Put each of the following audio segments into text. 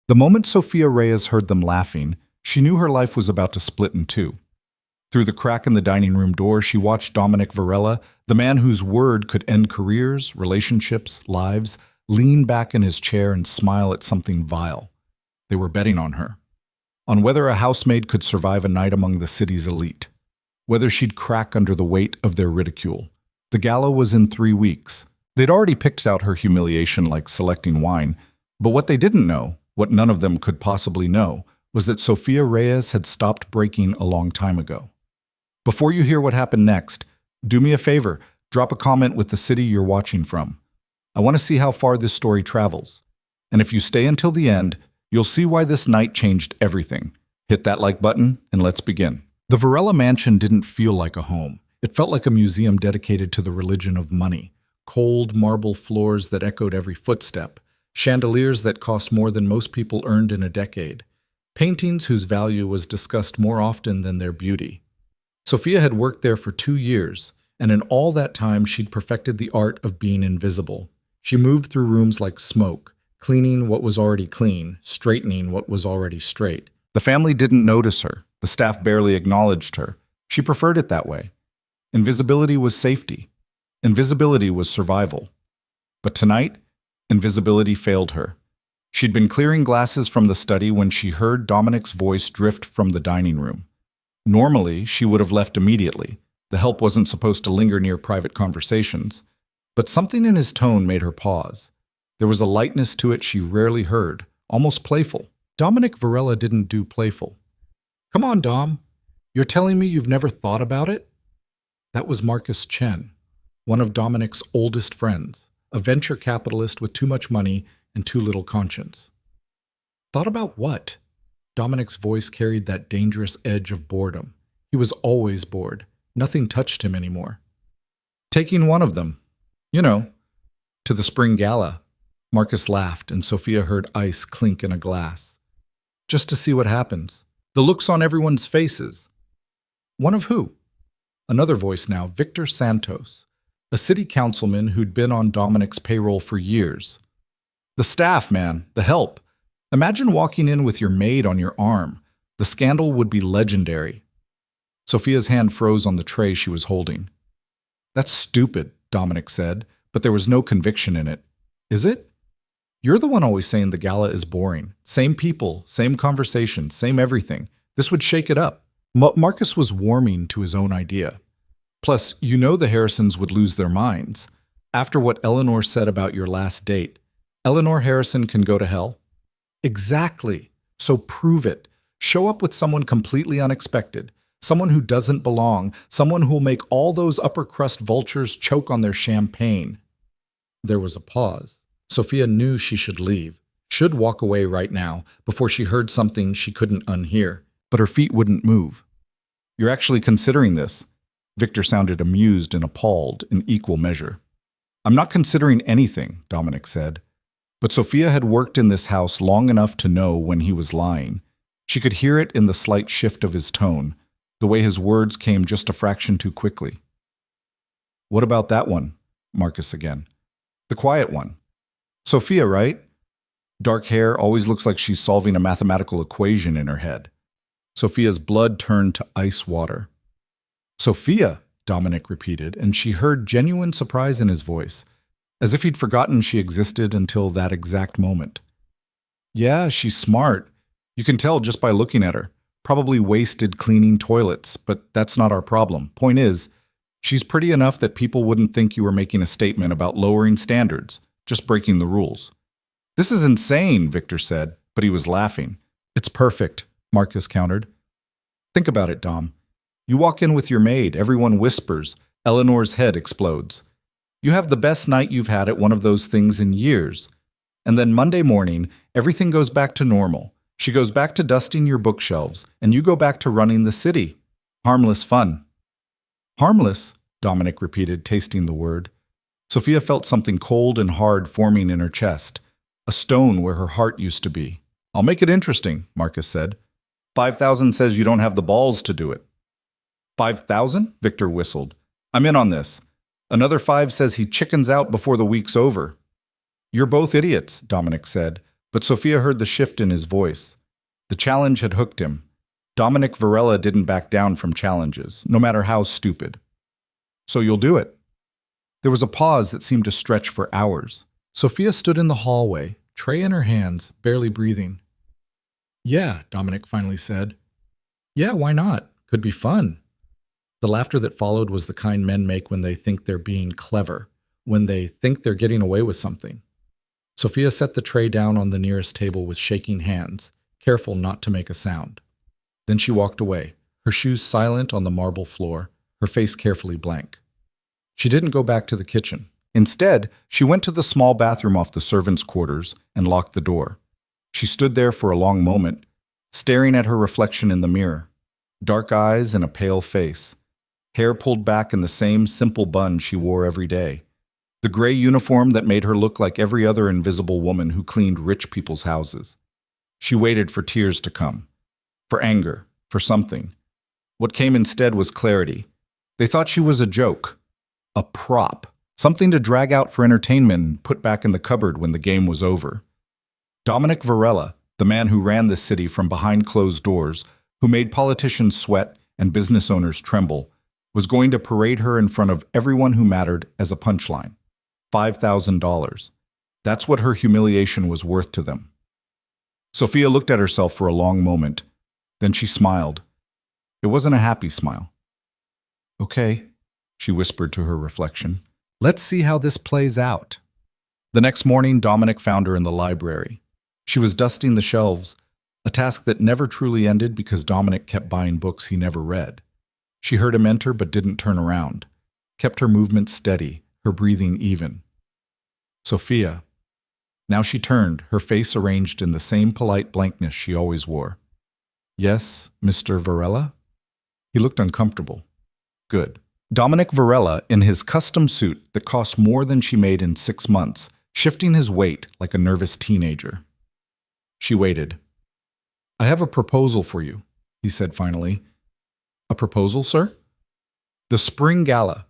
The moment Sophia Reyes heard them laughing, she knew her life was about to split in two. Through the crack in the dining room door, she watched Dominic Varela, the man whose word could end careers, relationships, lives, lean back in his chair and smile at something vile. They were betting on her. On whether a housemaid could survive a night among the city's elite. Whether she'd crack under the weight of their ridicule. The gala was in 3 weeks. They'd already picked out her humiliation like selecting wine, but what they didn't know, what none of them could possibly know, was that Sophia Reyes had stopped breaking a long time ago. Before you hear what happened next, do me a favor, drop a comment with the city you're watching from. I want to see how far this story travels. And if you stay until the end, you'll see why this night changed everything. Hit that like button, and let's begin. The Varela mansion didn't feel like a home. It felt like a museum dedicated to the religion of money. Cold marble floors that echoed every footstep. Chandeliers that cost more than most people earned in a decade. Paintings whose value was discussed more often than their beauty. Sophia had worked there for 2 years, and in all that time she'd perfected the art of being invisible. She moved through rooms like smoke, cleaning what was already clean, straightening what was already straight. The family didn't notice her. The staff barely acknowledged her. She preferred it that way. Invisibility was safety. Invisibility was survival. But tonight, invisibility failed her. She'd been clearing glasses from the study when she heard Dominic's voice drift from the dining room. Normally, she would have left immediately. The help wasn't supposed to linger near private conversations. But something in his tone made her pause. There was a lightness to it she rarely heard, almost playful. Dominic Varela didn't do playful. "Come on, Dom. You're telling me you've never thought about it?" That was Marcus Chen, one of Dominic's oldest friends, a venture capitalist with too much money and too little conscience. Thought about what? Dominic's voice carried that dangerous edge of boredom. He was always bored. Nothing touched him anymore. Taking one of them. You know, to the spring gala. Marcus laughed, and Sophia heard ice clink in a glass. Just to see what happens. The looks on everyone's faces. One of who? Another voice now, Victor Santos, a city councilman who'd been on Dominic's payroll for years. The staff, man, the help. Imagine walking in with your maid on your arm. The scandal would be legendary. Sophia's hand froze on the tray she was holding. That's stupid, Dominic said, but there was no conviction in it. Is it? You're the one always saying the gala is boring. Same people, same conversation, same everything. This would shake it up. Marcus was warming to his own idea. Plus, you know the Harrisons would lose their minds. After what Eleanor said about your last date, Eleanor Harrison can go to hell. Exactly. So prove it. Show up with someone completely unexpected. Someone who doesn't belong. Someone who'll make all those upper crust vultures choke on their champagne. There was a pause. Sophia knew she should leave, should walk away right now, before she heard something she couldn't unhear. But her feet wouldn't move. You're actually considering this? Victor sounded amused and appalled in equal measure. I'm not considering anything, Dominic said. But Sophia had worked in this house long enough to know when he was lying. She could hear it in the slight shift of his tone, the way his words came just a fraction too quickly. What about that one? Marcus again. The quiet one. Sophia, right? Dark hair, always looks like she's solving a mathematical equation in her head. Sophia's blood turned to ice water. Sophia, Dominic repeated, and she heard genuine surprise in his voice, as if he'd forgotten she existed until that exact moment. Yeah, she's smart. You can tell just by looking at her. Probably wasted cleaning toilets, but that's not our problem. Point is, she's pretty enough that people wouldn't think you were making a statement about lowering standards, just breaking the rules. This is insane, Victor said, but he was laughing. It's perfect, Marcus countered. Think about it, Dom. You walk in with your maid, everyone whispers, Eleanor's head explodes. You have the best night you've had at one of those things in years. And then Monday morning, everything goes back to normal. She goes back to dusting your bookshelves, and you go back to running the city. Harmless fun. Harmless, Dominic repeated, tasting the word. Sophia felt something cold and hard forming in her chest, a stone where her heart used to be. I'll make it interesting, Marcus said. 5,000 says you don't have the balls to do it. 5,000? Victor whistled. I'm in on this. Another 5 says he chickens out before the week's over. You're both idiots, Dominic said, But Sophia heard the shift in his voice. The challenge had hooked him. Dominic Varela didn't back down from challenges, no matter how stupid. So you'll do it. There was a pause that seemed to stretch for hours. Sophia stood in the hallway, tray in her hands, barely breathing. Yeah, Dominic finally said. Yeah, why not? Could be fun. The laughter that followed was the kind men make when they think they're being clever, when they think they're getting away with something. Sophia set the tray down on the nearest table with shaking hands, careful not to make a sound. Then she walked away, her shoes silent on the marble floor, her face carefully blank. She didn't go back to the kitchen. Instead, she went to the small bathroom off the servants' quarters and locked the door. She stood there for a long moment, staring at her reflection in the mirror. Dark eyes and a pale face. Hair pulled back in the same simple bun she wore every day. The gray uniform that made her look like every other invisible woman who cleaned rich people's houses. She waited for tears to come. For anger. For something. What came instead was clarity. They thought she was a joke. A prop. Something to drag out for entertainment and put back in the cupboard when the game was over. Dominic Varela, the man who ran this city from behind closed doors, who made politicians sweat and business owners tremble, was going to parade her in front of everyone who mattered as a punchline. $5,000. That's what her humiliation was worth to them. Sophia looked at herself for a long moment. Then she smiled. It wasn't a happy smile. Okay, she whispered to her reflection. Let's see how this plays out. The next morning, Dominic found her in the library. She was dusting the shelves, a task that never truly ended because Dominic kept buying books he never read. She heard him enter but didn't turn around, kept her movement steady, her breathing even. Sophia. Now she turned, her face arranged in the same polite blankness she always wore. Yes, Mr. Varela? He looked uncomfortable. Good. Dominic Varela, in his custom suit that cost more than she made in 6 months, shifting his weight like a nervous teenager. She waited. I have a proposal for you, he said finally. A proposal, sir? The Spring Gala.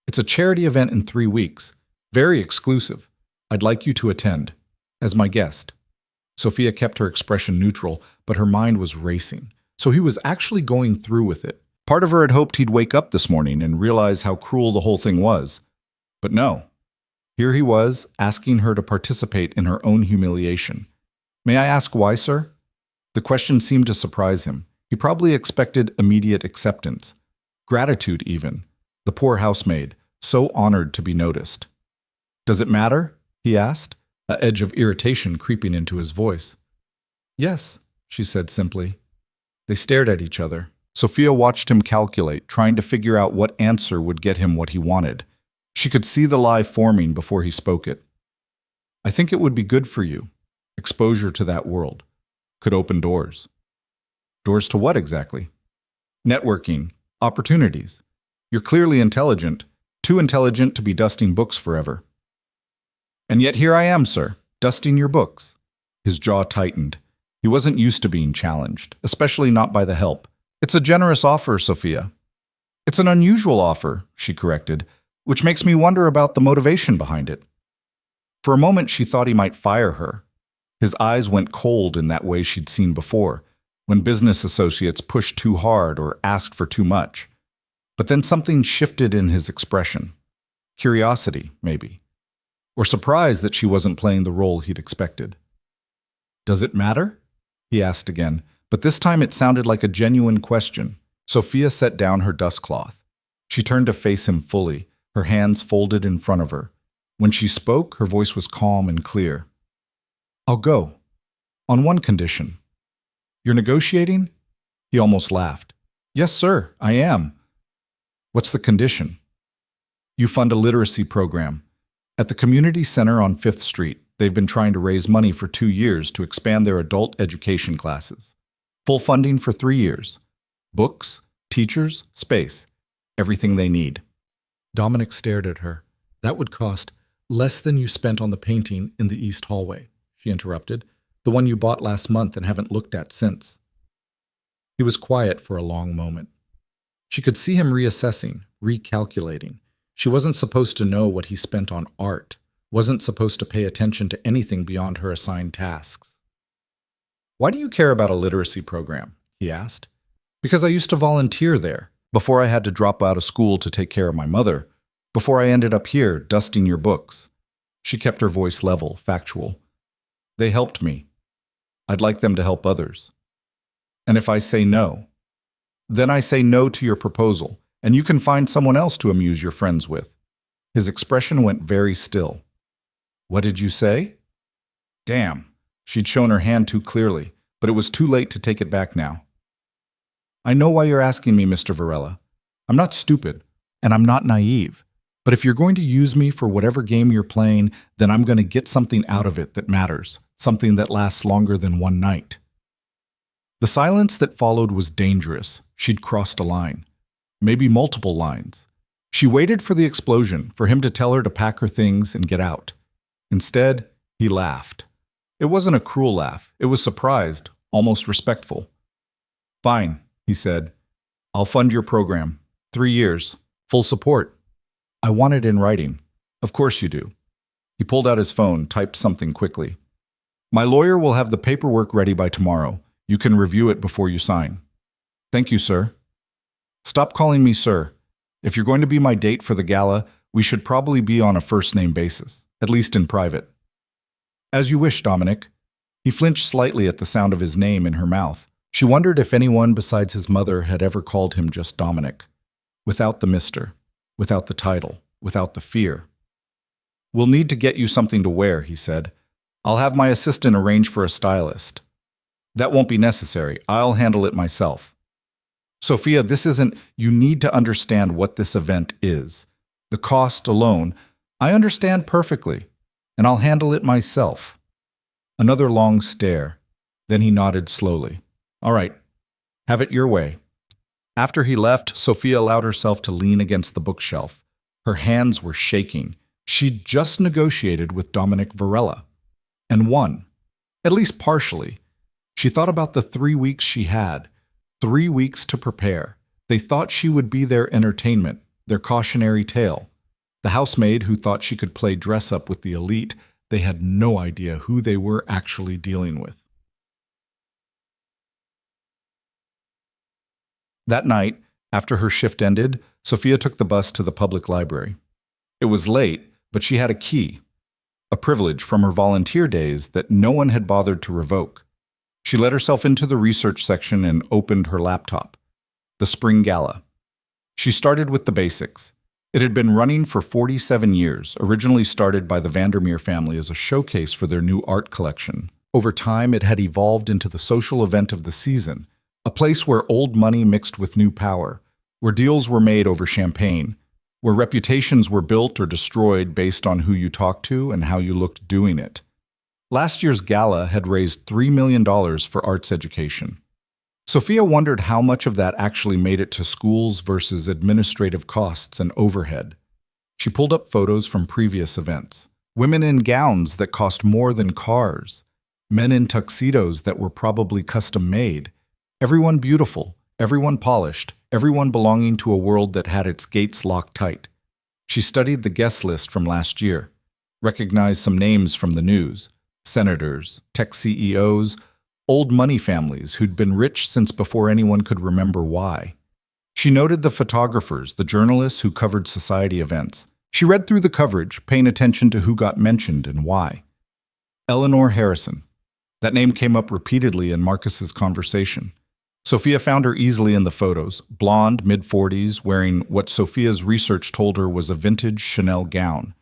It's a charity event in 3 weeks. Very exclusive. I'd like you to attend, as my guest. Sophia kept her expression neutral, but her mind was racing. So he was actually going through with it. Part of her had hoped he'd wake up this morning and realize how cruel the whole thing was. But no. Here he was, asking her to participate in her own humiliation. May I ask why, sir? The question seemed to surprise him. He probably expected immediate acceptance. Gratitude, even. The poor housemaid, so honored to be noticed. Does it matter? He asked, an edge of irritation creeping into his voice. Yes, she said simply. They stared at each other. Sophia watched him calculate, trying to figure out what answer would get him what he wanted. She could see the lie forming before he spoke it. I think it would be good for you. Exposure to that world. Could open doors. Doors to what exactly? Networking. Opportunities. You're clearly intelligent. Too intelligent to be dusting books forever. And yet here I am, sir, dusting your books. His jaw tightened. He wasn't used to being challenged, especially not by the help. It's a generous offer, Sophia. It's an unusual offer, she corrected, which makes me wonder about the motivation behind it. For a moment, she thought he might fire her. His eyes went cold in that way she'd seen before, when business associates pushed too hard or asked for too much. But then something shifted in his expression. Curiosity, maybe. Or surprise that she wasn't playing the role he'd expected. Does it matter? He asked again, but this time it sounded like a genuine question. Sophia set down her dustcloth. She turned to face him fully, her hands folded in front of her. When she spoke, her voice was calm and clear. I'll go. On one condition. You're negotiating? He almost laughed. Yes, sir, I am. What's the condition? You fund a literacy program. At the community center on 5th Street, they've been trying to raise money for 2 years to expand their adult education classes. Full funding for 3 years. Books, teachers, space. Everything they need. Dominic stared at her. That would cost less than you spent on the painting in the East Hallway, she interrupted. The one you bought last month and haven't looked at since. He was quiet for a long moment. She could see him reassessing, recalculating. She wasn't supposed to know what he spent on art, wasn't supposed to pay attention to anything beyond her assigned tasks. "Why do you care about a literacy program?" he asked. "Because I used to volunteer there, before I had to drop out of school to take care of my mother, before I ended up here dusting your books." She kept her voice level, factual. "They helped me. I'd like them to help others. And if I say no, then I say no to your proposal, and you can find someone else to amuse your friends with." His expression went very still. "What did you say?" Damn, she'd shown her hand too clearly, but it was too late to take it back now. "I know why you're asking me, Mr. Varela. I'm not stupid, and I'm not naive. But if you're going to use me for whatever game you're playing, then I'm going to get something out of it that matters, something that lasts longer than one night." The silence that followed was dangerous. She'd crossed a line. Maybe multiple lines. She waited for the explosion, for him to tell her to pack her things and get out. Instead, he laughed. It wasn't a cruel laugh. It was surprised, almost respectful. "Fine," he said. "I'll fund your program. 3 years. Full support." "I want it in writing." "Of course you do." He pulled out his phone, typed something quickly. "My lawyer will have the paperwork ready by tomorrow. You can review it before you sign." "Thank you, sir." "Stop calling me sir. If you're going to be my date for the gala, we should probably be on a first-name basis, at least in private." "As you wish, Dominic." He flinched slightly at the sound of his name in her mouth. She wondered if anyone besides his mother had ever called him just Dominic. Without the mister, without the title, without the fear. "We'll need to get you something to wear," he said. "I'll have my assistant arrange for a stylist." "That won't be necessary. I'll handle it myself." "Sophia, this isn't— You need to understand what this event is. The cost alone, I understand perfectly, and I'll handle it myself." Another long stare. Then he nodded slowly. "All right, have it your way." After he left, Sophia allowed herself to lean against the bookshelf. Her hands were shaking. She'd just negotiated with Dominic Varela. And won. At least partially. She thought about the 3 weeks she had. 3 weeks to prepare. They thought she would be their entertainment, their cautionary tale. The housemaid who thought she could play dress-up with the elite, they had no idea who they were actually dealing with. That night, after her shift ended, Sophia took the bus to the public library. It was late, but she had a key, a privilege from her volunteer days that no one had bothered to revoke. She let herself into the research section and opened her laptop. The Spring Gala. She started with the basics. It had been running for 47 years, originally started by the Vandermeer family as a showcase for their new art collection. Over time, it had evolved into the social event of the season, a place where old money mixed with new power, where deals were made over champagne, where reputations were built or destroyed based on who you talked to and how you looked doing it. Last year's gala had raised $3 million for arts education. Sophia wondered how much of that actually made it to schools versus administrative costs and overhead. She pulled up photos from previous events. Women in gowns that cost more than cars. Men in tuxedos that were probably custom made. Everyone beautiful, everyone polished, everyone belonging to a world that had its gates locked tight. She studied the guest list from last year, recognized some names from the news. Senators, tech CEOs, old money families who'd been rich since before anyone could remember why. She noted the photographers, the journalists who covered society events. She read through the coverage, paying attention to who got mentioned and why. Eleanor Harrison. That name came up repeatedly in Marcus's conversation. Sophia found her easily in the photos, blonde, mid-40s, wearing what Sophia's research told her was a vintage Chanel gown.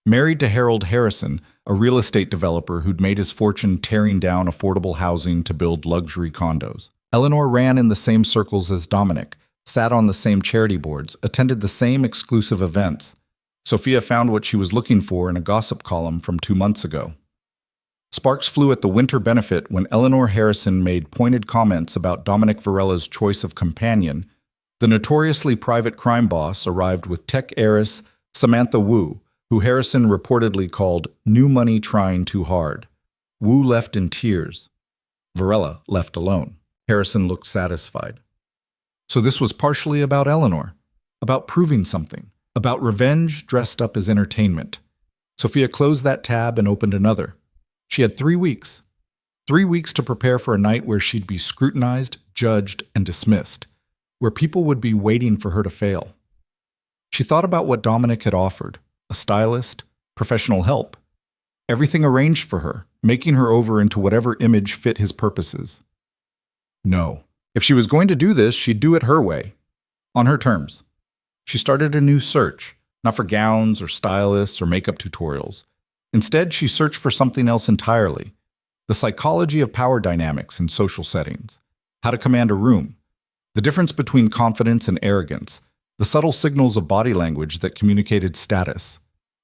Married to Harold Harrison, a real estate developer who'd made his fortune tearing down affordable housing to build luxury condos. Eleanor ran in the same circles as Dominic, sat on the same charity boards, attended the same exclusive events. Sophia found what she was looking for in a gossip column from 2 months ago. Sparks flew at the winter benefit when Eleanor Harrison made pointed comments about Dominic Varela's choice of companion. The notoriously private crime boss arrived with tech heiress Samantha Wu, who Harrison reportedly called new money trying too hard. Wu left in tears. Varela left alone. Harrison looked satisfied. So this was partially about Eleanor, about proving something, about revenge dressed up as entertainment. Sophia closed that tab and opened another. She had 3 weeks. 3 weeks to prepare for a night where she'd be scrutinized, judged, and dismissed, where people would be waiting for her to fail. She thought about what Dominic had offered: a stylist, professional help, everything arranged for her, making her over into whatever image fit his purposes. No. If she was going to do this, she'd do it her way, on her terms. She started a new search, not for gowns or stylists or makeup tutorials. Instead, she searched for something else entirely: the psychology of power dynamics in social settings, how to command a room, the difference between confidence and arrogance, the subtle signals of body language that communicated status.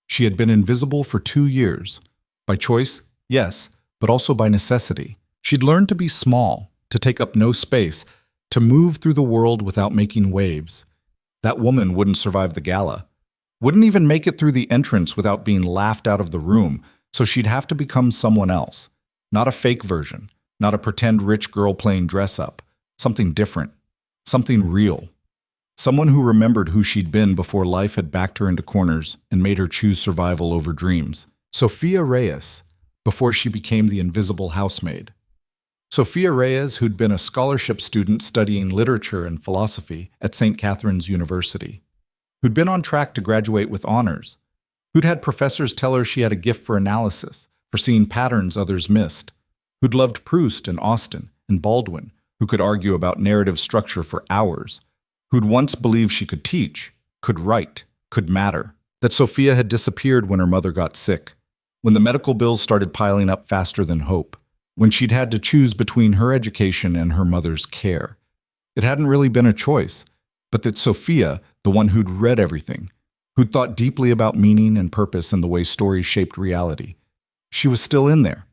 She had been invisible for 2 years. By choice, yes, but also by necessity. She'd learned to be small, to take up no space, to move through the world without making waves. That woman wouldn't survive the gala, wouldn't even make it through the entrance without being laughed out of the room, so she'd have to become someone else. Not a fake version, not a pretend rich girl playing dress-up. Something different, something real. Someone who remembered who she'd been before life had backed her into corners and made her choose survival over dreams. Sophia Reyes, before she became the invisible housemaid. Sophia Reyes, who'd been a scholarship student studying literature and philosophy at St. Catherine's University, who'd been on track to graduate with honors, who'd had professors tell her she had a gift for analysis, for seeing patterns others missed, who'd loved Proust and Austen and Baldwin, who could argue about narrative structure for hours, who'd once believed she could teach, could write, could matter, that Sophia had disappeared when her mother got sick, when the medical bills started piling up faster than hope, when she'd had to choose between her education and her mother's care. It hadn't really been a choice, but that Sophia, the one who'd read everything, who'd thought deeply about meaning and purpose and the way stories shaped reality, she was still in there,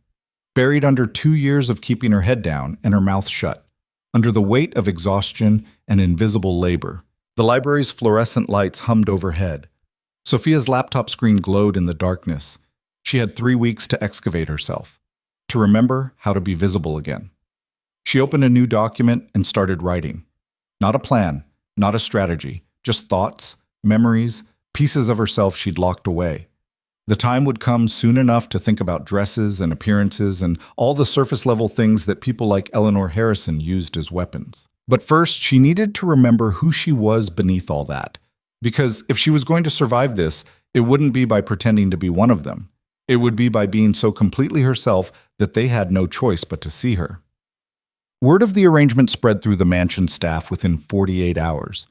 buried under 2 years of keeping her head down and her mouth shut, under the weight of exhaustion and invisible labor. The library's fluorescent lights hummed overhead. Sophia's laptop screen glowed in the darkness. She had 3 weeks to excavate herself, to remember how to be visible again. She opened a new document and started writing. Not a plan, not a strategy, just thoughts, memories, pieces of herself she'd locked away. The time would come soon enough to think about dresses and appearances and all the surface-level things that people like Eleanor Harrison used as weapons. But first, she needed to remember who she was beneath all that. Because if she was going to survive this, it wouldn't be by pretending to be one of them. It would be by being so completely herself that they had no choice but to see her. Word of the arrangement spread through the mansion staff within 48 hours.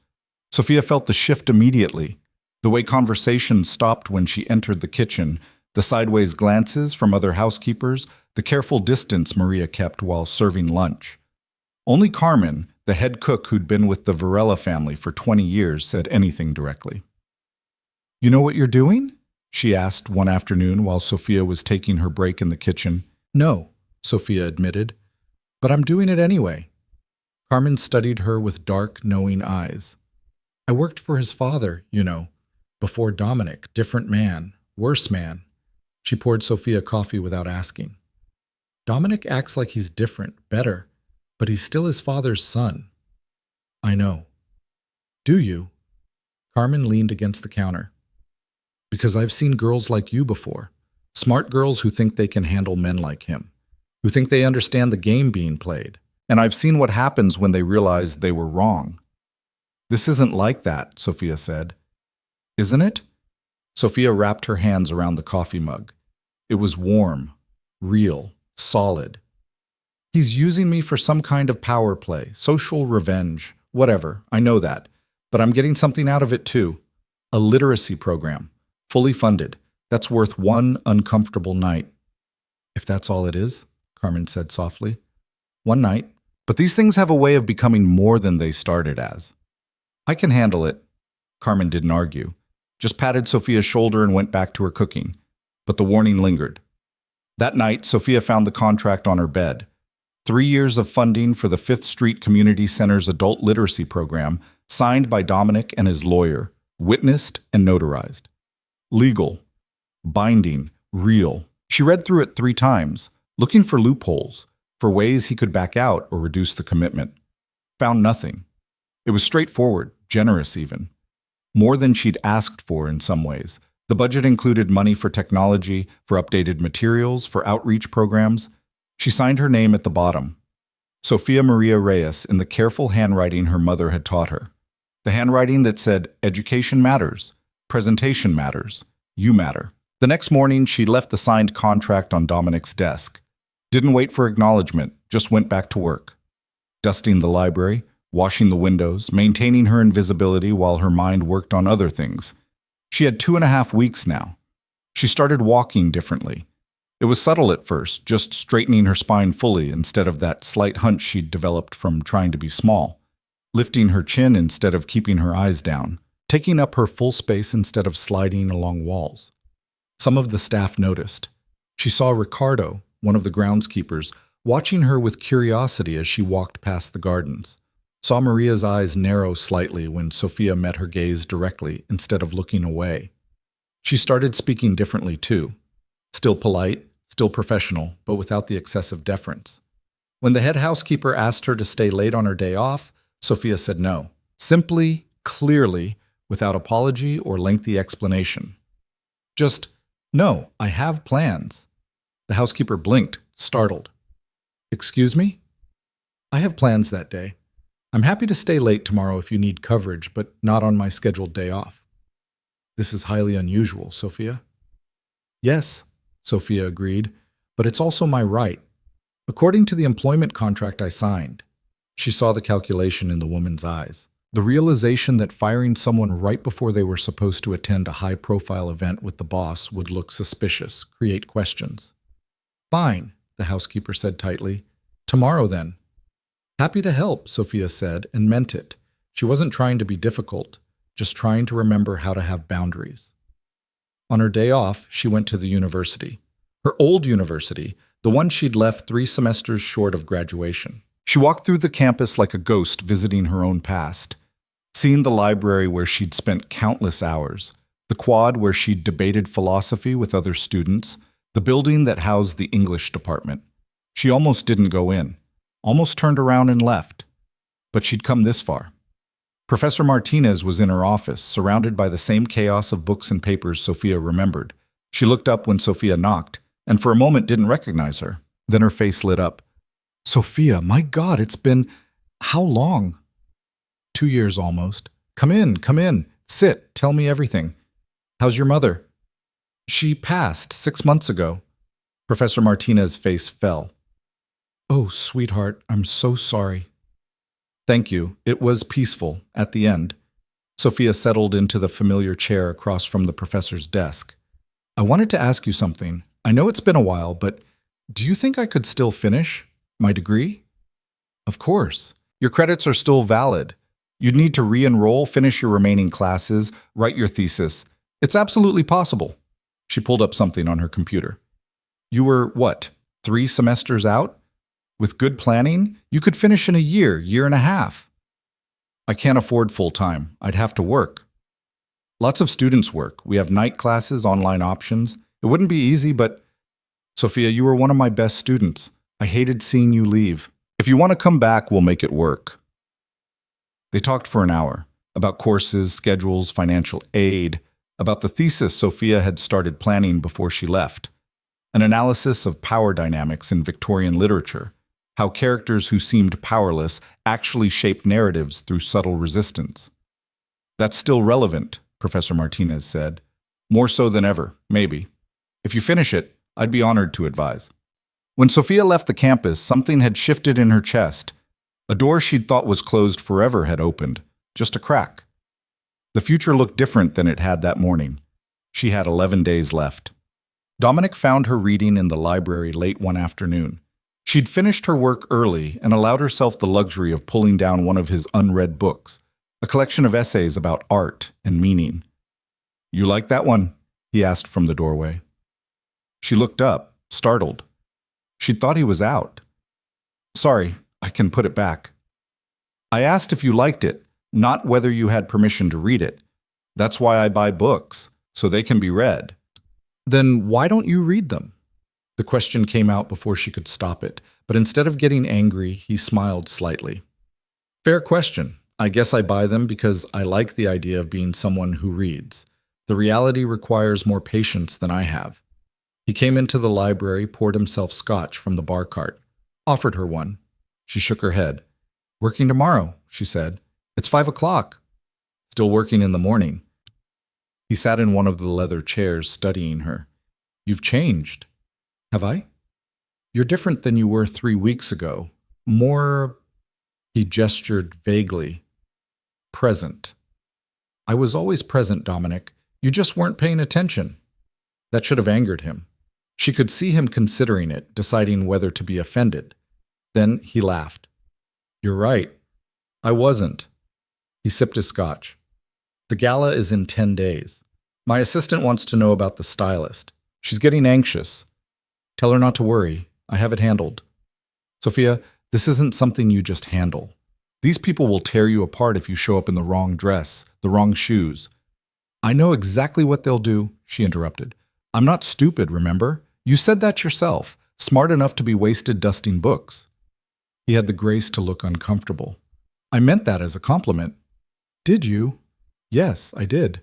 Sophia felt the shift immediately. The way conversations stopped when she entered the kitchen, the sideways glances from other housekeepers, the careful distance Maria kept while serving lunch. Only Carmen, the head cook who'd been with the Varela family for 20 years, said anything directly. "You know what you're doing?" she asked one afternoon while Sophia was taking her break in the kitchen. "No," Sophia admitted, "but I'm doing it anyway." Carmen studied her with dark, knowing eyes. "I worked for his father, you know. Before Dominic, different man, worse man." She poured Sophia coffee without asking. "Dominic acts like he's different, better, but he's still his father's son." "I know." "Do you?" Carmen leaned against the counter. "Because I've seen girls like you before. Smart girls who think they can handle men like him, who think they understand the game being played. And I've seen what happens when they realize they were wrong." "This isn't like that," Sophia said. "Isn't it?" Sophia wrapped her hands around the coffee mug. It was warm, real, solid. "He's using me for some kind of power play, social revenge, whatever, I know that. But I'm getting something out of it too. A literacy program, fully funded. That's worth one uncomfortable night." "If that's all it is," Carmen said softly. "One night. But these things have a way of becoming more than they started as." "I can handle it." Carmen didn't argue, just patted Sophia's shoulder and went back to her cooking. But the warning lingered. That night, Sophia found the contract on her bed. 3 years of funding for the Fifth Street Community Center's adult literacy program, signed by Dominic and his lawyer, witnessed and notarized. Legal, binding, real. She read through it 3 times, looking for loopholes, for ways he could back out or reduce the commitment. Found nothing. It was straightforward, generous even. More than she'd asked for in some ways, The budget included money for technology, for updated materials, for outreach programs. She signed her name at the bottom, Sofia Maria Reyes, in the careful handwriting her mother had taught her. The handwriting that said, "Education matters, presentation matters, you matter." The next morning, she left the signed contract on Dominic's desk. Didn't wait for acknowledgement, just went back to work. Dusting the library, washing the windows, maintaining her invisibility while her mind worked on other things. She had 2.5 weeks now. She started walking differently. It was subtle at first, just straightening her spine fully instead of that slight hunch she'd developed from trying to be small. Lifting her chin instead of keeping her eyes down. Taking up her full space instead of sliding along walls. Some of the staff noticed. She saw Ricardo, one of the groundskeepers, watching her with curiosity as she walked past the gardens. Saw Maria's eyes narrow slightly when Sofia met her gaze directly instead of looking away. She started speaking differently too. Still polite, still professional, but without the excessive deference. When the head housekeeper asked her to stay late on her day off, Sofia said no. Simply, clearly, without apology or lengthy explanation. Just, "No, I have plans." The housekeeper blinked, startled. "Excuse me? I have plans that day. I'm happy to stay late tomorrow if you need coverage, but not on my scheduled day off." "This is highly unusual, Sofia." "Yes," Sofia agreed, "but it's also my right. According to the employment contract I signed." She saw the calculation in the woman's eyes. The realization that firing someone right before they were supposed to attend a high-profile event with the boss would look suspicious, create questions. "Fine," the housekeeper said tightly. "Tomorrow then." "Happy to help," Sofia said, and meant it. She wasn't trying to be difficult, just trying to remember how to have boundaries. On her day off, she went to the university. Her old university, the one she'd left 3 semesters short of graduation. She walked through the campus like a ghost visiting her own past. Seen the library where she'd spent countless hours, the quad where she'd debated philosophy with other students, the building that housed the English department. She almost didn't go in, almost turned around and left. But she'd come this far. Professor Martinez was in her office, surrounded by the same chaos of books and papers Sofia remembered. She looked up when Sofia knocked, and for a moment didn't recognize her. Then her face lit up. "Sofia, my God, it's been... how long?" 2 years almost. Come in. Sit, tell me everything. How's your mother?" "She passed 6 months ago." Professor Martinez's face fell. "Oh, sweetheart, I'm so sorry." "Thank you. It was peaceful, at the end." Sofia settled into the familiar chair across from the professor's desk. "I wanted to ask you something. I know it's been a while, but do you think I could still finish my degree?" "Of course. Your credits are still valid. You'd need to re-enroll, finish your remaining classes, write your thesis. It's absolutely possible." She pulled up something on her computer. "You were, what, 3 semesters out? With good planning, you could finish in a year, year and a half." "I can't afford full-time. I'd have to work." "Lots of students work. We have night classes, online options. It wouldn't be easy, but..." "Sofia, you were one of my best students. I hated seeing you leave. If you want to come back, we'll make it work." They talked for an hour, about courses, schedules, financial aid, about the thesis Sofia had started planning before she left, an analysis of power dynamics in Victorian literature, how characters who seemed powerless actually shaped narratives through subtle resistance. "That's still relevant," Professor Martinez said. "More so than ever, maybe. If you finish it, I'd be honored to advise." When Sofia left the campus, something had shifted in her chest. A door she'd thought was closed forever had opened, just a crack. The future looked different than it had that morning. She had 11 days left. Dominic found her reading in the library late one afternoon. She'd finished her work early and allowed herself the luxury of pulling down one of his unread books, a collection of essays about art and meaning. "You like that one?" he asked from the doorway. She looked up, startled. She'd thought he was out. "Sorry, I can put it back." "I asked if you liked it, not whether you had permission to read it. That's why I buy books, so they can be read." "Then why don't you read them?" The question came out before she could stop it, but instead of getting angry, he smiled slightly. "Fair question. I guess I buy them because I like the idea of being someone who reads. The reality requires more patience than I have. He came into the library, poured himself scotch from the bar cart, offered her one. She shook her head. Working tomorrow, she said. It's 5 o'clock. Still working in the morning. He sat in one of the leather chairs, studying her. You've changed. Have I? You're different than you were 3 weeks ago. More, he gestured vaguely, present. I was always present, Dominic. You just weren't paying attention. That should have angered him. She could see him considering it, deciding whether to be offended. Then he laughed. You're right. I wasn't. He sipped his scotch. The gala is in 10 days. My assistant wants to know about the stylist. She's getting anxious. Tell her not to worry. I have it handled. Sophia, this isn't something you just handle. These people will tear you apart if you show up in the wrong dress, the wrong shoes. I know exactly what they'll do, she interrupted. I'm not stupid, remember? You said that yourself, smart enough to be wasted dusting books. He had the grace to look uncomfortable. I meant that as a compliment. Did you? Yes, I did.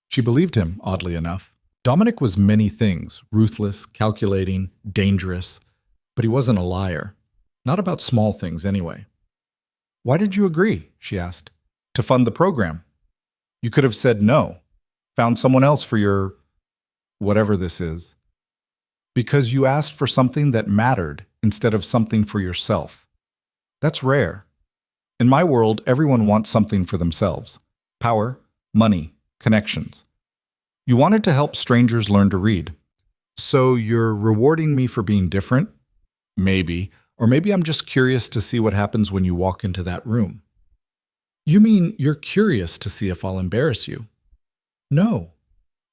She believed him, oddly enough. Dominic was many things, ruthless, calculating, dangerous, but he wasn't a liar. Not about small things, anyway. Why did you agree, she asked, to fund the program? You could have said no, found someone else for your whatever this is. Because you asked for something that mattered instead of something for yourself. That's rare. In my world, everyone wants something for themselves. Power, money, connections. You wanted to help strangers learn to read. So you're rewarding me for being different? Maybe. Or maybe I'm just curious to see what happens when you walk into that room. You mean you're curious to see if I'll embarrass you? No.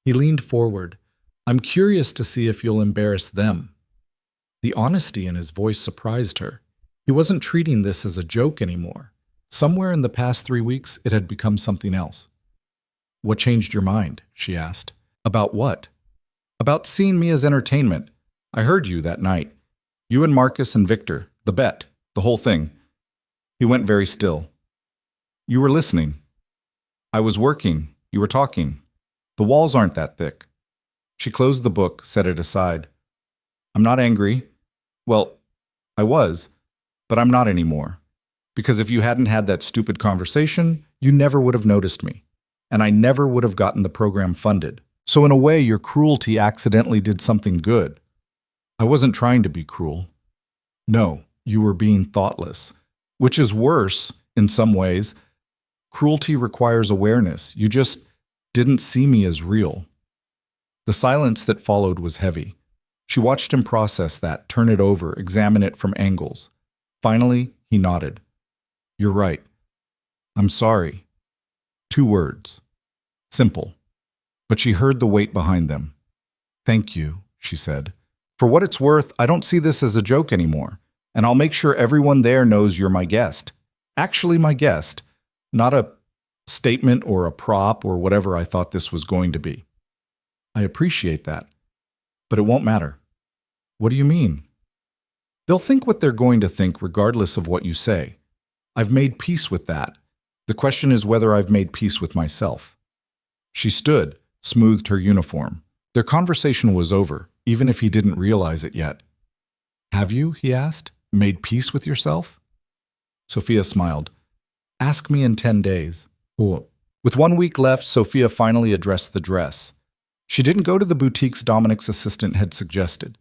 He leaned forward. I'm curious to see if you'll embarrass them. The honesty in his voice surprised her. He wasn't treating this as a joke anymore. Somewhere in the past 3 weeks, it had become something else. What changed your mind? She asked. About what? About seeing me as entertainment. I heard you that night. You and Marcus and Victor, the bet, the whole thing. He went very still. You were listening. I was working. You were talking. The walls aren't that thick. She closed the book, set it aside. I'm not angry. Well, I was, but I'm not anymore. Because if you hadn't had that stupid conversation, you never would have noticed me. And I never would have gotten the program funded. So in a way, your cruelty accidentally did something good. I wasn't trying to be cruel. No, you were being thoughtless. Which is worse, in some ways. Cruelty requires awareness. You just didn't see me as real. The silence that followed was heavy. She watched him process that, turn it over, examine it from angles. Finally, he nodded. You're right. I'm sorry. 2 words. Simple. But she heard the weight behind them. Thank you, she said. For what it's worth, I don't see this as a joke anymore, and I'll make sure everyone there knows you're my guest. Actually my guest, not a statement or a prop or whatever I thought this was going to be. I appreciate that, but it won't matter. What do you mean? They'll think what they're going to think regardless of what you say. I've made peace with that. The question is whether I've made peace with myself. She stood, smoothed her uniform. Their conversation was over, even if he didn't realize it yet. Have you, he asked, made peace with yourself? Sophia smiled. Ask me in 10 days. Oh. With 1 week left, Sophia finally addressed the dress. She didn't go to the boutiques Dominic's assistant had suggested.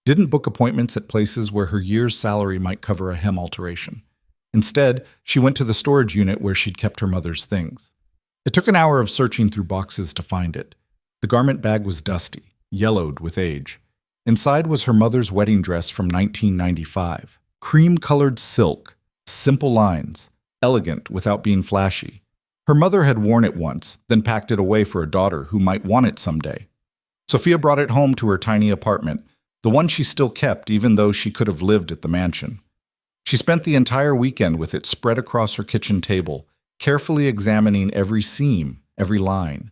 Didn't book appointments at places where her year's salary might cover a hem alteration. Instead, she went to the storage unit where she'd kept her mother's things. It took an hour of searching through boxes to find it. The garment bag was dusty, yellowed with age. Inside was her mother's wedding dress from 1995. Cream-colored silk, simple lines, elegant without being flashy. Her mother had worn it once, then packed it away for a daughter who might want it someday. Sophia brought it home to her tiny apartment, the one she still kept even though she could have lived at the mansion. She spent the entire weekend with it spread across her kitchen table, carefully examining every seam, every line.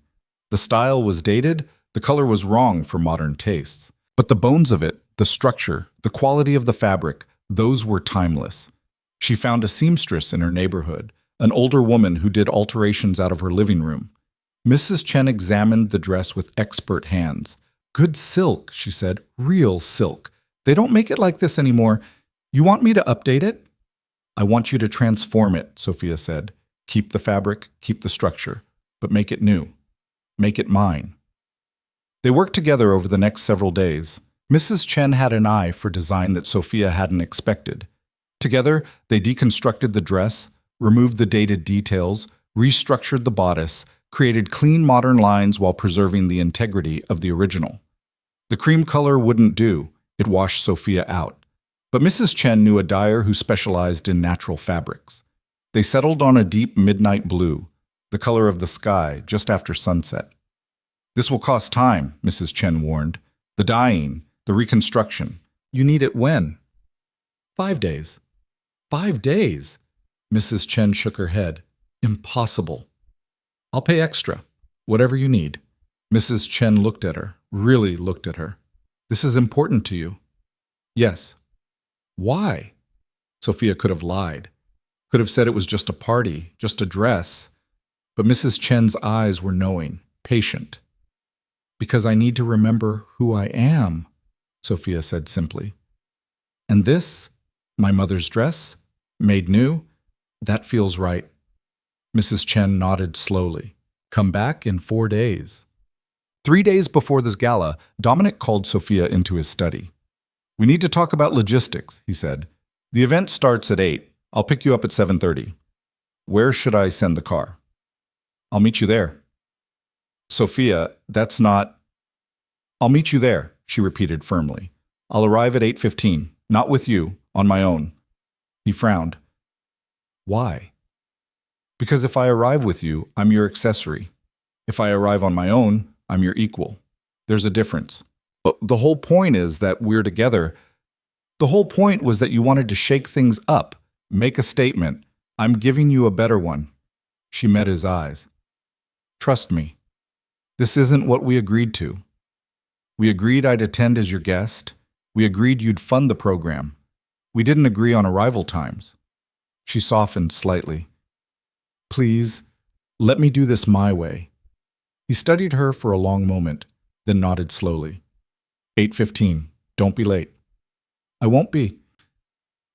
The style was dated, the color was wrong for modern tastes. But the bones of it, the structure, the quality of the fabric, those were timeless. She found a seamstress in her neighborhood, an older woman who did alterations out of her living room. Mrs. Chen examined the dress with expert hands. Good silk, she said. Real silk. They don't make it like this anymore. You want me to update it? I want you to transform it, Sophia said. Keep the fabric, keep the structure, but make it new. Make it mine. They worked together over the next several days. Mrs. Chen had an eye for design that Sophia hadn't expected. Together, they deconstructed the dress, removed the dated details, restructured the bodice, created clean modern lines while preserving the integrity of the original. The cream color wouldn't do. It washed Sophia out. But Mrs. Chen knew a dyer who specialized in natural fabrics. They settled on a deep midnight blue, the color of the sky just after sunset. This will cost time, Mrs. Chen warned. The dyeing, the reconstruction. You need it when? 5 days. 5 days? Mrs. Chen shook her head. Impossible. I'll pay extra. Whatever you need. Mrs. Chen looked at her, really looked at her. This is important to you. Yes. Why? Sophia could have lied. Could have said it was just a party, just a dress. But Mrs. Chen's eyes were knowing, patient. Because I need to remember who I am, Sophia said simply. And this, my mother's dress, made new, that feels right. Mrs. Chen nodded slowly. Come back in 4 days. 3 days before this gala, Dominic called Sophia into his study. We need to talk about logistics, he said. The event starts at 8. I'll pick you up at 7:30. Where should I send the car? I'll meet you there. Sophia, that's not... I'll meet you there, she repeated firmly. I'll arrive at 8:15, not with you, on my own. He frowned. Why? Because if I arrive with you, I'm your accessory. If I arrive on my own, I'm your equal. There's a difference. But the whole point is that we're together. The whole point was that you wanted to shake things up, make a statement. I'm giving you a better one. She met his eyes. Trust me. This isn't what we agreed to. We agreed I'd attend as your guest. We agreed you'd fund the program. We didn't agree on arrival times. She softened slightly. Please, let me do this my way. He studied her for a long moment, then nodded slowly. 8:15. Don't be late. I won't be.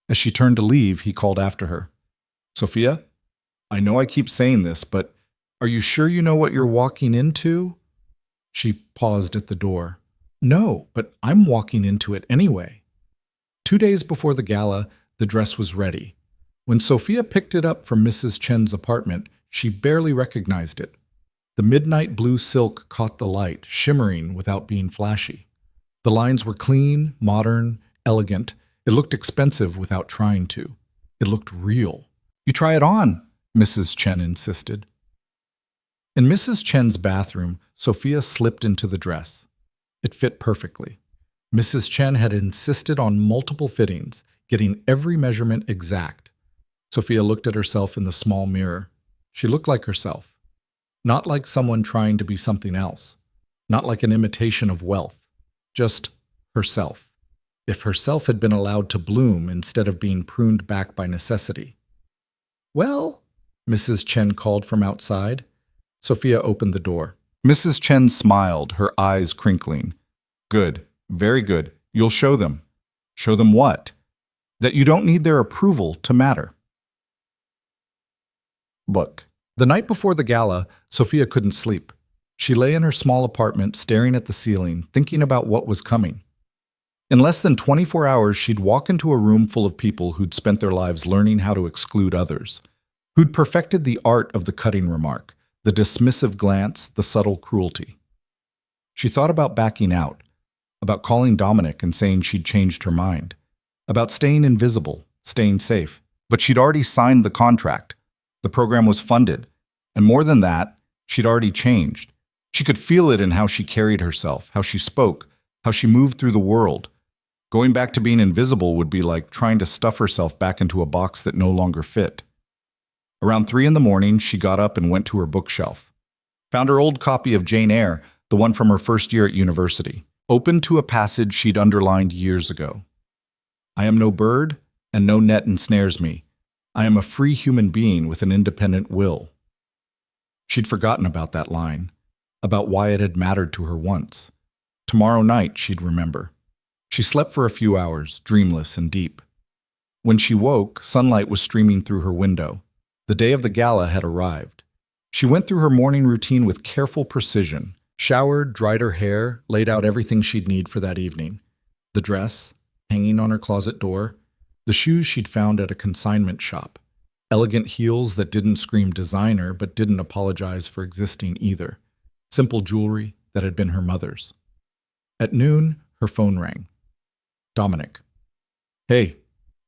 As she turned to leave, he called after her. Sophia, I know I keep saying this, but are you sure you know what you're walking into? She paused at the door. No, but I'm walking into it anyway. 2 days before the gala, the dress was ready. When Sophia picked it up from Mrs. Chen's apartment, she barely recognized it. The midnight blue silk caught the light, shimmering without being flashy. The lines were clean, modern, elegant. It looked expensive without trying to. It looked real. You try it on, Mrs. Chen insisted. In Mrs. Chen's bathroom, Sophia slipped into the dress. It fit perfectly. Mrs. Chen had insisted on multiple fittings, getting every measurement exact. Sophia looked at herself in the small mirror. She looked like herself. Not like someone trying to be something else. Not like an imitation of wealth. Just herself. If herself had been allowed to bloom instead of being pruned back by necessity. Well, Mrs. Chen called from outside. Sophia opened the door. Mrs. Chen smiled, her eyes crinkling. Good, very good. You'll show them. Show them what? That you don't need their approval to matter. Look, the night before the gala, Sophia couldn't sleep. She lay in her small apartment staring at the ceiling, thinking about what was coming. In less than 24 hours, she'd walk into a room full of people who'd spent their lives learning how to exclude others, who'd perfected the art of the cutting remark, the dismissive glance, the subtle cruelty. She thought about backing out, about calling Dominic and saying she'd changed her mind, about staying invisible, staying safe. But she'd already signed the contract. The program was funded. And more than that, she'd already changed. She could feel it in how she carried herself, how she spoke, how she moved through the world. Going back to being invisible would be like trying to stuff herself back into a box that no longer fit. Around 3 a.m, she got up and went to her bookshelf. Found her old copy of Jane Eyre, the one from her first year at university, opened to a passage she'd underlined years ago. I am no bird, and no net ensnares me. I am a free human being with an independent will. She'd forgotten about that line, about why it had mattered to her once. Tomorrow night, she'd remember. She slept for a few hours, dreamless and deep. When she woke, sunlight was streaming through her window. The day of the gala had arrived. She went through her morning routine with careful precision, showered, dried her hair, laid out everything she'd need for that evening. The dress, hanging on her closet door, the shoes she'd found at a consignment shop, elegant heels that didn't scream designer but didn't apologize for existing either, simple jewelry that had been her mother's. At noon, her phone rang. Dominic. "Hey,"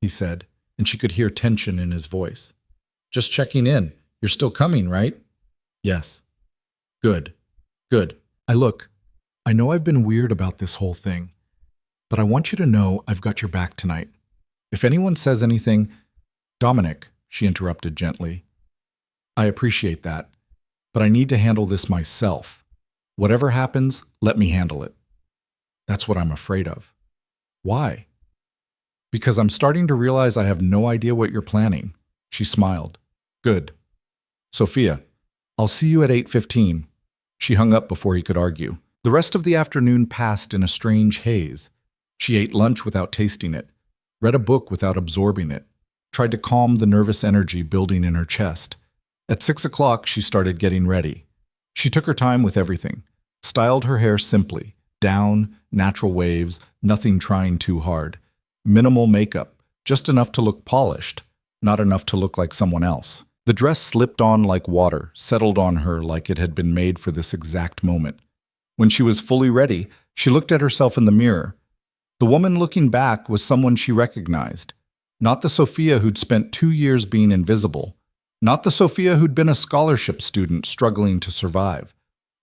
he said, and she could hear tension in his voice. "Just checking in. You're still coming, right?" "Yes." "Good. Good. I know I've been weird about this whole thing, but I want you to know I've got your back tonight. If anyone says anything—" "Dominic," she interrupted gently. "I appreciate that, but I need to handle this myself. Whatever happens, let me handle it." "That's what I'm afraid of." "Why?" "Because I'm starting to realize I have no idea what you're planning." She smiled. "Good. Sophia, I'll see you at 8:15. She hung up before he could argue. The rest of the afternoon passed in a strange haze. She ate lunch without tasting it, read a book without absorbing it, tried to calm the nervous energy building in her chest. At 6 o'clock, she started getting ready. She took her time with everything, styled her hair simply, down, natural waves, nothing trying too hard. Minimal makeup, just enough to look polished, not enough to look like someone else. The dress slipped on like water, settled on her like it had been made for this exact moment. When she was fully ready, she looked at herself in the mirror. The woman looking back was someone she recognized. Not the Sophia who'd spent 2 years being invisible. Not the Sophia who'd been a scholarship student struggling to survive.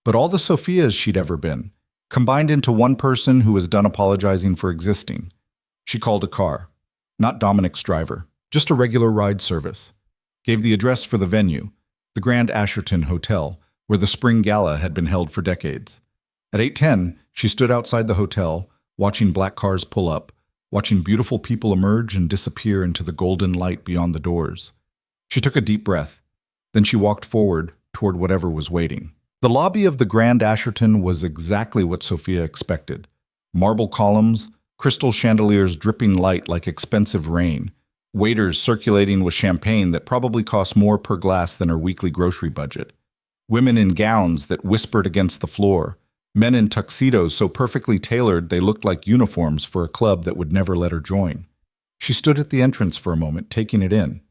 But all the Sophias she'd ever been, combined into one person who was done apologizing for existing. She called a car. Not Dominic's driver, just a regular ride service. Gave the address for the venue, the Grand Asherton Hotel, where the spring gala had been held for decades. At 8:10, she stood outside the hotel, watching black cars pull up, watching beautiful people emerge and disappear into the golden light beyond the doors. She took a deep breath. Then she walked forward toward whatever was waiting. The lobby of the Grand Asherton was exactly what Sophia expected. Marble columns, crystal chandeliers dripping light like expensive rain, waiters circulating with champagne that probably cost more per glass than her weekly grocery budget, women in gowns that whispered against the floor, men in tuxedos so perfectly tailored they looked like uniforms for a club that would never let her join. She stood at the entrance for a moment, taking it in.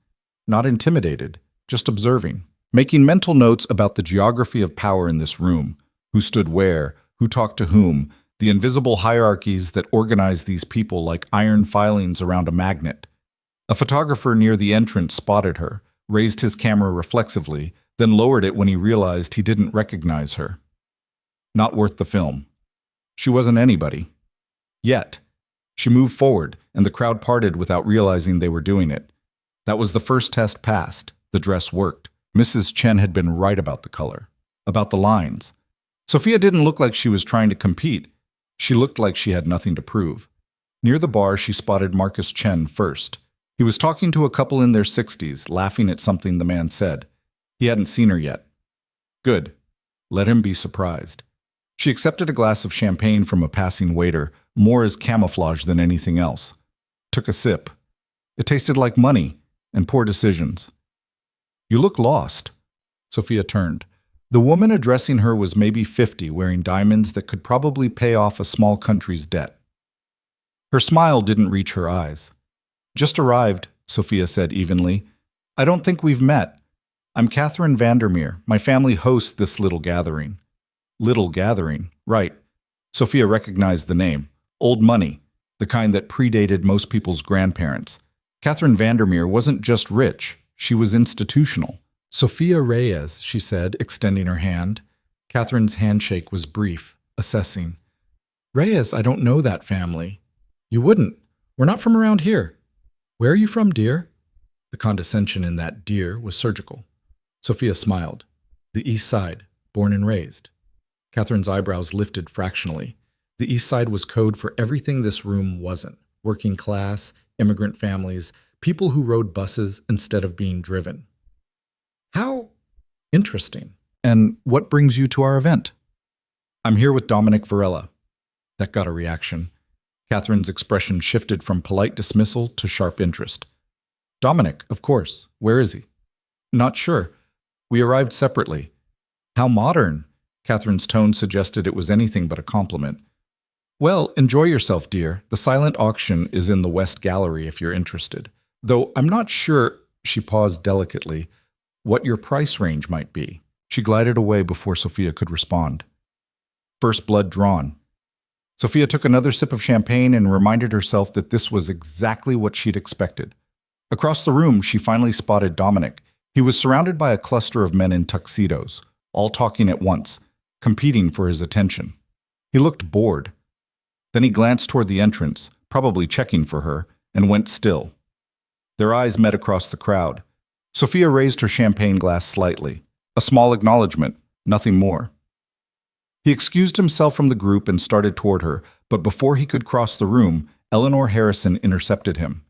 Not intimidated, just observing, making mental notes about the geography of power in this room, who stood where, who talked to whom, the invisible hierarchies that organized these people like iron filings around a magnet. A photographer near the entrance spotted her, raised his camera reflexively, then lowered it when he realized he didn't recognize her. Not worth the film. She wasn't anybody. Yet. She moved forward, and the crowd parted without realizing they were doing it. That was the first test passed. The dress worked. Mrs. Chen had been right about the color, about the lines. Sophia didn't look like she was trying to compete. She looked like she had nothing to prove. Near the bar, she spotted Marcus Chen first. He was talking to a couple in their 60s, laughing at something the man said. He hadn't seen her yet. Good. Let him be surprised. She accepted a glass of champagne from a passing waiter, more as camouflage than anything else. Took a sip. It tasted like money and poor decisions. "You look lost." Sophia turned. The woman addressing her was maybe 50, wearing diamonds that could probably pay off a small country's debt. Her smile didn't reach her eyes. "Just arrived," Sophia said evenly. "I don't think we've met. I'm Catherine Vandermeer. My family hosts this little gathering." Little gathering, right. Sophia recognized the name. Old money, the kind that predated most people's grandparents. Catherine Vandermeer wasn't just rich, she was institutional. "Sophia Reyes," she said, extending her hand. Catherine's handshake was brief, assessing. "Reyes, I don't know that family." "You wouldn't. We're not from around here." "Where are you from, dear?" The condescension in that dear was surgical. Sophia smiled. "The East Side, born and raised." Catherine's eyebrows lifted fractionally. The East Side was code for everything this room wasn't. Working class, immigrant families, people who rode buses instead of being driven. "How interesting." And what brings you to our event? I'm here with Dominic Varela. That got a reaction. Catherine's expression shifted from polite dismissal to sharp interest. Dominic, of course. Where is he? Not sure. We arrived separately. How modern. Catherine's tone suggested it was anything but a compliment. Well, enjoy yourself, dear. The silent auction is in the West Gallery if you're interested. Though I'm not sure, she paused delicately, what your price range might be. She glided away before Sophia could respond. First blood drawn. Sophia took another sip of champagne and reminded herself that this was exactly what she'd expected. Across the room, she finally spotted Dominic. He was surrounded by a cluster of men in tuxedos, all talking at once, competing for his attention. He looked bored. Then he glanced toward the entrance, probably checking for her, and went still. Their eyes met across the crowd. Sophia raised her champagne glass slightly. A small acknowledgement, nothing more. He excused himself from the group and started toward her, but before he could cross the room, Eleanor Harrison intercepted him.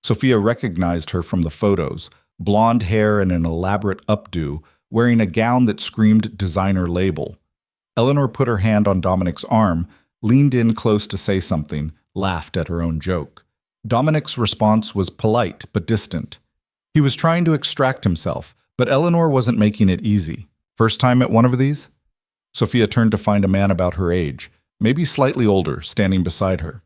Sophia recognized her from the photos, blonde hair and an elaborate updo, wearing a gown that screamed designer label. Eleanor put her hand on Dominic's arm, leaned in close to say something, laughed at her own joke. Dominic's response was polite but distant. He was trying to extract himself, but Eleanor wasn't making it easy. First time at one of these? Sophia turned to find a man about her age, maybe slightly older, standing beside her.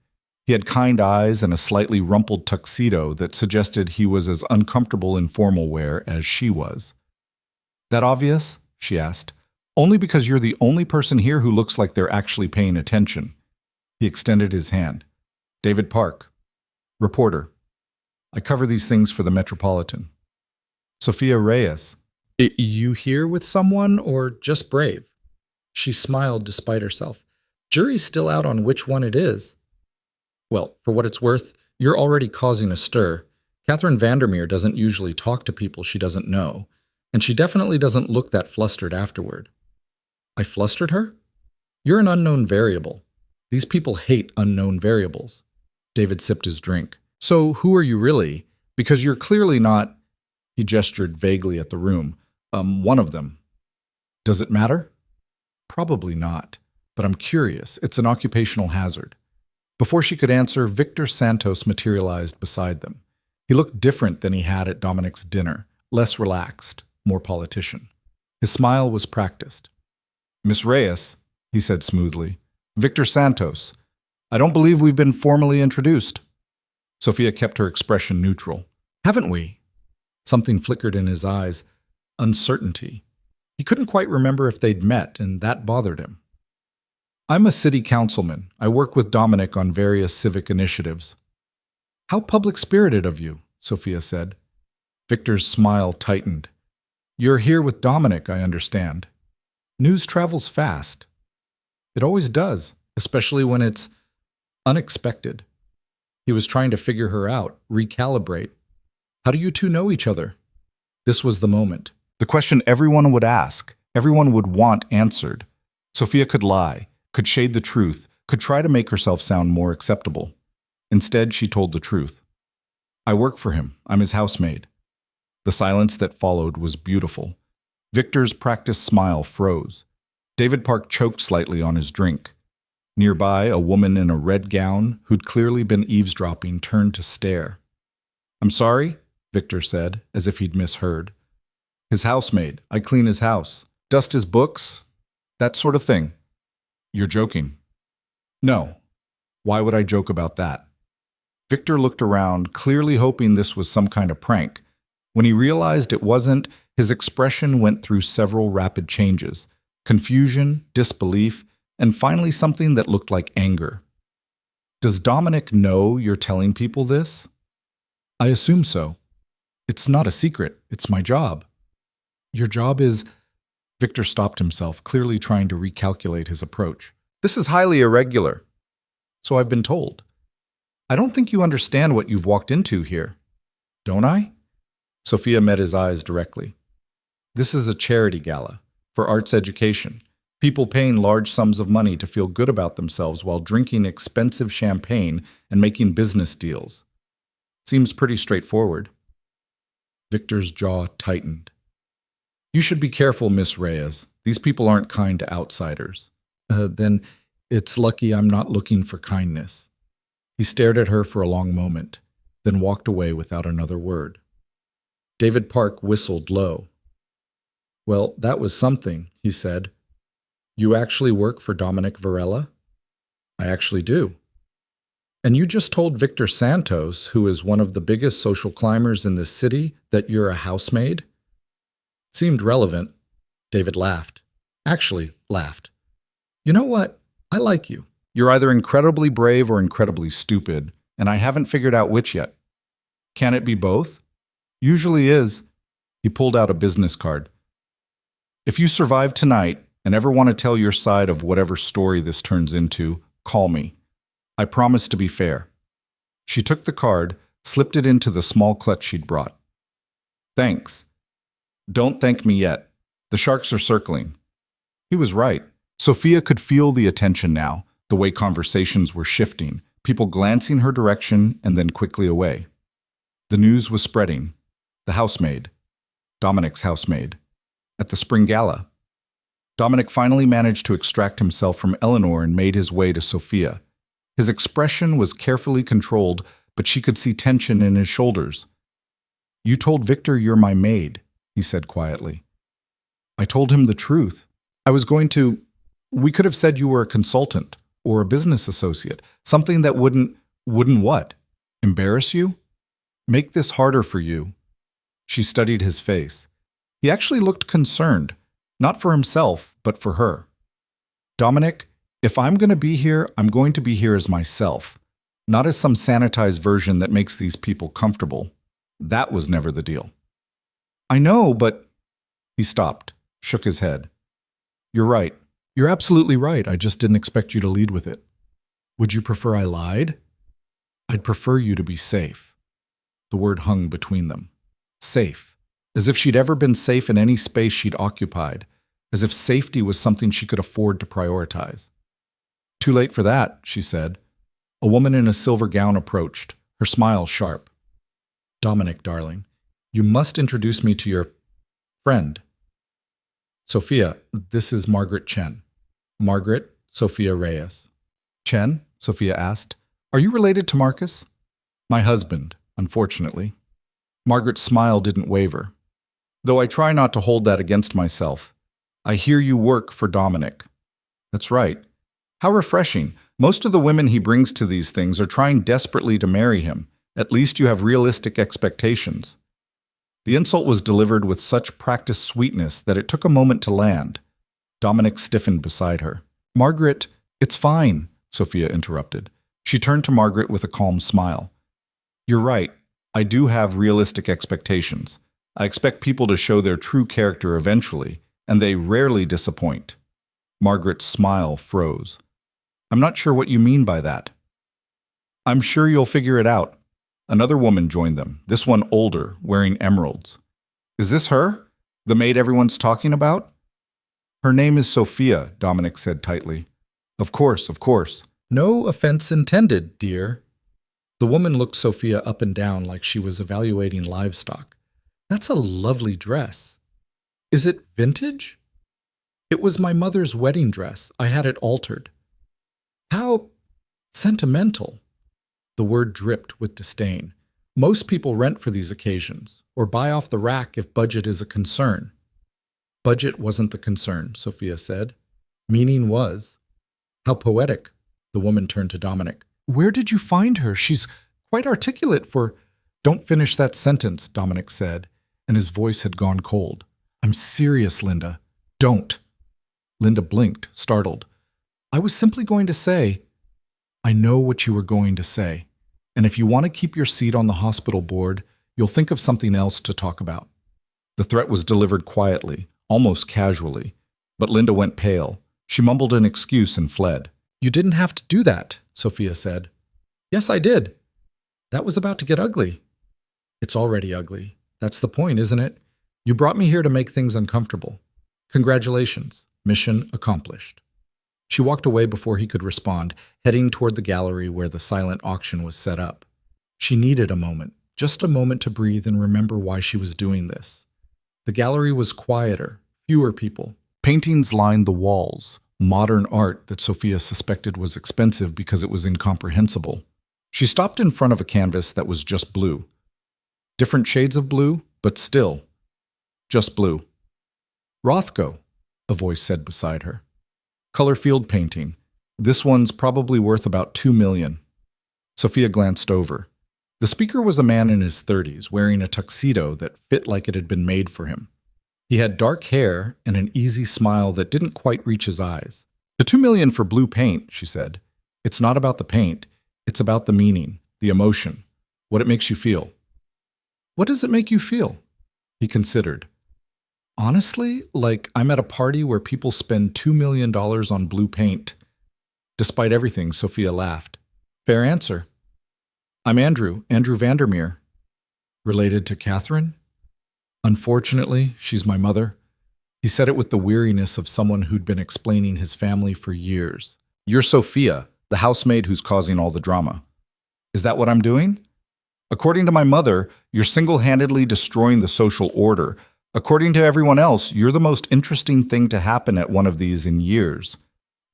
He had kind eyes and a slightly rumpled tuxedo that suggested he was as uncomfortable in formal wear as she was. That obvious? She asked. Only because you're the only person here who looks like they're actually paying attention. He extended his hand. David Park. Reporter. I cover these things for the Metropolitan. Sophia Reyes. You here with someone or just brave? She smiled despite herself. Jury's still out on which one it is. Well, for what it's worth, you're already causing a stir. Catherine Vandermeer doesn't usually talk to people she doesn't know, and she definitely doesn't look that flustered afterward. I flustered her? You're an unknown variable. These people hate unknown variables. David sipped his drink. So who are you really? Because you're clearly not... He gestured vaguely at the room. One of them. Does it matter? Probably not, but I'm curious. It's an occupational hazard. Before she could answer, Victor Santos materialized beside them. He looked different than he had at Dominic's dinner, less relaxed, more politician. His smile was practiced. Miss Reyes, he said smoothly. Victor Santos. I don't believe we've been formally introduced. Sophia kept her expression neutral. Haven't we? Something flickered in his eyes. Uncertainty. He couldn't quite remember if they'd met, and that bothered him. I'm a city councilman. I work with Dominic on various civic initiatives. How public-spirited of you, Sophia said. Victor's smile tightened. You're here with Dominic, I understand. News travels fast. It always does, especially when it's unexpected. He was trying to figure her out, recalibrate. How do you two know each other? This was the moment. The question everyone would ask, everyone would want answered. Sophia could lie, could shade the truth, could try to make herself sound more acceptable. Instead, she told the truth. I work for him. I'm his housemaid. The silence that followed was beautiful. Victor's practiced smile froze. David Park choked slightly on his drink. Nearby, a woman in a red gown, who'd clearly been eavesdropping, turned to stare. I'm sorry, Victor said, as if he'd misheard. His housemaid. I clean his house. Dust his books. That sort of thing. You're joking. No. Why would I joke about that? Victor looked around, clearly hoping this was some kind of prank. When he realized it wasn't, his expression went through several rapid changes. Confusion, disbelief, and finally something that looked like anger. Does Dominic know you're telling people this? I assume so. It's not a secret. It's my job. Your job is... Victor stopped himself, clearly trying to recalculate his approach. This is highly irregular. So I've been told. I don't think you understand what you've walked into here. Don't I? Sophia met his eyes directly. This is a charity gala for arts education. People paying large sums of money to feel good about themselves while drinking expensive champagne and making business deals. Seems pretty straightforward. Victor's jaw tightened. You should be careful, Miss Reyes. These people aren't kind to outsiders. Then it's lucky I'm not looking for kindness. He stared at her for a long moment, then walked away without another word. David Park whistled low. Well, that was something, he said. You actually work for Dominic Varela? I actually do. And you just told Victor Santos, who is one of the biggest social climbers in this city, that you're a housemaid? Seemed relevant. David laughed. Actually laughed. You know what? I like you. You're either incredibly brave or incredibly stupid, and I haven't figured out which yet. Can it be both? Usually is. He pulled out a business card. If you survive tonight and ever want to tell your side of whatever story this turns into, call me. I promise to be fair. She took the card, slipped it into the small clutch she'd brought. Thanks. Don't thank me yet. The sharks are circling. He was right. Sophia could feel the attention now, the way conversations were shifting, people glancing her direction and then quickly away. The news was spreading. The housemaid. Dominic's housemaid. At the spring gala. Dominic finally managed to extract himself from Eleanor and made his way to Sophia. His expression was carefully controlled, but she could see tension in his shoulders. You told Victor you're my maid, he said quietly. I told him the truth. We could have said you were a consultant or a business associate, something that wouldn't what? Embarrass you? Make this harder for you. She studied his face. He actually looked concerned, not for himself, but for her. Dominic, if I'm going to be here, I'm going to be here as myself, not as some sanitized version that makes these people comfortable. That was never the deal. I know, but... He stopped, shook his head. You're right. You're absolutely right. I just didn't expect you to lead with it. Would you prefer I lied? I'd prefer you to be safe. The word hung between them. Safe. As if she'd ever been safe in any space she'd occupied. As if safety was something she could afford to prioritize. Too late for that, she said. A woman in a silver gown approached, her smile sharp. Dominic, darling, you must introduce me to your friend. Sophia, this is Margaret Chen. Margaret Sophia Reyes. Chen? Sophia asked. Are you related to Marcus? My husband, unfortunately. Margaret's smile didn't waver. Though I try not to hold that against myself. I hear you work for Dominic. That's right. How refreshing. Most of the women he brings to these things are trying desperately to marry him. At least you have realistic expectations. The insult was delivered with such practiced sweetness that it took a moment to land. Dominic stiffened beside her. Margaret, it's fine, Sophia interrupted. She turned to Margaret with a calm smile. You're right. I do have realistic expectations. I expect people to show their true character eventually, and they rarely disappoint. Margaret's smile froze. I'm not sure what you mean by that. I'm sure you'll figure it out. Another woman joined them, this one older, wearing emeralds. Is this her? The maid everyone's talking about? Her name is Sophia, Dominic said tightly. Of course, of course. No offense intended, dear. The woman looked Sophia up and down like she was evaluating livestock. That's a lovely dress. Is it vintage? It was my mother's wedding dress. I had it altered. How sentimental. The word dripped with disdain. Most people rent for these occasions, or buy off the rack if budget is a concern. Budget wasn't the concern, Sophia said. Meaning was. How poetic. The woman turned to Dominic. Where did you find her? She's quite articulate for... Don't finish that sentence, Dominic said, and his voice had gone cold. I'm serious, Linda. Don't. Linda blinked, startled. I was simply going to say... I know what you were going to say, and if you want to keep your seat on the hospital board, you'll think of something else to talk about. The threat was delivered quietly, almost casually, but Linda went pale. She mumbled an excuse and fled. You didn't have to do that, Sophia said. Yes, I did. That was about to get ugly. It's already ugly. That's the point, isn't it? You brought me here to make things uncomfortable. Congratulations. Mission accomplished. She walked away before he could respond, heading toward the gallery where the silent auction was set up. She needed a moment, just a moment to breathe and remember why she was doing this. The gallery was quieter, fewer people. Paintings lined the walls, modern art that Sophia suspected was expensive because it was incomprehensible. She stopped in front of a canvas that was just blue. Different shades of blue, but still, just blue. Rothko, a voice said beside her. Color field painting. This one's probably worth about $2 million. Sophia glanced over. The speaker was a man in his 30s, wearing a tuxedo that fit like it had been made for him. He had dark hair and an easy smile that didn't quite reach his eyes. The $2 million for blue paint, she said. It's not about the paint. It's about the meaning, the emotion, what it makes you feel. What does it make you feel? He considered. Honestly, like I'm at a party where people spend $2 million on blue paint. Despite everything, Sophia laughed. Fair answer. I'm Andrew Vandermeer. Related to Catherine? Unfortunately, she's my mother. He said it with the weariness of someone who'd been explaining his family for years. You're Sophia, the housemaid who's causing all the drama. Is that what I'm doing? According to my mother, you're single-handedly destroying the social order. According to everyone else, you're the most interesting thing to happen at one of these in years.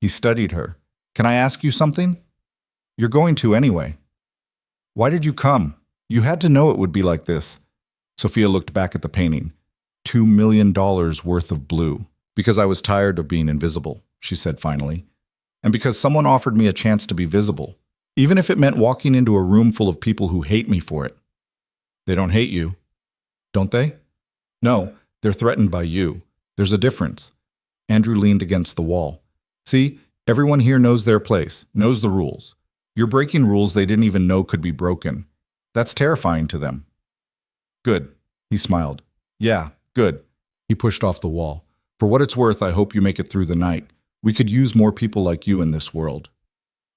He studied her. Can I ask you something? You're going to anyway. Why did you come? You had to know it would be like this. Sophia looked back at the painting. $2 million worth of blue. Because I was tired of being invisible, she said finally. And because someone offered me a chance to be visible. Even if it meant walking into a room full of people who hate me for it. They don't hate you, don't they? No, they're threatened by you. There's a difference. Andrew leaned against the wall. See, everyone here knows their place, knows the rules. You're breaking rules they didn't even know could be broken. That's terrifying to them. Good, he smiled. Yeah, good. He pushed off the wall. For what it's worth, I hope you make it through the night. We could use more people like you in this world.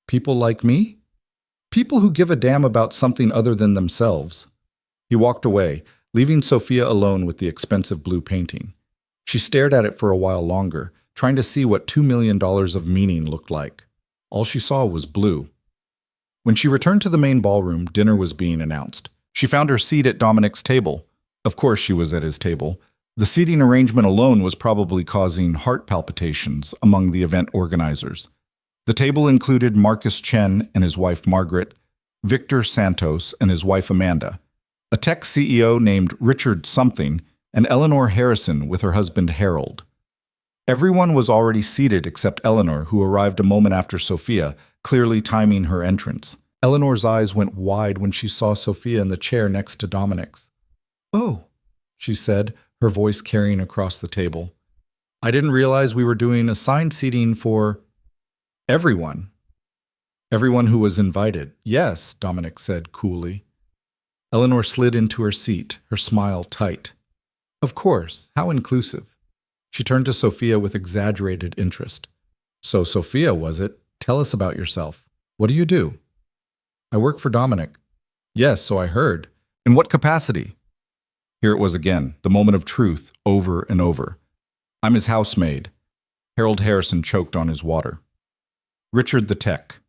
People like me? People who give a damn about something other than themselves. He walked away, leaving Sophia alone with the expensive blue painting. She stared at it for a while longer, trying to see what $2 million of meaning looked like. All she saw was blue. When she returned to the main ballroom, dinner was being announced. She found her seat at Dominic's table. Of course she was at his table. The seating arrangement alone was probably causing heart palpitations among the event organizers. The table included Marcus Chen and his wife Margaret, Victor Santos and his wife Amanda, a tech CEO named Richard something, and Eleanor Harrison with her husband Harold. Everyone was already seated except Eleanor, who arrived a moment after Sophia, clearly timing her entrance. Eleanor's eyes went wide when she saw Sophia in the chair next to Dominic's. Oh, she said, her voice carrying across the table. I didn't realize we were doing assigned seating for everyone. Everyone who was invited. Yes, Dominic said coolly. Eleanor slid into her seat, her smile tight. Of course, how inclusive. She turned to Sophia with exaggerated interest. So Sophia, was it? Tell us about yourself. What do you do? I work for Dominic. Yes, so I heard. In what capacity? Here it was again, the moment of truth, over and over. I'm his housemaid. Harold Harrison choked on his water. Richard the tech.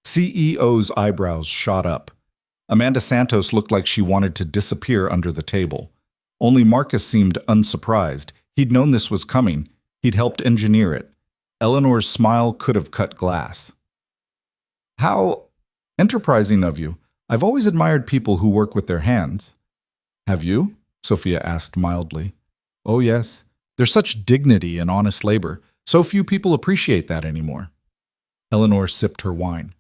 CEO's eyebrows shot up. Amanda Santos looked like she wanted to disappear under the table. Only Marcus seemed unsurprised. He'd known this was coming. He'd helped engineer it. Eleanor's smile could have cut glass. How enterprising of you. I've always admired people who work with their hands. Have you? Sophia asked mildly. Oh, yes. There's such dignity in honest labor. So few people appreciate that anymore. Eleanor sipped her wine.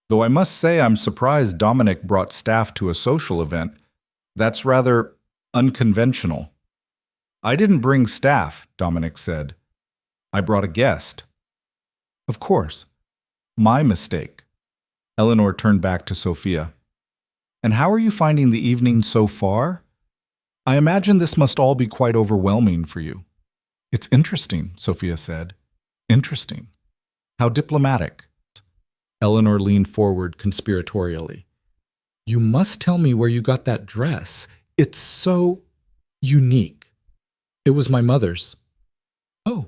Though I must say I'm surprised Dominic brought staff to a social event. That's rather unconventional. I didn't bring staff, Dominic said. I brought a guest. Of course. My mistake. Eleanor turned back to Sophia. And how are you finding the evening so far? I imagine this must all be quite overwhelming for you. It's interesting, Sophia said. Interesting. How diplomatic. Eleanor leaned forward conspiratorially. You must tell me where you got that dress. It's so unique. It was my mother's. Oh.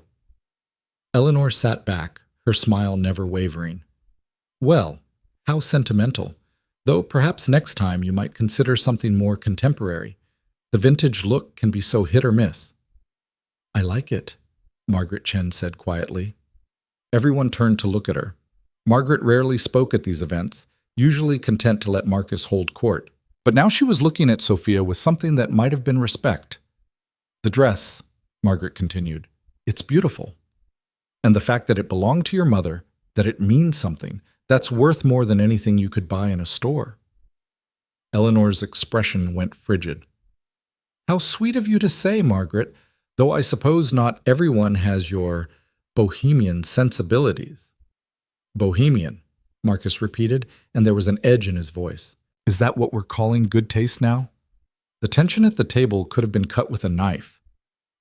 Eleanor sat back, her smile never wavering. Well, how sentimental. Though perhaps next time you might consider something more contemporary. The vintage look can be so hit or miss. I like it, Margaret Chen said quietly. Everyone turned to look at her. Margaret rarely spoke at these events, usually content to let Marcus hold court. But now she was looking at Sophia with something that might have been respect. The dress, Margaret continued. It's beautiful. And the fact that it belonged to your mother, that it means something, that's worth more than anything you could buy in a store. Eleanor's expression went frigid. How sweet of you to say, Margaret, though I suppose not everyone has your bohemian sensibilities. Bohemian, Marcus repeated, and there was an edge in his voice. Is that what we're calling good taste now? The tension at the table could have been cut with a knife.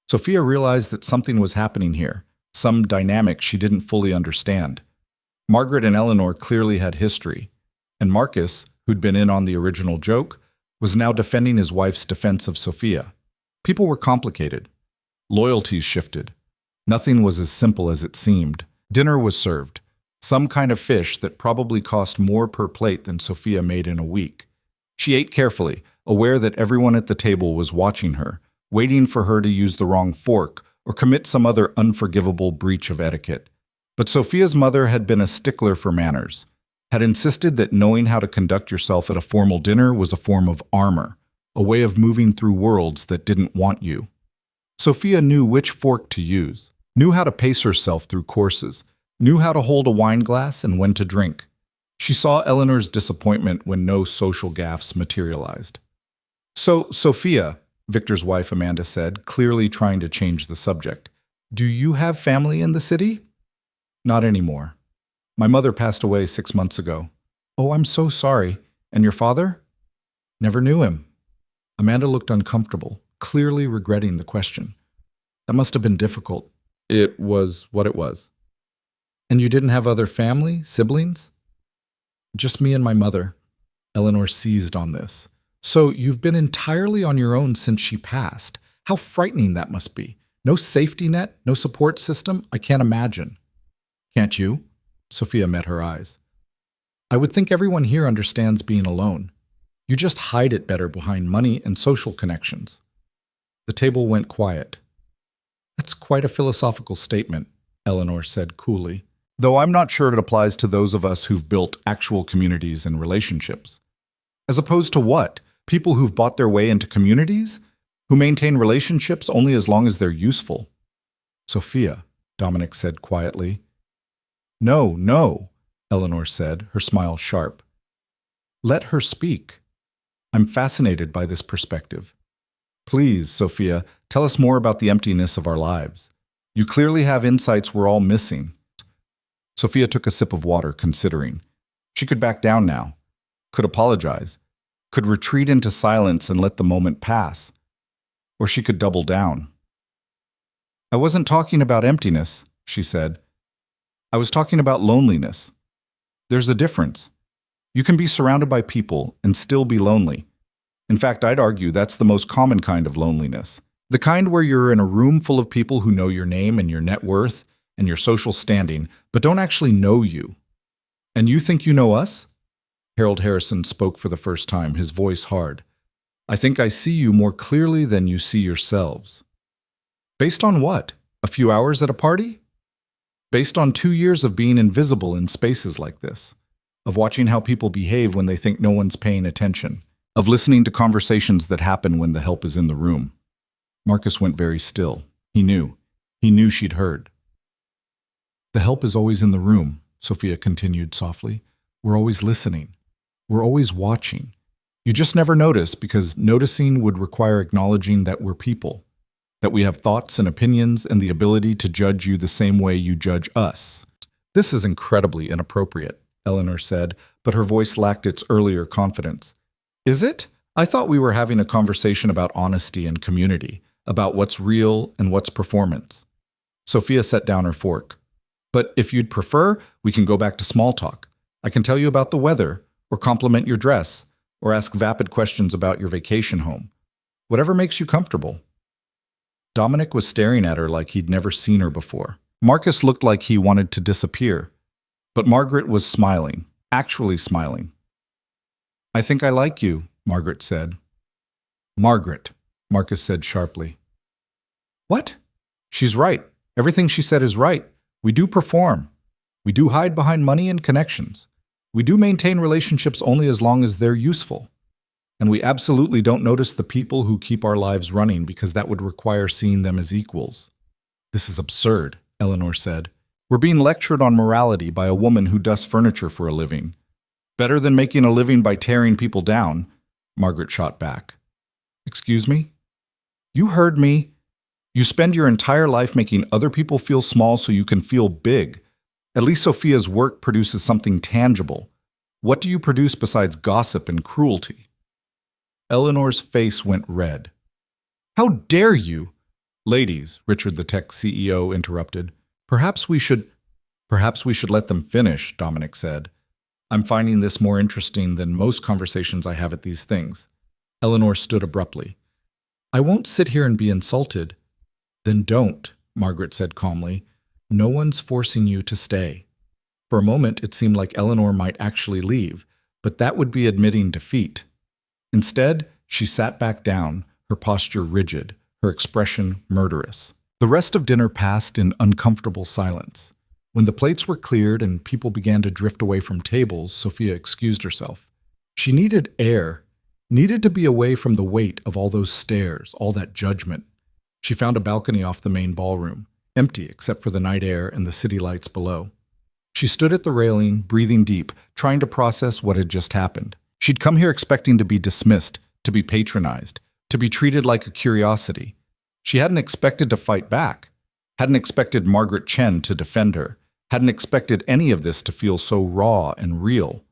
Sophia realized that something was happening here, some dynamic she didn't fully understand. Margaret and Eleanor clearly had history, and Marcus, who'd been in on the original joke, was now defending his wife's defense of Sophia. People were complicated. Loyalties shifted. Nothing was as simple as it seemed. Dinner was served. Some kind of fish that probably cost more per plate than Sophia made in a week. She ate carefully, aware that everyone at the table was watching her, waiting for her to use the wrong fork or commit some other unforgivable breach of etiquette. But Sophia's mother had been a stickler for manners, had insisted that knowing how to conduct yourself at a formal dinner was a form of armor, a way of moving through worlds that didn't want you. Sophia knew which fork to use, knew how to pace herself through courses, knew how to hold a wine glass and when to drink. She saw Eleanor's disappointment when no social gaffes materialized. So, Sophia, Victor's wife Amanda said, clearly trying to change the subject, do you have family in the city? Not anymore. My mother passed away 6 months ago. Oh, I'm so sorry. And your father? Never knew him. Amanda looked uncomfortable, clearly regretting the question. That must have been difficult. It was what it was. And you didn't have other family, siblings? Just me and my mother. Eleanor seized on this. So you've been entirely on your own since she passed. How frightening that must be. No safety net, no support system? I can't imagine. Can't you? Sophia met her eyes. I would think everyone here understands being alone. You just hide it better behind money and social connections. The table went quiet. That's quite a philosophical statement, Eleanor said coolly. Though I'm not sure it applies to those of us who've built actual communities and relationships. As opposed to what? People who've bought their way into communities? Who maintain relationships only as long as they're useful? Sophia, Dominic said quietly. No, Eleanor said, her smile sharp. Let her speak. I'm fascinated by this perspective. Please, Sophia, tell us more about the emptiness of our lives. You clearly have insights we're all missing. Sophia took a sip of water, considering. She could back down now, could apologize, could retreat into silence and let the moment pass. Or she could double down. I wasn't talking about emptiness, she said. I was talking about loneliness. There's a difference. You can be surrounded by people and still be lonely. In fact, I'd argue that's the most common kind of loneliness. The kind where you're in a room full of people who know your name and your net worth and your social standing, but don't actually know you. And you think you know us? Harold Harrison spoke for the first time, his voice hard. I think I see you more clearly than you see yourselves. Based on what? A few hours at a party? Based on 2 years of being invisible in spaces like this, of watching how people behave when they think no one's paying attention, of listening to conversations that happen when the help is in the room. Marcus went very still. He knew. He knew she'd heard. The help is always in the room, Sophia continued softly. We're always listening. We're always watching. You just never notice because noticing would require acknowledging that we're people, that we have thoughts and opinions and the ability to judge you the same way you judge us. This is incredibly inappropriate, Eleanor said, but her voice lacked its earlier confidence. Is it? I thought we were having a conversation about honesty and community, about what's real and what's performance. Sophia set down her fork. But if you'd prefer, we can go back to small talk. I can tell you about the weather, or compliment your dress, or ask vapid questions about your vacation home. Whatever makes you comfortable. Dominic was staring at her like he'd never seen her before. Marcus looked like he wanted to disappear. But Margaret was smiling, actually smiling. I think I like you, Margaret said. Margaret, Marcus said sharply. What? She's right. Everything she said is right. We do perform. We do hide behind money and connections. We do maintain relationships only as long as they're useful. And we absolutely don't notice the people who keep our lives running because that would require seeing them as equals. This is absurd, Eleanor said. We're being lectured on morality by a woman who does furniture for a living. Better than making a living by tearing people down, Margaret shot back. Excuse me? You heard me. You spend your entire life making other people feel small so you can feel big. At least Sophia's work produces something tangible. What do you produce besides gossip and cruelty? Eleanor's face went red. How dare you? Ladies, Richard the tech CEO interrupted. Perhaps we should let them finish, Dominic said. I'm finding this more interesting than most conversations I have at these things. Eleanor stood abruptly. I won't sit here and be insulted. Then don't, Margaret said calmly. No one's forcing you to stay. For a moment, it seemed like Eleanor might actually leave, but that would be admitting defeat. Instead, she sat back down, her posture rigid, her expression murderous. The rest of dinner passed in uncomfortable silence. When the plates were cleared and people began to drift away from tables, Sophia excused herself. She needed air, needed to be away from the weight of all those stares, all that judgment. She found a balcony off the main ballroom, empty except for the night air and the city lights below. She stood at the railing, breathing deep, trying to process what had just happened. She'd come here expecting to be dismissed, to be patronized, to be treated like a curiosity. She hadn't expected to fight back, hadn't expected Margaret Chen to defend her, hadn't expected any of this to feel so raw and real.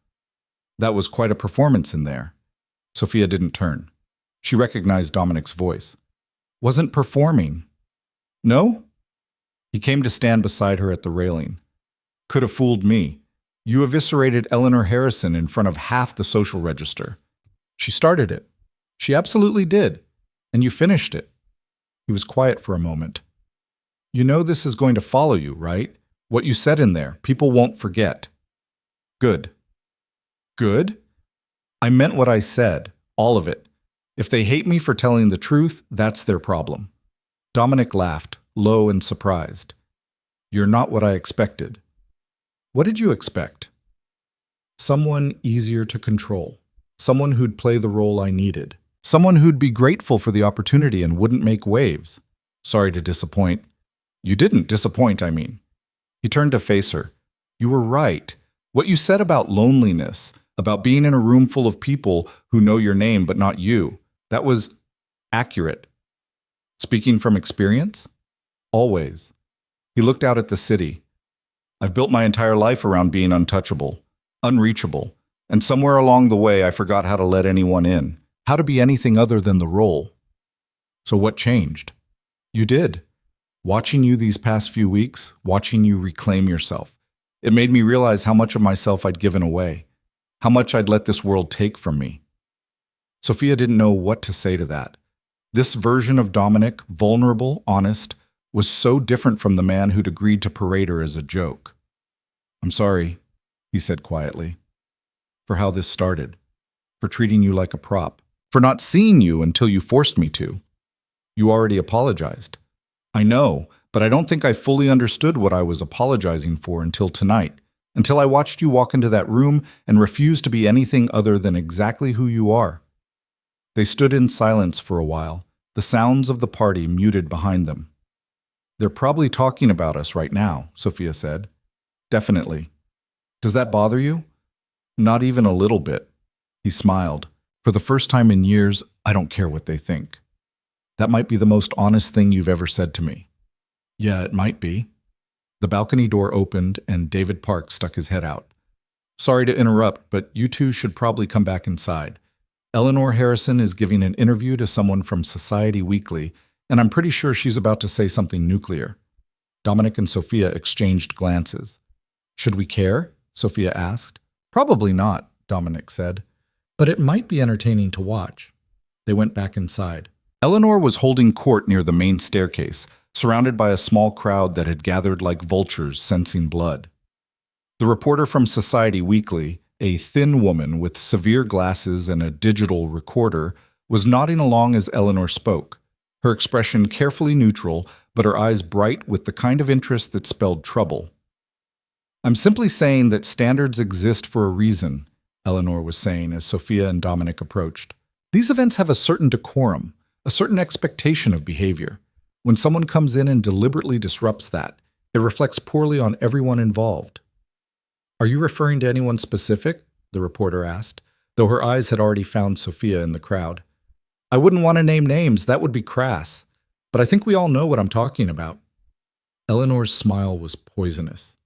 That was quite a performance in there. Sophia didn't turn. She recognized Dominic's voice. Wasn't performing. No? He came to stand beside her at the railing. Could have fooled me. You eviscerated Eleanor Harrison in front of half the social register. She started it. She absolutely did. And you finished it. He was quiet for a moment. You know this is going to follow you, right? What you said in there, people won't forget. Good. Good? I meant what I said, all of it. If they hate me for telling the truth, that's their problem. Dominic laughed, low and surprised. You're not what I expected. What did you expect? Someone easier to control. Someone who'd play the role I needed. Someone who'd be grateful for the opportunity and wouldn't make waves. Sorry to disappoint. You didn't disappoint, I mean. He turned to face her. You were right. What you said about loneliness, about being in a room full of people who know your name but not you, that was accurate. Speaking from experience? Always. He looked out at the city. I've built my entire life around being untouchable, unreachable, and somewhere along the way I forgot how to let anyone in, how to be anything other than the role. So what changed? You did. Watching you these past few weeks, watching you reclaim yourself, it made me realize how much of myself I'd given away, how much I'd let this world take from me. Sophia didn't know what to say to that. This version of Dominic, vulnerable, honest, was so different from the man who'd agreed to parade her as a joke. I'm sorry, he said quietly, for how this started, for treating you like a prop, for not seeing you until you forced me to. You already apologized. I know, but I don't think I fully understood what I was apologizing for until tonight, until I watched you walk into that room and refuse to be anything other than exactly who you are. They stood in silence for a while, the sounds of the party muted behind them. They're probably talking about us right now, Sophia said. Definitely. Does that bother you? Not even a little bit. He smiled. For the first time in years, I don't care what they think. That might be the most honest thing you've ever said to me. Yeah, it might be. The balcony door opened and David Park stuck his head out. Sorry to interrupt, but you two should probably come back inside. Eleanor Harrison is giving an interview to someone from Society Weekly, and I'm pretty sure she's about to say something nuclear. Dominic and Sophia exchanged glances. Should we care? Sophia asked. Probably not, Dominic said. But it might be entertaining to watch. They went back inside. Eleanor was holding court near the main staircase, surrounded by a small crowd that had gathered like vultures sensing blood. The reporter from Society Weekly, a thin woman with severe glasses and a digital recorder, was nodding along as Eleanor spoke, her expression carefully neutral, but her eyes bright with the kind of interest that spelled trouble. "I'm simply saying that standards exist for a reason," Eleanor was saying as Sophia and Dominic approached. "These events have a certain decorum, a certain expectation of behavior. When someone comes in and deliberately disrupts that, it reflects poorly on everyone involved." "Are you referring to anyone specific?" the reporter asked, though her eyes had already found Sophia in the crowd. "I wouldn't want to name names, that would be crass, but I think we all know what I'm talking about." Eleanor's smile was poisonous.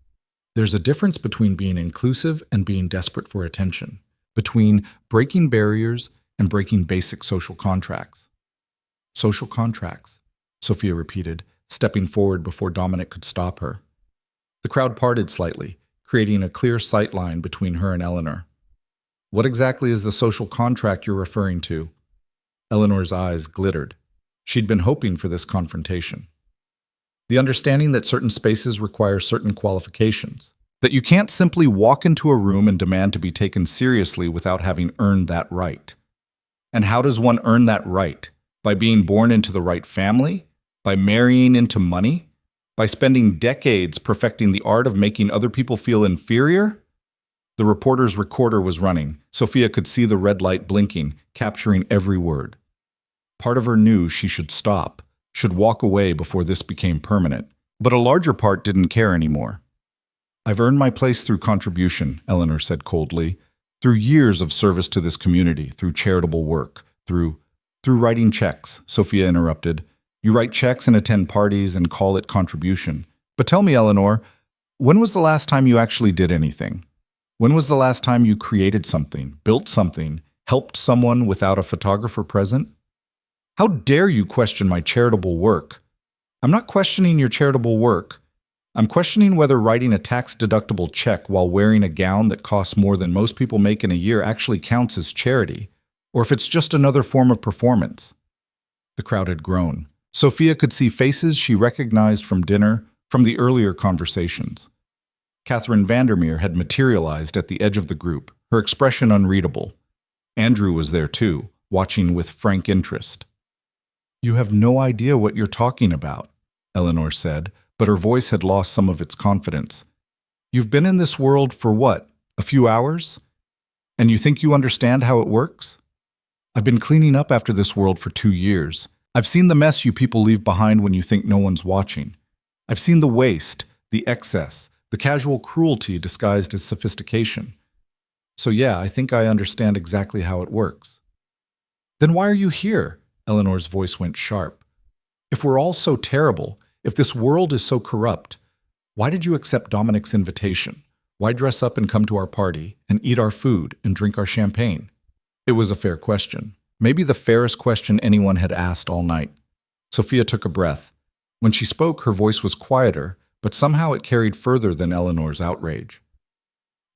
There's a difference between being inclusive and being desperate for attention, between breaking barriers and breaking basic social contracts. "Social contracts," Sophia repeated, stepping forward before Dominic could stop her. The crowd parted slightly, creating a clear sight line between her and Eleanor. "What exactly is the social contract you're referring to?" Eleanor's eyes glittered. She'd been hoping for this confrontation. "The understanding that certain spaces require certain qualifications. That you can't simply walk into a room and demand to be taken seriously without having earned that right. And how does one earn that right? By being born into the right family? By marrying into money? By spending decades perfecting the art of making other people feel inferior?" The reporter's recorder was running. Sophia could see the red light blinking, capturing every word. Part of her knew she should stop, should walk away before this became permanent, but a larger part didn't care anymore. "I've earned my place through contribution," Eleanor said coldly, "through years of service to this community, through charitable work, through writing checks," Sophia interrupted. "You write checks and attend parties and call it contribution. But tell me, Eleanor, when was the last time you actually did anything? When was the last time you created something, built something, helped someone without a photographer present? How dare you question my charitable work? I'm not questioning your charitable work. I'm questioning whether writing a tax-deductible check while wearing a gown that costs more than most people make in a year actually counts as charity, or if it's just another form of performance." The crowd had grown. Sophia could see faces she recognized from dinner, from the earlier conversations. Catherine Vandermeer had materialized at the edge of the group, her expression unreadable. Andrew was there too, watching with frank interest. "You have no idea what you're talking about," Eleanor said, but her voice had lost some of its confidence. "You've been in this world for what, a few hours? And you think you understand how it works? I've been cleaning up after this world for 2 years. I've seen the mess you people leave behind when you think no one's watching. I've seen the waste, the excess, the casual cruelty disguised as sophistication. So yeah, I think I understand exactly how it works." "Then why are you here?" Eleanor's voice went sharp. "If we're all so terrible, if this world is so corrupt, why did you accept Dominic's invitation? Why dress up and come to our party, and eat our food, and drink our champagne?" It was a fair question. Maybe the fairest question anyone had asked all night. Sophia took a breath. When she spoke, her voice was quieter, but somehow it carried further than Eleanor's outrage.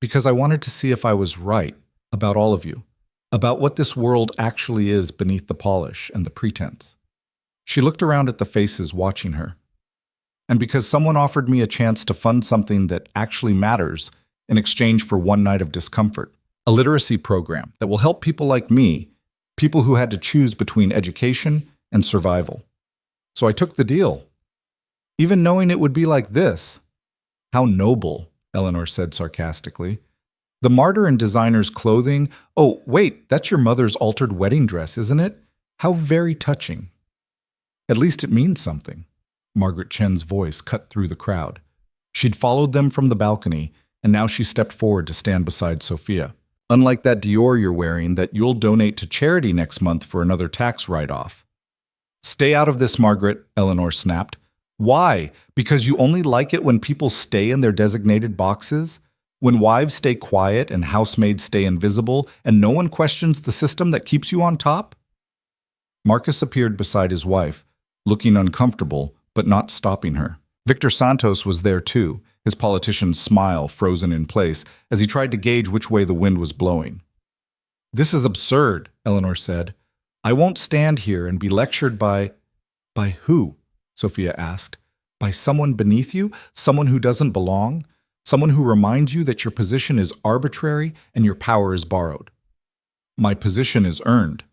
"Because I wanted to see if I was right about all of you, about what this world actually is beneath the polish and the pretense." She looked around at the faces watching her. "And because someone offered me a chance to fund something that actually matters in exchange for one night of discomfort, a literacy program that will help people like me, people who had to choose between education and survival. So I took the deal, even knowing it would be like this." "How noble," Eleanor said sarcastically. "The martyr in designer's clothing. Oh, wait, that's your mother's altered wedding dress, isn't it? How very touching." "At least it means something." Margaret Chen's voice cut through the crowd. She'd followed them from the balcony, and now she stepped forward to stand beside Sophia. "Unlike that Dior you're wearing that you'll donate to charity next month for another tax write-off." "Stay out of this, Margaret," Eleanor snapped. "Why? Because you only like it when people stay in their designated boxes? When wives stay quiet and housemaids stay invisible, and no one questions the system that keeps you on top?" Marcus appeared beside his wife, looking uncomfortable, but not stopping her. Victor Santos was there too, his politician's smile frozen in place as he tried to gauge which way the wind was blowing. "This is absurd," Eleanor said. "I won't stand here and be lectured by—" "By who?" Sophia asked. "By someone beneath you? Someone who doesn't belong? Someone who reminds you that your position is arbitrary and your power is borrowed?" "My position is earned.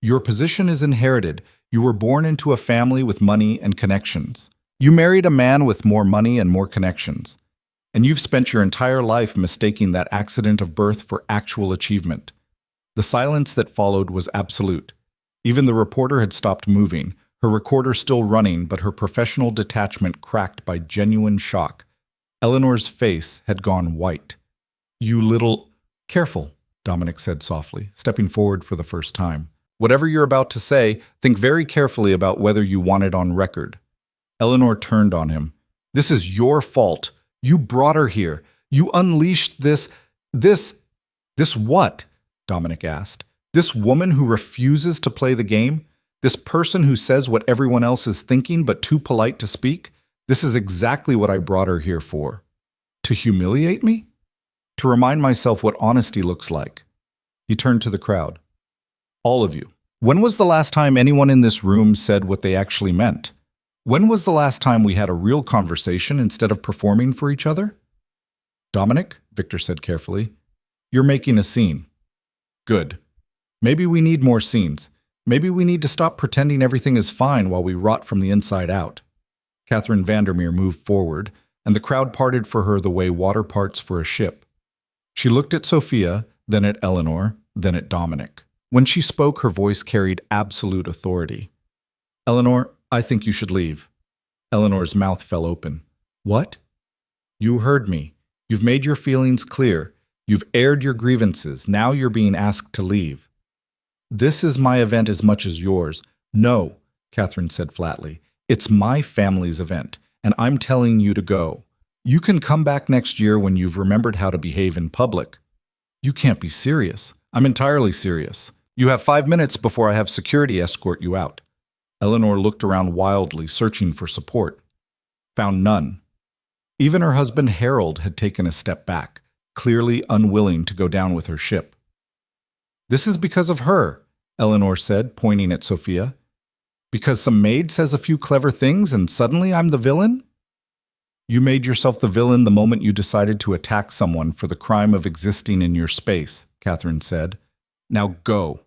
Your position is inherited. You were born into a family with money and connections. You married a man with more money and more connections. And you've spent your entire life mistaking that accident of birth for actual achievement. The silence that followed was absolute. Even the reporter had stopped moving, her recorder still running, but her professional detachment cracked by genuine shock. Eleanor's face had gone white. You little... Careful, Dominic said softly, stepping forward for the first time. Whatever you're about to say, think very carefully about whether you want it on record. Eleanor turned on him. This is your fault. You brought her here. You unleashed this what? Dominic asked. This woman who refuses to play the game? This person who says what everyone else is thinking but too polite to speak? This is exactly what I brought her here for. To humiliate me? To remind myself what honesty looks like. He turned to the crowd. All of you. When was the last time anyone in this room said what they actually meant? When was the last time we had a real conversation instead of performing for each other? Dominic, Victor said carefully, you're making a scene. Good. Maybe we need more scenes. Maybe we need to stop pretending everything is fine while we rot from the inside out. Catherine Vandermeer moved forward, and the crowd parted for her the way water parts for a ship. She looked at Sophia, then at Eleanor, then at Dominic. When she spoke, her voice carried absolute authority. Eleanor, I think you should leave. Eleanor's mouth fell open. What? You heard me. You've made your feelings clear. You've aired your grievances. Now you're being asked to leave. This is my event as much as yours. No, Catherine said flatly. It's my family's event, and I'm telling you to go. You can come back next year when you've remembered how to behave in public. You can't be serious. I'm entirely serious. You have 5 minutes before I have security escort you out. Eleanor looked around wildly, searching for support. Found none. Even her husband Harold had taken a step back, clearly unwilling to go down with her ship. This is because of her, Eleanor said, pointing at Sophia. Because some maid says a few clever things and suddenly I'm the villain? You made yourself the villain the moment you decided to attack someone for the crime of existing in your space, Catherine said. Now go.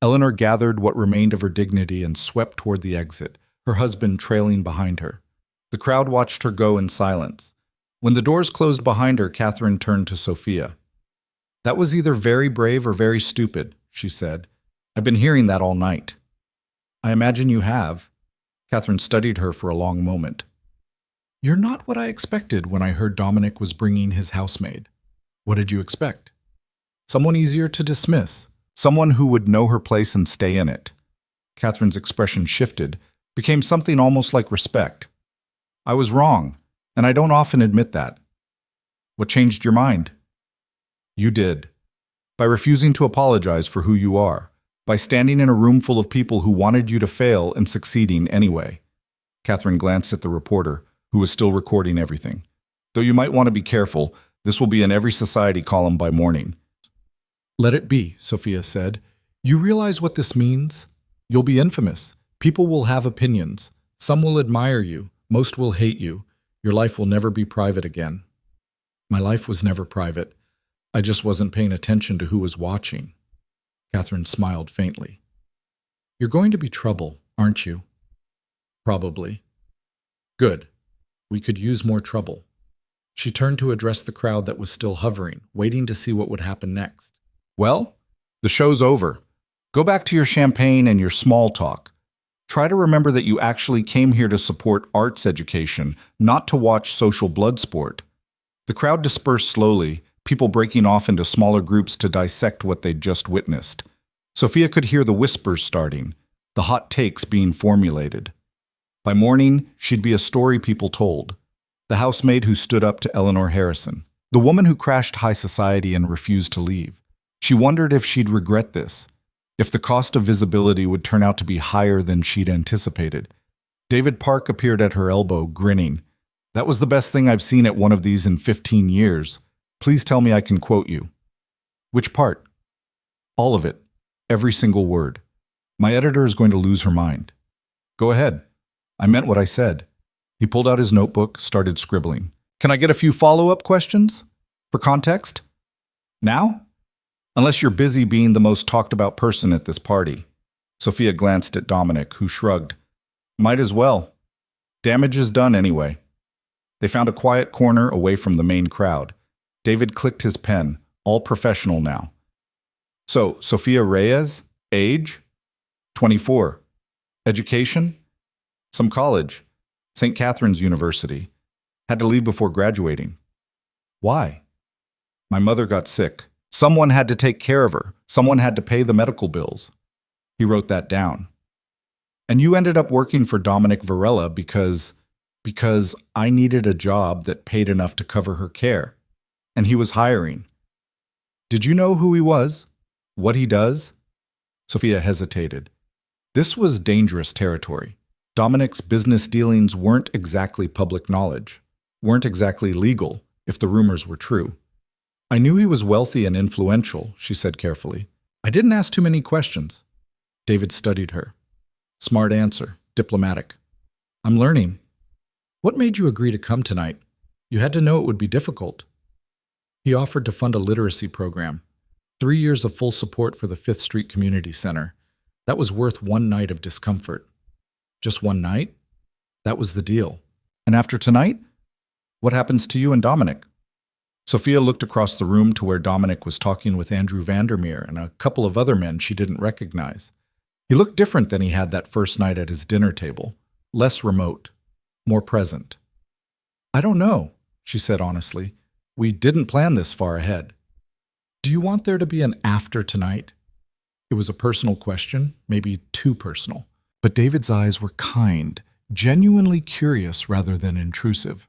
Eleanor gathered what remained of her dignity and swept toward the exit, her husband trailing behind her. The crowd watched her go in silence. When the doors closed behind her, Catherine turned to Sophia. That was either very brave or very stupid, she said. I've been hearing that all night. I imagine you have. Catherine studied her for a long moment. You're not what I expected when I heard Dominic was bringing his housemaid. What did you expect? Someone easier to dismiss. Someone who would know her place and stay in it. Catherine's expression shifted, became something almost like respect. I was wrong, and I don't often admit that. What changed your mind? You did. By refusing to apologize for who you are. By standing in a room full of people who wanted you to fail and succeeding anyway. Catherine glanced at the reporter, who was still recording everything. Though you might want to be careful, this will be in every society column by morning. Let it be, Sophia said. You realize what this means? You'll be infamous. People will have opinions. Some will admire you. Most will hate you. Your life will never be private again. My life was never private. I just wasn't paying attention to who was watching. Catherine smiled faintly. You're going to be trouble, aren't you? Probably. Good. We could use more trouble. She turned to address the crowd that was still hovering, waiting to see what would happen next. Well, the show's over. Go back to your champagne and your small talk. Try to remember that you actually came here to support arts education, not to watch social blood sport. The crowd dispersed slowly, people breaking off into smaller groups to dissect what they'd just witnessed. Sophia could hear the whispers starting, the hot takes being formulated. By morning, she'd be a story people told. The housemaid who stood up to Eleanor Harrison. The woman who crashed high society and refused to leave. She wondered if she'd regret this, if the cost of visibility would turn out to be higher than she'd anticipated. David Park appeared at her elbow, grinning. That was the best thing I've seen at one of these in 15 years. Please tell me I can quote you. Which part? All of it. Every single word. My editor is going to lose her mind. Go ahead. I meant what I said. He pulled out his notebook, started scribbling. Can I get a few follow-up questions? For context? Now? Unless you're busy being the most talked about person at this party. Sophia glanced at Dominic, who shrugged. Might as well. Damage is done anyway. They found a quiet corner away from the main crowd. David clicked his pen, all professional now. So, Sophia Reyes, age? 24. Education? Some college. St. Catherine's University. Had to leave before graduating. Why? My mother got sick. Someone had to take care of her. Someone had to pay the medical bills. He wrote that down. And you ended up working for Dominic Varela because I needed a job that paid enough to cover her care. And he was hiring. Did you know who he was? What he does? Sophia hesitated. This was dangerous territory. Dominic's business dealings weren't exactly public knowledge, weren't exactly legal, if the rumors were true. I knew he was wealthy and influential, she said carefully. I didn't ask too many questions. David studied her. Smart answer, diplomatic. I'm learning. What made you agree to come tonight? You had to know it would be difficult. He offered to fund a literacy program. 3 years of full support for the 5th Street Community Center. That was worth one night of discomfort. Just one night? That was the deal. And after tonight? What happens to you and Dominic? Sophia looked across the room to where Dominic was talking with Andrew Vandermeer and a couple of other men she didn't recognize. He looked different than he had that first night at his dinner table. Less remote. More present. I don't know, she said honestly. We didn't plan this far ahead. Do you want there to be an after tonight? It was a personal question, maybe too personal. But David's eyes were kind, genuinely curious rather than intrusive.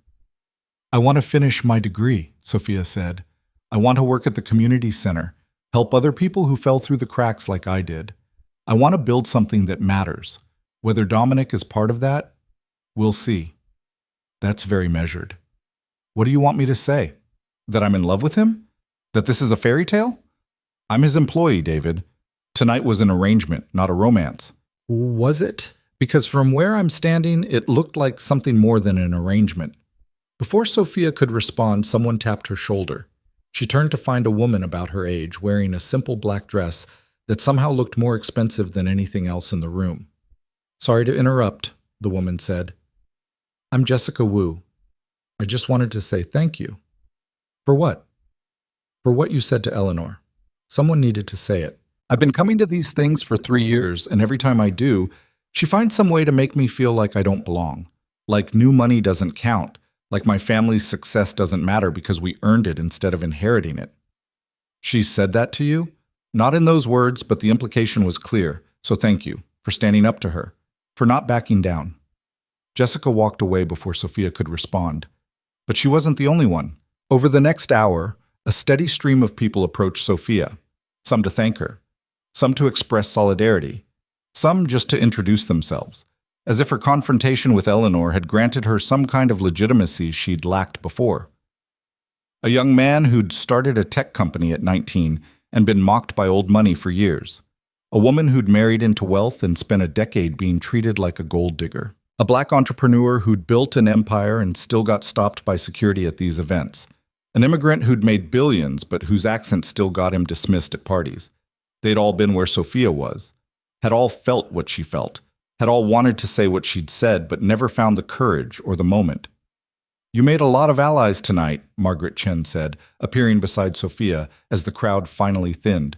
I want to finish my degree, Sophia said. I want to work at the community center, help other people who fell through the cracks like I did. I want to build something that matters. Whether Dominic is part of that, we'll see. That's very measured. What do you want me to say? That I'm in love with him? That this is a fairy tale? I'm his employee, David. Tonight was an arrangement, not a romance. Was it? Because from where I'm standing, it looked like something more than an arrangement. Before Sophia could respond, someone tapped her shoulder. She turned to find a woman about her age, wearing a simple black dress that somehow looked more expensive than anything else in the room. Sorry to interrupt, the woman said. I'm Jessica Wu. I just wanted to say thank you. For what? For what you said to Eleanor. Someone needed to say it. I've been coming to these things for 3 years, and every time I do, she finds some way to make me feel like I don't belong. Like new money doesn't count. Like my family's success doesn't matter because we earned it instead of inheriting it. She said that to you? Not in those words, but the implication was clear. So thank you for standing up to her, for not backing down. Jessica walked away before Sophia could respond. But she wasn't the only one. Over the next hour, a steady stream of people approached Sophia, some to thank her, some to express solidarity, some just to introduce themselves, as if her confrontation with Eleanor had granted her some kind of legitimacy she'd lacked before. A young man who'd started a tech company at 19 and been mocked by old money for years. A woman who'd married into wealth and spent a decade being treated like a gold digger. A black entrepreneur who'd built an empire and still got stopped by security at these events. An immigrant who'd made billions but whose accent still got him dismissed at parties. They'd all been where Sophia was, had all felt what she felt, had all wanted to say what she'd said but never found the courage or the moment. You made a lot of allies tonight, Margaret Chen said, appearing beside Sophia as the crowd finally thinned.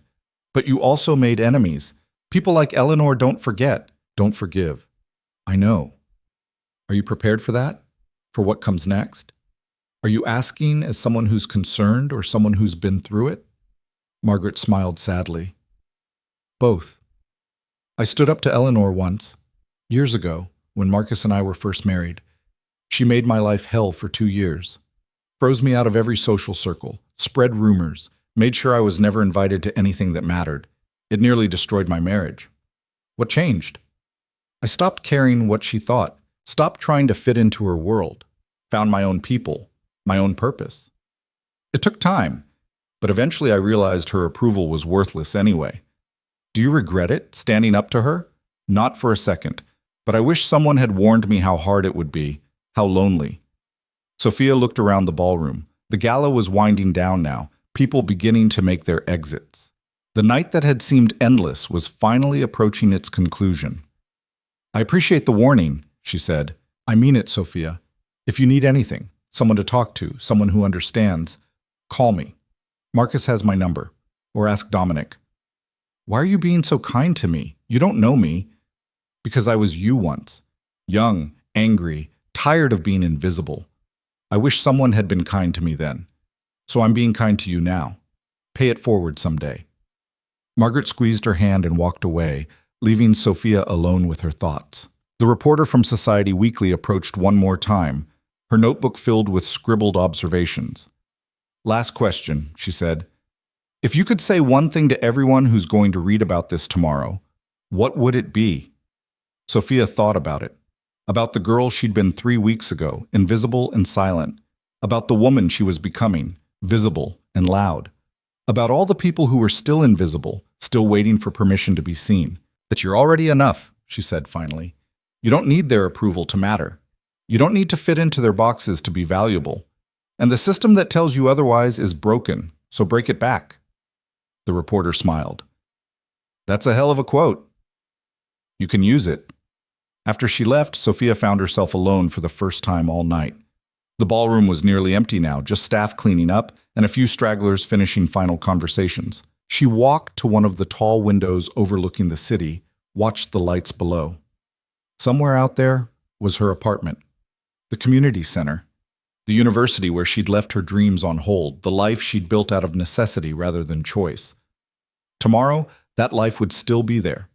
But you also made enemies. People like Eleanor don't forget, don't forgive. I know. Are you prepared for that? For what comes next? Are you asking as someone who's concerned or someone who's been through it? Margaret smiled sadly. Both. I stood up to Eleanor once, years ago, when Marcus and I were first married. She made my life hell for 2 years. Froze me out of every social circle, spread rumors, made sure I was never invited to anything that mattered. It nearly destroyed my marriage. What changed? I stopped caring what she thought, stopped trying to fit into her world, found my own people, my own purpose. It took time, but eventually I realized her approval was worthless anyway. Do you regret it, standing up to her? Not for a second, but I wish someone had warned me how hard it would be, how lonely. Sophia looked around the ballroom. The gala was winding down now, people beginning to make their exits. The night that had seemed endless was finally approaching its conclusion. "I appreciate the warning," she said. "I mean it, Sophia. If you need anything, someone to talk to, someone who understands, call me. Marcus has my number. Or ask Dominic." "Why are you being so kind to me? You don't know me." "Because I was you once. Young, angry, tired of being invisible. I wish someone had been kind to me then. So I'm being kind to you now. Pay it forward someday." Margaret squeezed her hand and walked away, leaving Sophia alone with her thoughts. The reporter from Society Weekly approached one more time, her notebook filled with scribbled observations. "Last question," she said. "If you could say one thing to everyone who's going to read about this tomorrow, what would it be?" Sophia thought about it. About the girl she'd been 3 weeks ago, invisible and silent. About the woman she was becoming, visible and loud. About all the people who were still invisible, still waiting for permission to be seen. "That you're already enough," she said finally. "You don't need their approval to matter. You don't need to fit into their boxes to be valuable. And the system that tells you otherwise is broken, so break it back." The reporter smiled. "That's a hell of a quote. You can use it." After she left, Sophia found herself alone for the first time all night. The ballroom was nearly empty now, just staff cleaning up and a few stragglers finishing final conversations. She walked to one of the tall windows overlooking the city, watched the lights below. Somewhere out there was her apartment, the community center, the university where she'd left her dreams on hold, the life she'd built out of necessity rather than choice. Tomorrow, that life would still be there.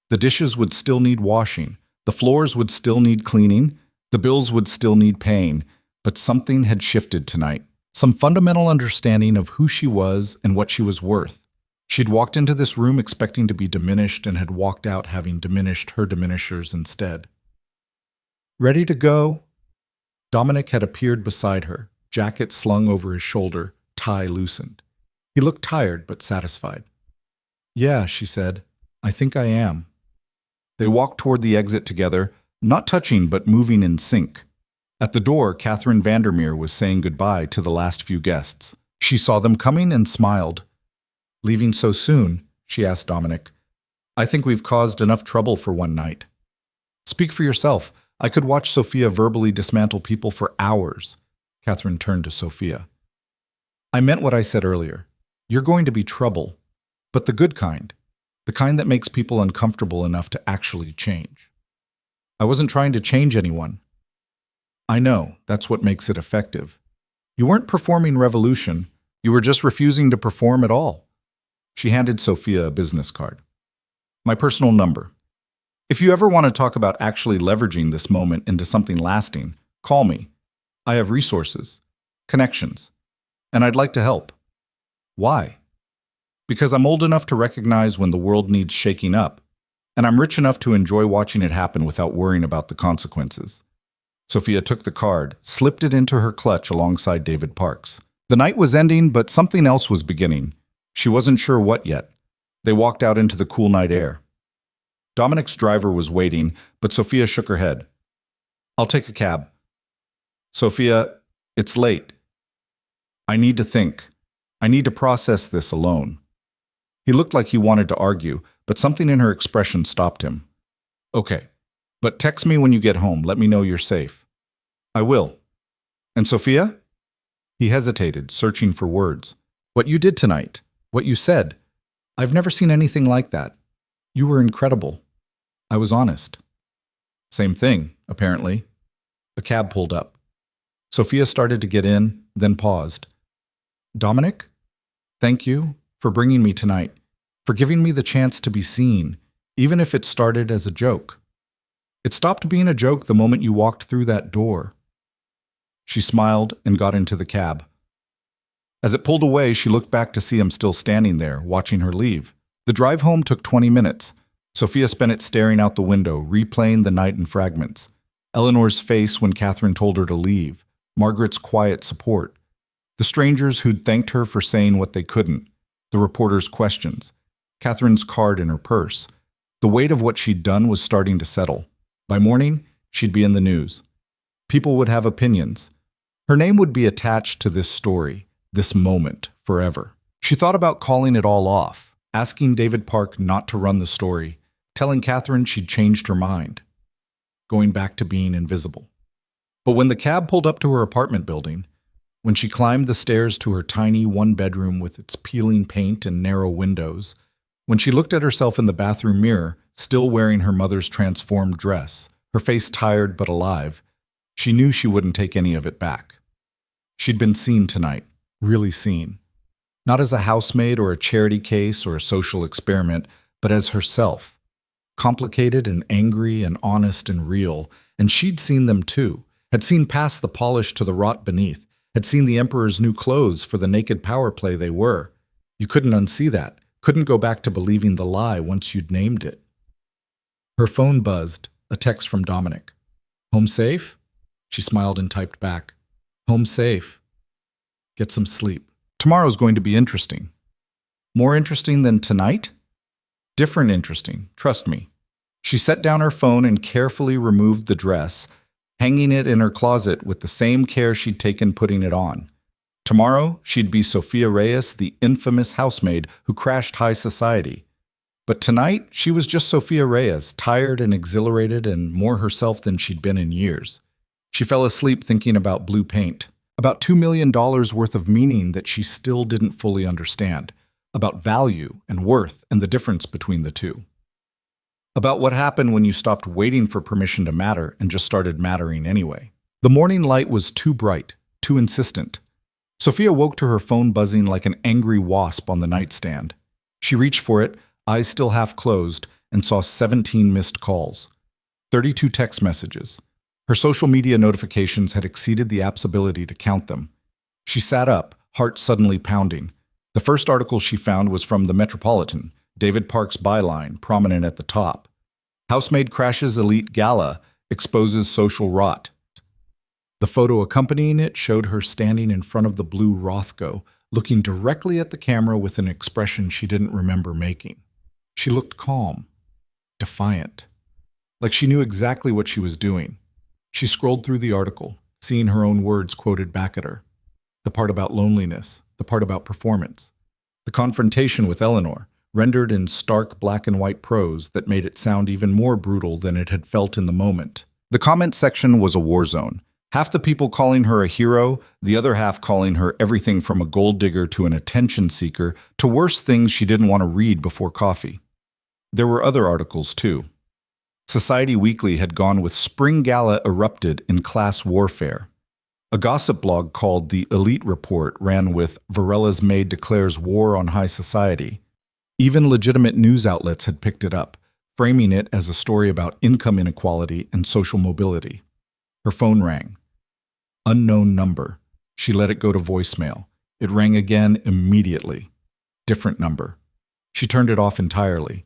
The dishes would still need washing, the floors would still need cleaning, the bills would still need paying, but something had shifted tonight. Some fundamental understanding of who she was and what she was worth. She'd walked into this room expecting to be diminished and had walked out having diminished her diminishers instead. "Ready to go?" Dominic had appeared beside her, jacket slung over his shoulder, tie loosened. He looked tired but satisfied. "Yeah," she said. "I think I am." They walked toward the exit together, not touching but moving in sync. At the door, Catherine Vandermeer was saying goodbye to the last few guests. She saw them coming and smiled. "Leaving so soon?" she asked Dominic. "I think we've caused enough trouble for one night." "Speak for yourself. I could watch Sophia verbally dismantle people for hours." Catherine turned to Sophia. "I meant what I said earlier. You're going to be trouble, but the good kind. The kind that makes people uncomfortable enough to actually change." "I wasn't trying to change anyone." "I know, that's what makes it effective. You weren't performing revolution, you were just refusing to perform at all." She handed Sophia a business card. "My personal number. If you ever want to talk about actually leveraging this moment into something lasting, call me. I have resources, connections, and I'd like to help." "Why?" "Because I'm old enough to recognize when the world needs shaking up, and I'm rich enough to enjoy watching it happen without worrying about the consequences." Sophia took the card, slipped it into her clutch alongside David Parks. The night was ending, but something else was beginning. She wasn't sure what yet. They walked out into the cool night air. Dominic's driver was waiting, but Sophia shook her head. "I'll take a cab." "Sophia, it's late. I need to think. I need to process this alone." He looked like he wanted to argue, but something in her expression stopped him. "Okay, but text me when you get home. Let me know you're safe." "I will." "And Sophia?" He hesitated, searching for words. "What you did tonight, what you said. I've never seen anything like that. You were incredible. I was honest." "Same thing, apparently." A cab pulled up. Sophia started to get in, then paused. "Dominic? Thank you for bringing me tonight, for giving me the chance to be seen, even if it started as a joke. It stopped being a joke the moment you walked through that door." She smiled and got into the cab. As it pulled away, she looked back to see him still standing there, watching her leave. The drive home took 20 minutes. Sophia spent it staring out the window, replaying the night in fragments. Eleanor's face when Catherine told her to leave, Margaret's quiet support, the strangers who'd thanked her for saying what they couldn't, the reporter's questions, Catherine's card in her purse. The weight of what she'd done was starting to settle. By morning, she'd be in the news. People would have opinions. Her name would be attached to this story, this moment, forever. She thought about calling it all off, asking David Park not to run the story, telling Catherine she'd changed her mind, going back to being invisible. But when the cab pulled up to her apartment building, when she climbed the stairs to her tiny one-bedroom with its peeling paint and narrow windows, when she looked at herself in the bathroom mirror, still wearing her mother's transformed dress, her face tired but alive, she knew she wouldn't take any of it back. She'd been seen tonight, really seen. Not as a housemaid or a charity case or a social experiment, but as herself. Complicated and angry and honest and real, and she'd seen them too, had seen past the polish to the rot beneath, had seen the Emperor's new clothes for the naked power play they were. You couldn't unsee that, couldn't go back to believing the lie once you'd named it. Her phone buzzed, a text from Dominic. "Home safe?" She smiled and typed back. "Home safe. Get some sleep. Tomorrow's going to be interesting." More interesting than tonight? Different interesting, trust me. She set down her phone and carefully removed the dress, hanging it in her closet with the same care she'd taken putting it on. Tomorrow, she'd be Sophia Reyes, the infamous housemaid who crashed high society. But tonight, she was just Sophia Reyes, tired and exhilarated and more herself than she'd been in years. She fell asleep thinking about blue paint, about $2 million worth of meaning that she still didn't fully understand, about value and worth and the difference between the two. About what happened when you stopped waiting for permission to matter and just started mattering anyway. The morning light was too bright, too insistent. Sophia woke to her phone buzzing like an angry wasp on the nightstand. She reached for it, eyes still half closed, and saw 17 missed calls, 32 text messages. Her social media notifications had exceeded the app's ability to count them. She sat up, heart suddenly pounding. The first article she found was from the Metropolitan, David Park's byline, prominent at the top. Housemaid crashes elite gala, exposes social rot. The photo accompanying it showed her standing in front of the blue Rothko, looking directly at the camera with an expression she didn't remember making. She looked calm, defiant, like she knew exactly what she was doing. She scrolled through the article, seeing her own words quoted back at her. The part about loneliness, the part about performance. The confrontation with Eleanor, rendered in stark black and white prose that made it sound even more brutal than it had felt in the moment. The comment section was a war zone. Half the people calling her a hero, the other half calling her everything from a gold digger to an attention seeker to worse things she didn't want to read before coffee. There were other articles, too. Society Weekly had gone with Spring Gala erupted in class warfare. A gossip blog called The Elite Report ran with Varela's Maid declares war on high society. Even legitimate news outlets had picked it up, framing it as a story about income inequality and social mobility. Her phone rang. Unknown number. She let it go to voicemail. It rang again immediately. Different number. She turned it off entirely.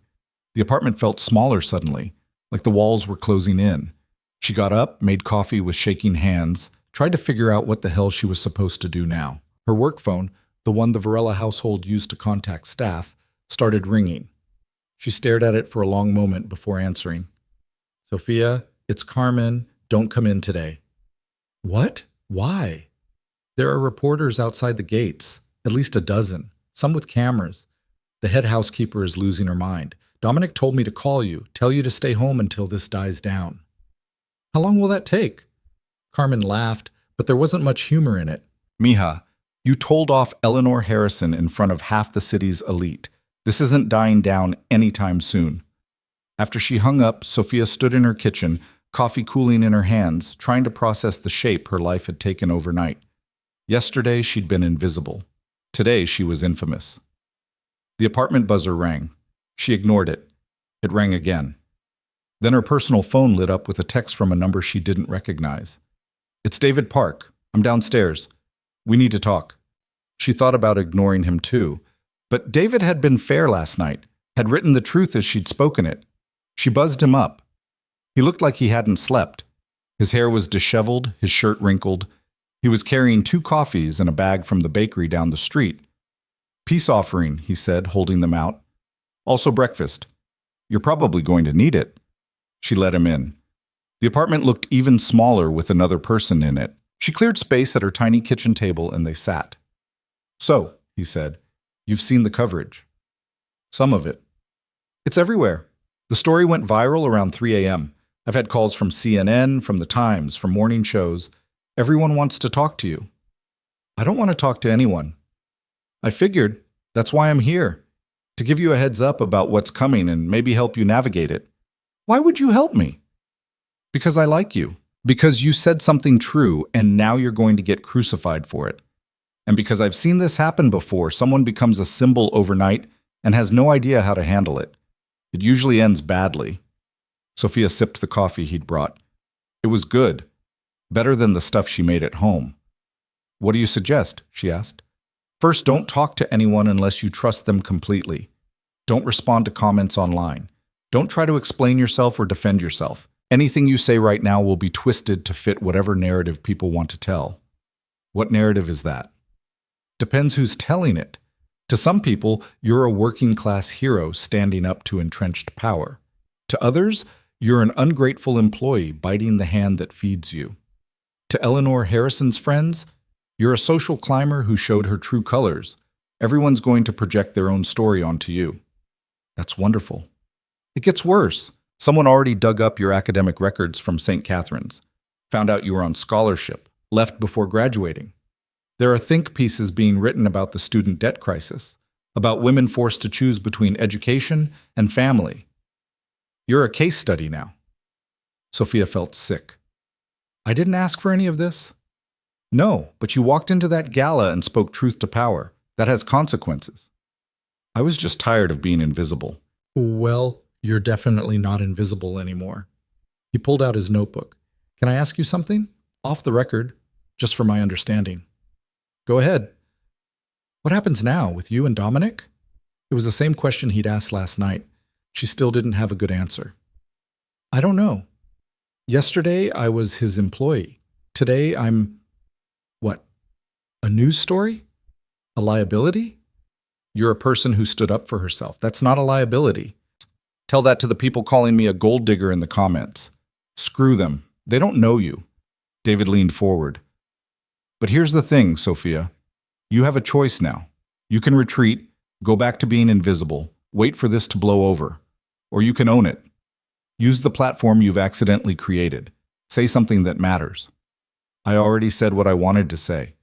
The apartment felt smaller suddenly, like the walls were closing in. She got up, made coffee with shaking hands, tried to figure out what the hell she was supposed to do now. Her work phone, the one the Varela household used to contact staff, started ringing. She stared at it for a long moment before answering. "Sophia, it's Carmen. Don't come in today." "What? Why?" "There are reporters outside the gates, at least a dozen, some with cameras. The head housekeeper is losing her mind. Dominic told me to call you, tell you to stay home until this dies down." "How long will that take?" Carmen laughed, but there wasn't much humor in it. "Mija, you told off Eleanor Harrison in front of half the city's elite. This isn't dying down anytime soon." After she hung up, Sophia stood in her kitchen, coffee cooling in her hands, trying to process the shape her life had taken overnight. Yesterday, she'd been invisible. Today, she was infamous. The apartment buzzer rang. She ignored it. It rang again. Then her personal phone lit up with a text from a number she didn't recognize. "It's David Park. I'm downstairs. We need to talk." She thought about ignoring him too, but David had been fair last night, had written the truth as she'd spoken it. She buzzed him up. He looked like he hadn't slept. His hair was disheveled, his shirt wrinkled. He was carrying 2 coffees and a bag from the bakery down the street. "Peace offering," he said, holding them out. "Also breakfast. You're probably going to need it." She let him in. The apartment looked even smaller with another person in it. She cleared space at her tiny kitchen table and they sat. "So," he said, "you've seen the coverage." Some of it. It's everywhere. The story went viral around 3 a.m. I've had calls from CNN, from the Times, from morning shows. Everyone wants to talk to you. I don't want to talk to anyone. I figured that's why I'm here, to give you a heads up about what's coming and maybe help you navigate it. Why would you help me? Because I like you. Because you said something true and now you're going to get crucified for it. And because I've seen this happen before, someone becomes a symbol overnight and has no idea how to handle it. It usually ends badly. Sophia sipped the coffee he'd brought. It was good. Better than the stuff she made at home. What do you suggest? She asked. First, don't talk to anyone unless you trust them completely. Don't respond to comments online. Don't try to explain yourself or defend yourself. Anything you say right now will be twisted to fit whatever narrative people want to tell. What narrative is that? Depends who's telling it. To some people, you're a working-class hero standing up to entrenched power. To others, you're an ungrateful employee biting the hand that feeds you. To Eleanor Harrison's friends, you're a social climber who showed her true colors. Everyone's going to project their own story onto you. That's wonderful. It gets worse. Someone already dug up your academic records from St. Catherine's, found out you were on scholarship, left before graduating. There are think pieces being written about the student debt crisis, about women forced to choose between education and family. You're a case study now. Sophia felt sick. I didn't ask for any of this. No, but you walked into that gala and spoke truth to power. That has consequences. I was just tired of being invisible. Well, you're definitely not invisible anymore. He pulled out his notebook. Can I ask you something? Off the record, just for my understanding. Go ahead. What happens now with you and Dominic? It was the same question he'd asked last night. She still didn't have a good answer. I don't know. Yesterday, I was his employee. Today, I'm... What? A news story? A liability? You're a person who stood up for herself. That's not a liability. Tell that to the people calling me a gold digger in the comments. Screw them. They don't know you. David leaned forward. But here's the thing, Sophia. You have a choice now. You can retreat, go back to being invisible, wait for this to blow over. Or you can own it. Use the platform you've accidentally created. Say something that matters. I already said what I wanted to say.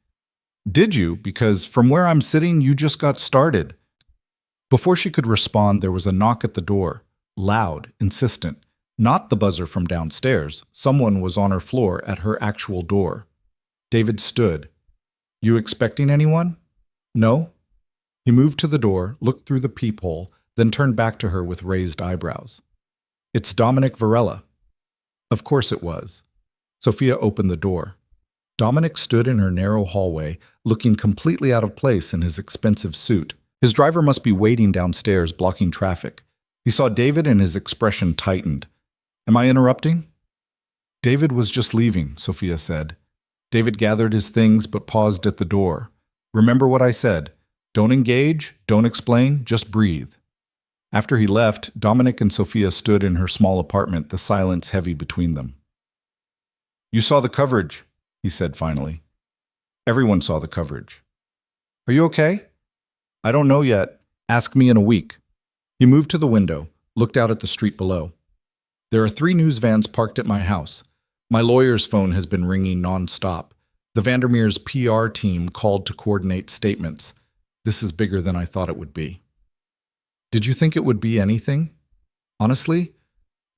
Did you? Because from where I'm sitting, you just got started. Before she could respond, there was a knock at the door. Loud, insistent. Not the buzzer from downstairs. Someone was on her floor at her actual door. David stood. You expecting anyone? No? He moved to the door, looked through the peephole, then turned back to her with raised eyebrows. It's Dominic Varela. Of course it was. Sophia opened the door. Dominic stood in her narrow hallway, looking completely out of place in his expensive suit. His driver must be waiting downstairs, blocking traffic. He saw David and his expression tightened. Am I interrupting? David was just leaving, Sophia said. David gathered his things but paused at the door. Remember what I said. Don't engage, don't explain, just breathe. After he left, Dominic and Sophia stood in her small apartment, the silence heavy between them. You saw the coverage, he said finally. Everyone saw the coverage. Are you okay? I don't know yet. Ask me in a week. He moved to the window, looked out at the street below. There are 3 news vans parked at my house. My lawyer's phone has been ringing nonstop. The Vandermeer's PR team called to coordinate statements. This is bigger than I thought it would be. Did you think it would be anything? Honestly,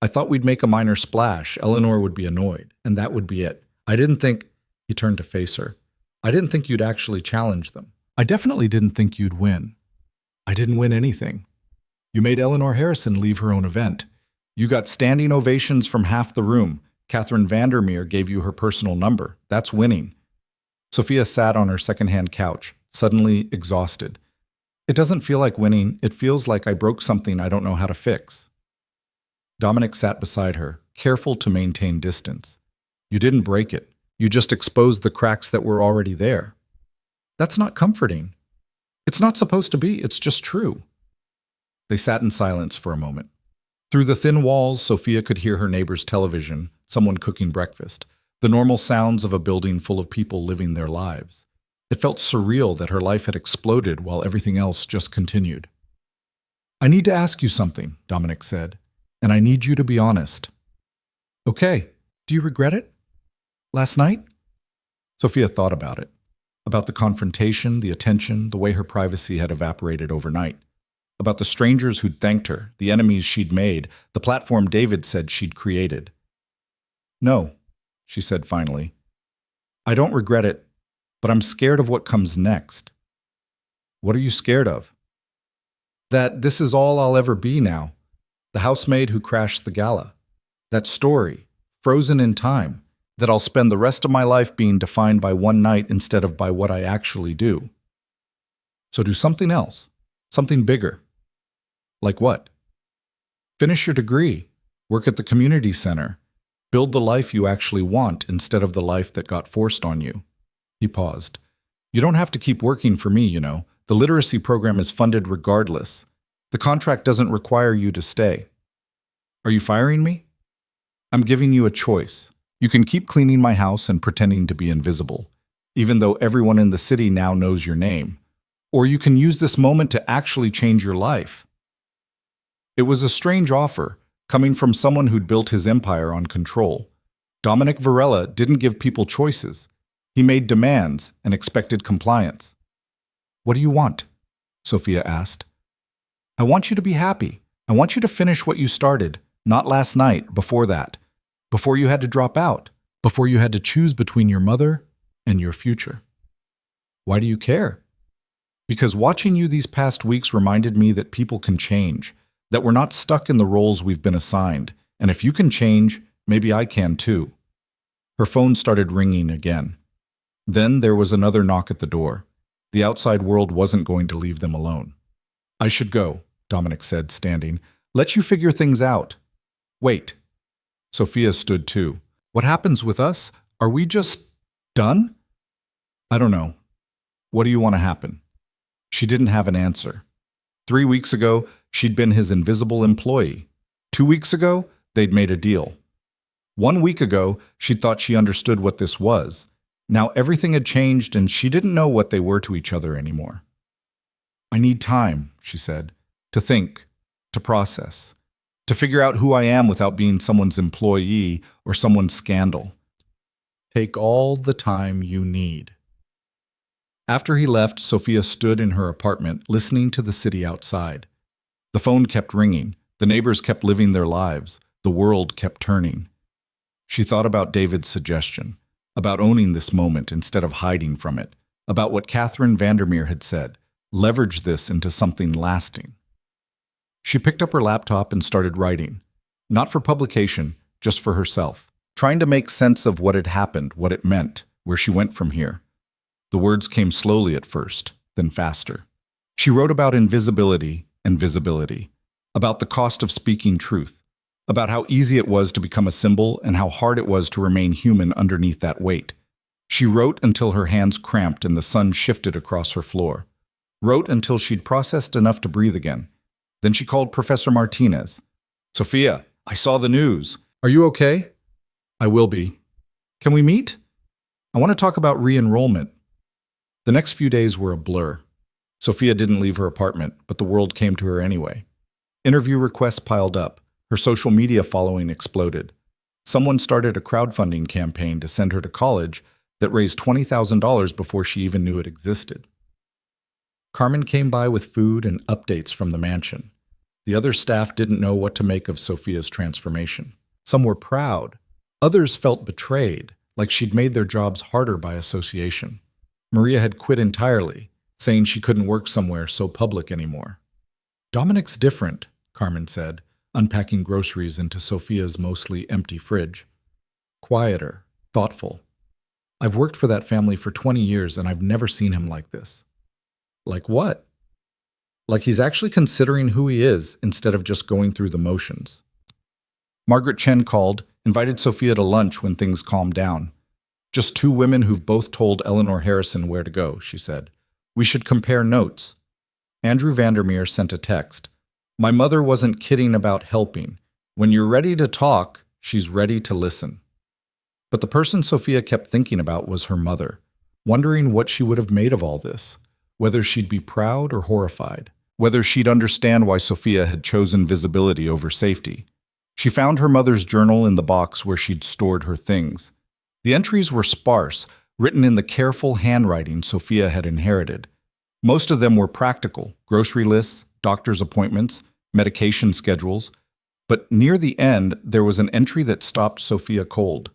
I thought we'd make a minor splash. Eleanor would be annoyed, and that would be it. I didn't think... He turned to face her. I didn't think you'd actually challenge them. I definitely didn't think you'd win. I didn't win anything. You made Eleanor Harrison leave her own event. You got standing ovations from half the room. Catherine Vandermeer gave you her personal number. That's winning. Sophia sat on her secondhand couch, suddenly exhausted. It doesn't feel like winning. It feels like I broke something I don't know how to fix. Dominic sat beside her, careful to maintain distance. You didn't break it. You just exposed the cracks that were already there. That's not comforting. It's not supposed to be. It's just true. They sat in silence for a moment. Through the thin walls, Sophia could hear her neighbor's television, someone cooking breakfast, the normal sounds of a building full of people living their lives. It felt surreal that her life had exploded while everything else just continued. I need to ask you something, Dominic said, and I need you to be honest. Okay, do you regret it? Last night? Sophia thought about the confrontation, the attention, the way her privacy had evaporated overnight, about the strangers who'd thanked her, the enemies she'd made, the platform David said she'd created. No, she said finally. I don't regret it, but I'm scared of what comes next. What are you scared of? That this is all I'll ever be now. The housemaid who crashed the gala. That story, frozen in time, that I'll spend the rest of my life being defined by one night instead of by what I actually do. So do something else, something bigger. Like what? Finish your degree, work at the community center, build the life you actually want instead of the life that got forced on you. He paused. You don't have to keep working for me, you know. The literacy program is funded regardless. The contract doesn't require you to stay. Are you firing me? I'm giving you a choice. You can keep cleaning my house and pretending to be invisible, even though everyone in the city now knows your name. Or you can use this moment to actually change your life. It was a strange offer, coming from someone who'd built his empire on control. Dominic Varela didn't give people choices. He made demands and expected compliance. What do you want? Sophia asked. I want you to be happy. I want you to finish what you started, not last night, before that. Before you had to drop out, before you had to choose between your mother and your future. Why do you care? Because watching you these past weeks reminded me that people can change, that we're not stuck in the roles we've been assigned, and if you can change, maybe I can too. Her phone started ringing again. Then there was another knock at the door. The outside world wasn't going to leave them alone. I should go, Dominic said, standing. Let you figure things out. Wait. Sophia stood too. What happens with us? Are we just done? I don't know. What do you want to happen? She didn't have an answer. 3 weeks ago, she'd been his invisible employee. 2 weeks ago, they'd made a deal. 1 week ago, she thought she understood what this was. Now everything had changed and she didn't know what they were to each other anymore. I need time, she said, to think, to process, to figure out who I am without being someone's employee or someone's scandal. Take all the time you need. After he left, Sophia stood in her apartment, listening to the city outside. The phone kept ringing. The neighbors kept living their lives. The world kept turning. She thought about David's suggestion, about owning this moment instead of hiding from it, about what Catherine Vandermeer had said, leverage this into something lasting. She picked up her laptop and started writing, not for publication, just for herself, trying to make sense of what had happened, what it meant, where she went from here. The words came slowly at first, then faster. She wrote about invisibility and visibility, about the cost of speaking truth, about how easy it was to become a symbol and how hard it was to remain human underneath that weight. She wrote until her hands cramped and the sun shifted across her floor. Wrote until she'd processed enough to breathe again. Then she called Professor Martinez. Sophia, I saw the news. Are you okay? I will be. Can we meet? I want to talk about re-enrollment. The next few days were a blur. Sophia didn't leave her apartment, but the world came to her anyway. Interview requests piled up. Her social media following exploded. Someone started a crowdfunding campaign to send her to college that raised $20,000 before she even knew it existed. Carmen came by with food and updates from the mansion. The other staff didn't know what to make of Sophia's transformation. Some were proud. Others felt betrayed, like she'd made their jobs harder by association. Maria had quit entirely, saying she couldn't work somewhere so public anymore. Dominic's different, Carmen said, unpacking groceries into Sophia's mostly empty fridge. Quieter, thoughtful. I've worked for that family for 20 years and I've never seen him like this. Like what? Like he's actually considering who he is instead of just going through the motions. Margaret Chen called, invited Sophia to lunch when things calmed down. Just two women who've both told Eleanor Harrison where to go, she said. We should compare notes. Andrew Vandermeer sent a text. My mother wasn't kidding about helping. When you're ready to talk, she's ready to listen. But the person Sophia kept thinking about was her mother, wondering what she would have made of all this, whether she'd be proud or horrified, whether she'd understand why Sophia had chosen visibility over safety. She found her mother's journal in the box where she'd stored her things. The entries were sparse, written in the careful handwriting Sophia had inherited. Most of them were practical: grocery lists, doctor's appointments, medication schedules. But near the end, there was an entry that stopped Sophia cold.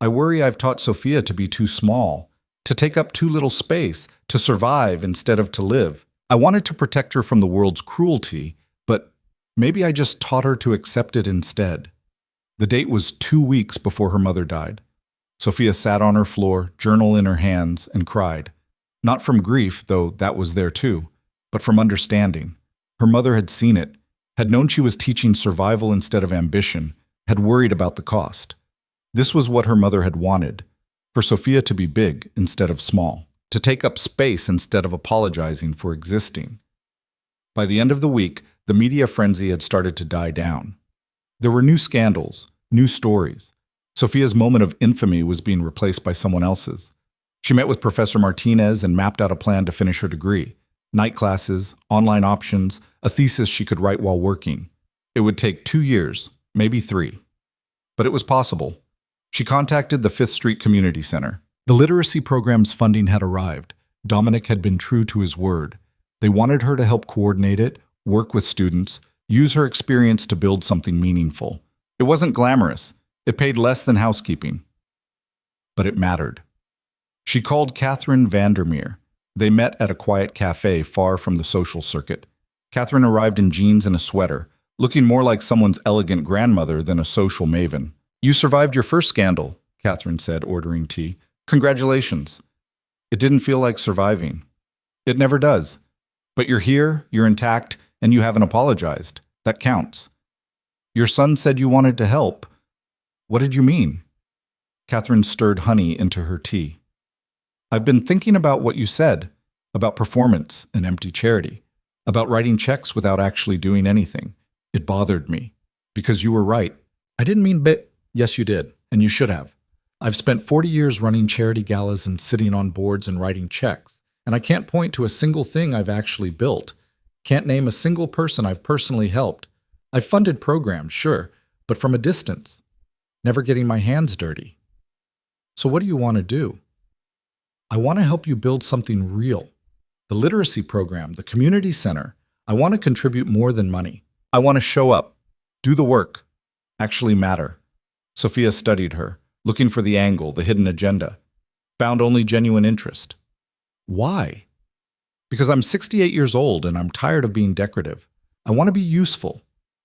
"I worry I've taught Sophia to be too small, to take up too little space, to survive instead of to live. I wanted to protect her from the world's cruelty, but maybe I just taught her to accept it instead." The date was 2 weeks before her mother died. Sophia sat on her floor, journal in her hands, and cried. Not from grief, though that was there too, but from understanding. Her mother had seen it, had known she was teaching survival instead of ambition, had worried about the cost. This was what her mother had wanted, for Sophia to be big instead of small, to take up space instead of apologizing for existing. By the end of the week, the media frenzy had started to die down. There were new scandals, new stories. Sophia's moment of infamy was being replaced by someone else's. She met with Professor Martinez and mapped out a plan to finish her degree. Night classes, online options, a thesis she could write while working. It would take 2 years, maybe 3. But it was possible. She contacted the Fifth Street Community Center. The literacy program's funding had arrived. Dominic had been true to his word. They wanted her to help coordinate it, work with students, use her experience to build something meaningful. It wasn't glamorous. It paid less than housekeeping. But it mattered. She called Catherine Vandermeer. They met at a quiet cafe far from the social circuit. Catherine arrived in jeans and a sweater, looking more like someone's elegant grandmother than a social maven. "You survived your first scandal," Catherine said, ordering tea. "Congratulations." It didn't feel like surviving. It never does. But you're here, you're intact, and you haven't apologized. That counts. "Your son said you wanted to help. What did you mean?" Catherine stirred honey into her tea. "I've been thinking about what you said, about performance and empty charity, about writing checks without actually doing anything. It bothered me, because you were right." "I didn't mean Yes, you did, and you should have. I've spent 40 years running charity galas and sitting on boards and writing checks, and I can't point to a single thing I've actually built. Can't name a single person I've personally helped. I've funded programs, sure, but from a distance, never getting my hands dirty. So what do you want to do?" "I want to help you build something real. The literacy program, the community center. I want to contribute more than money. I want to show up, do the work, actually matter." Sophia studied her, looking for the angle, the hidden agenda. Found only genuine interest. "Why?" "Because I'm 68 years old and I'm tired of being decorative. I want to be useful.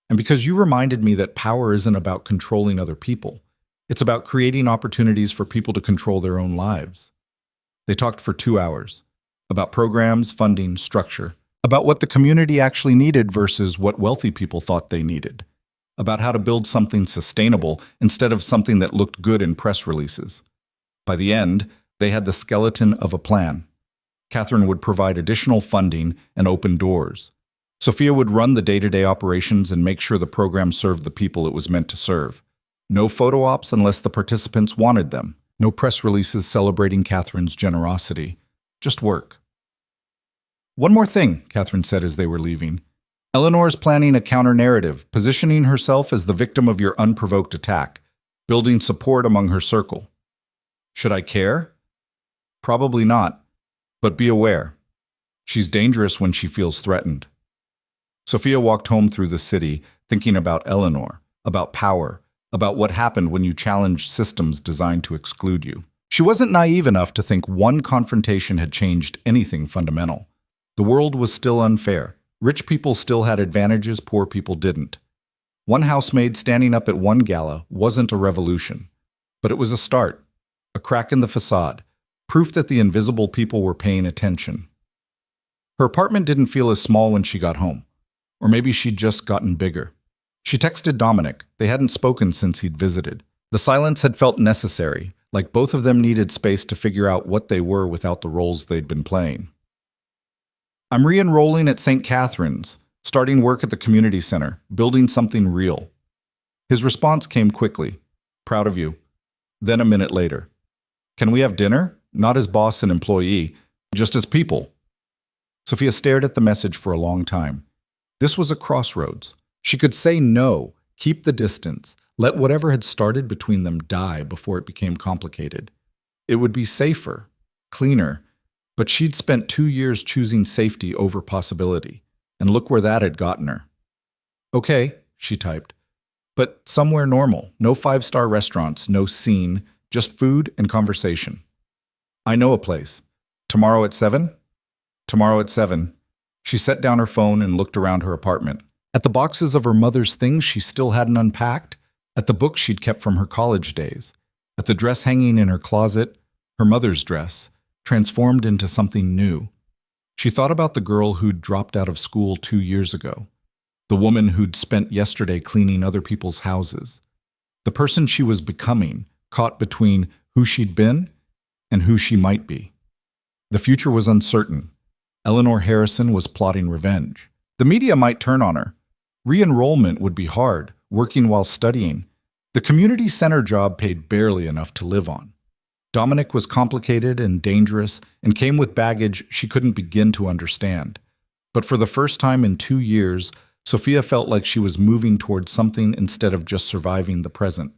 And because you reminded me that power isn't about controlling other people. It's about creating opportunities for people to control their own lives." They talked for 2 hours. About programs, funding, structure. About what the community actually needed versus what wealthy people thought they needed. About how to build something sustainable instead of something that looked good in press releases. By the end, they had the skeleton of a plan. Catherine would provide additional funding and open doors. Sophia would run the day-to-day operations and make sure the program served the people it was meant to serve. No photo ops unless the participants wanted them. No press releases celebrating Catherine's generosity. Just work. "One more thing," Catherine said as they were leaving. "Eleanor's planning a counter-narrative, positioning herself as the victim of your unprovoked attack, building support among her circle. Should I care? Probably not, but be aware. She's dangerous when she feels threatened." Sophia walked home through the city, thinking about Eleanor, about power, about what happened when you challenged systems designed to exclude you. She wasn't naive enough to think one confrontation had changed anything fundamental. The world was still unfair. Rich people still had advantages poor people didn't. One housemaid standing up at one gala wasn't a revolution, but it was a start, a crack in the facade, proof that the invisible people were paying attention. Her apartment didn't feel as small when she got home, or maybe she'd just gotten bigger. She texted Dominic. They hadn't spoken since he'd visited. The silence had felt necessary, like both of them needed space to figure out what they were without the roles they'd been playing. "I'm re-enrolling at St. Catherine's, starting work at the community center, building something real." His response came quickly. "Proud of you." Then a minute later. "Can we have dinner? Not as boss and employee, just as people." Sophia stared at the message for a long time. This was a crossroads. She could say no, keep the distance, let whatever had started between them die before it became complicated. It would be safer, cleaner, but she'd spent 2 years choosing safety over possibility, and look where that had gotten her. Okay, she typed, but somewhere normal, no 5-star restaurants, no scene, just food and conversation. I know a place. Tomorrow at 7? Tomorrow at 7. She set down her phone and looked around her apartment. At the boxes of her mother's things she still hadn't unpacked, at the books she'd kept from her college days, at the dress hanging in her closet, her mother's dress, transformed into something new. She thought about the girl who'd dropped out of school 2 years ago, the woman who'd spent yesterday cleaning other people's houses, the person she was becoming, caught between who she'd been and who she might be. The future was uncertain. Eleanor Harrison was plotting revenge. The media might turn on her. Re-enrollment would be hard, working while studying. The community center job paid barely enough to live on. Dominic was complicated and dangerous and came with baggage she couldn't begin to understand. But for the first time in 2 years, Sophia felt like she was moving towards something instead of just surviving the present.